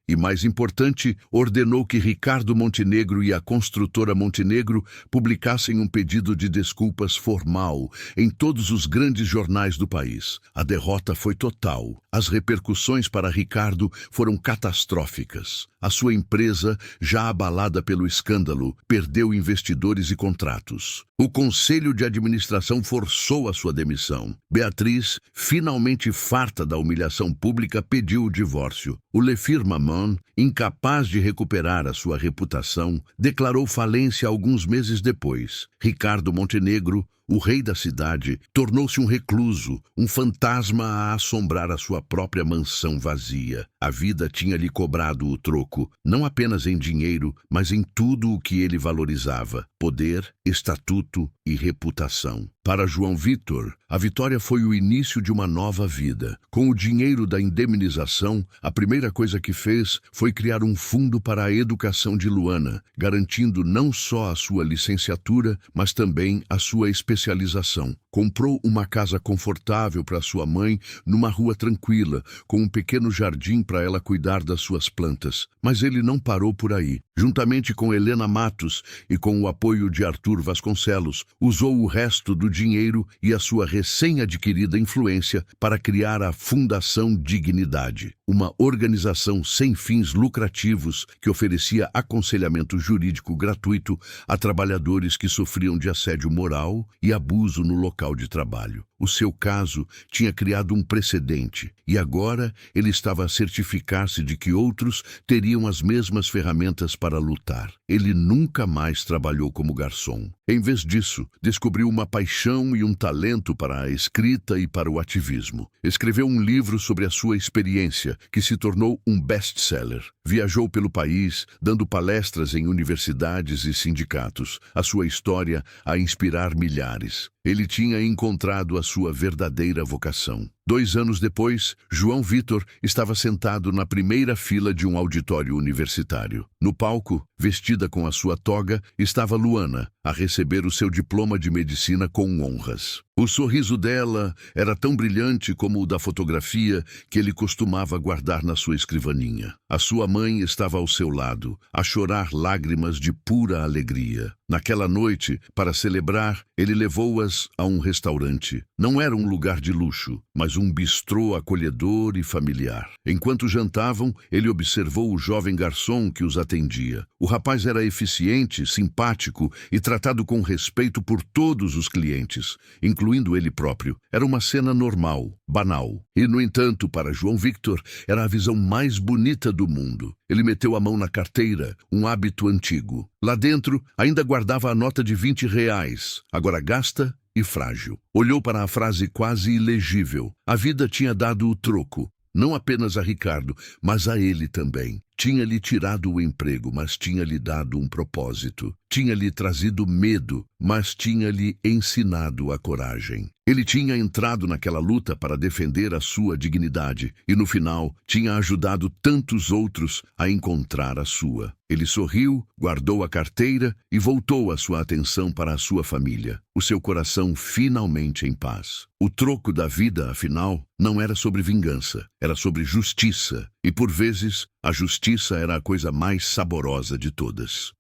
E, mais importante, ordenou que Ricardo Montenegro e a construtora Montenegro publicassem um pedido de desculpas formal em todos os grandes jornais do país. A derrota foi total. As repercussões para Ricardo foram catastróficas. A sua empresa, já abalada pelo escândalo, perdeu investidores e contratos. O Conselho de Administração forçou a sua demissão. Beatriz, finalmente farta da humilhação pública, pediu o divórcio. O Le Firmament, incapaz de recuperar a sua reputação, declarou falência alguns meses depois. Ricardo Montenegro, o rei da cidade, tornou-se um recluso, um fantasma a assombrar a sua própria mansão vazia. A vida tinha lhe cobrado o troco, não apenas em dinheiro, mas em tudo o que ele valorizava: poder, estatuto e reputação. Para João Vitor, a vitória foi o início de uma nova vida. Com o dinheiro da indemnização, a primeira coisa que fez foi criar um fundo para a educação de Luana, garantindo não só a sua licenciatura, mas também a sua especialização. Comprou uma casa confortável para sua mãe numa rua tranquila, com um pequeno jardim para ela cuidar das suas plantas. Mas ele não parou por aí. Juntamente com Helena Matos e com o apoio de Arthur Vasconcelos, usou o resto do dinheiro e a sua recém-adquirida influência para criar a Fundação Dignidade, uma organização sem fins lucrativos que oferecia aconselhamento jurídico gratuito a trabalhadores que sofriam de assédio moral e abuso no local de trabalho. O seu caso tinha criado um precedente e agora ele estava a certificar-se de que outros teriam as mesmas ferramentas para lutar. Ele nunca mais trabalhou como garçom. Em vez disso, descobriu uma paixão e um talento para a escrita e para o ativismo. Escreveu um livro sobre a sua experiência, que se tornou um best-seller. Viajou pelo país, dando palestras em universidades e sindicatos. A sua história a inspirar milhares. Ele tinha encontrado a sua verdadeira vocação. 2 anos depois, João Vitor estava sentado na primeira fila de um auditório universitário. No palco, vestida com a sua toga, estava Luana, a receber o seu diploma de medicina com honras. O sorriso dela era tão brilhante como o da fotografia que ele costumava guardar na sua escrivaninha. A sua mãe estava ao seu lado, a chorar lágrimas de pura alegria. Naquela noite, para celebrar, ele levou-as a um restaurante. Não era um lugar de luxo, mas um bistrô acolhedor e familiar. Enquanto jantavam, ele observou o jovem garçom que os atendia. O rapaz era eficiente, simpático e tratado com respeito por todos os clientes, incluindo ele próprio. Era uma cena normal, banal. E, no entanto, para João Vitor, era a visão mais bonita do mundo. Ele meteu a mão na carteira, um hábito antigo. Lá dentro, ainda guardava a nota de R$ 20, agora gasta e frágil. Olhou para a frase quase ilegível. A vida tinha dado o troco, não apenas a Ricardo, mas a ele também. Tinha-lhe tirado o emprego, mas tinha-lhe dado um propósito. Tinha-lhe trazido medo, mas tinha-lhe ensinado a coragem. Ele tinha entrado naquela luta para defender a sua dignidade e, no final, tinha ajudado tantos outros a encontrar a sua. Ele sorriu, guardou a carteira e voltou a sua atenção para a sua família, o seu coração finalmente em paz. O troco da vida, afinal, não era sobre vingança, era sobre justiça. E, por vezes, a justiça era a coisa mais saborosa de todas.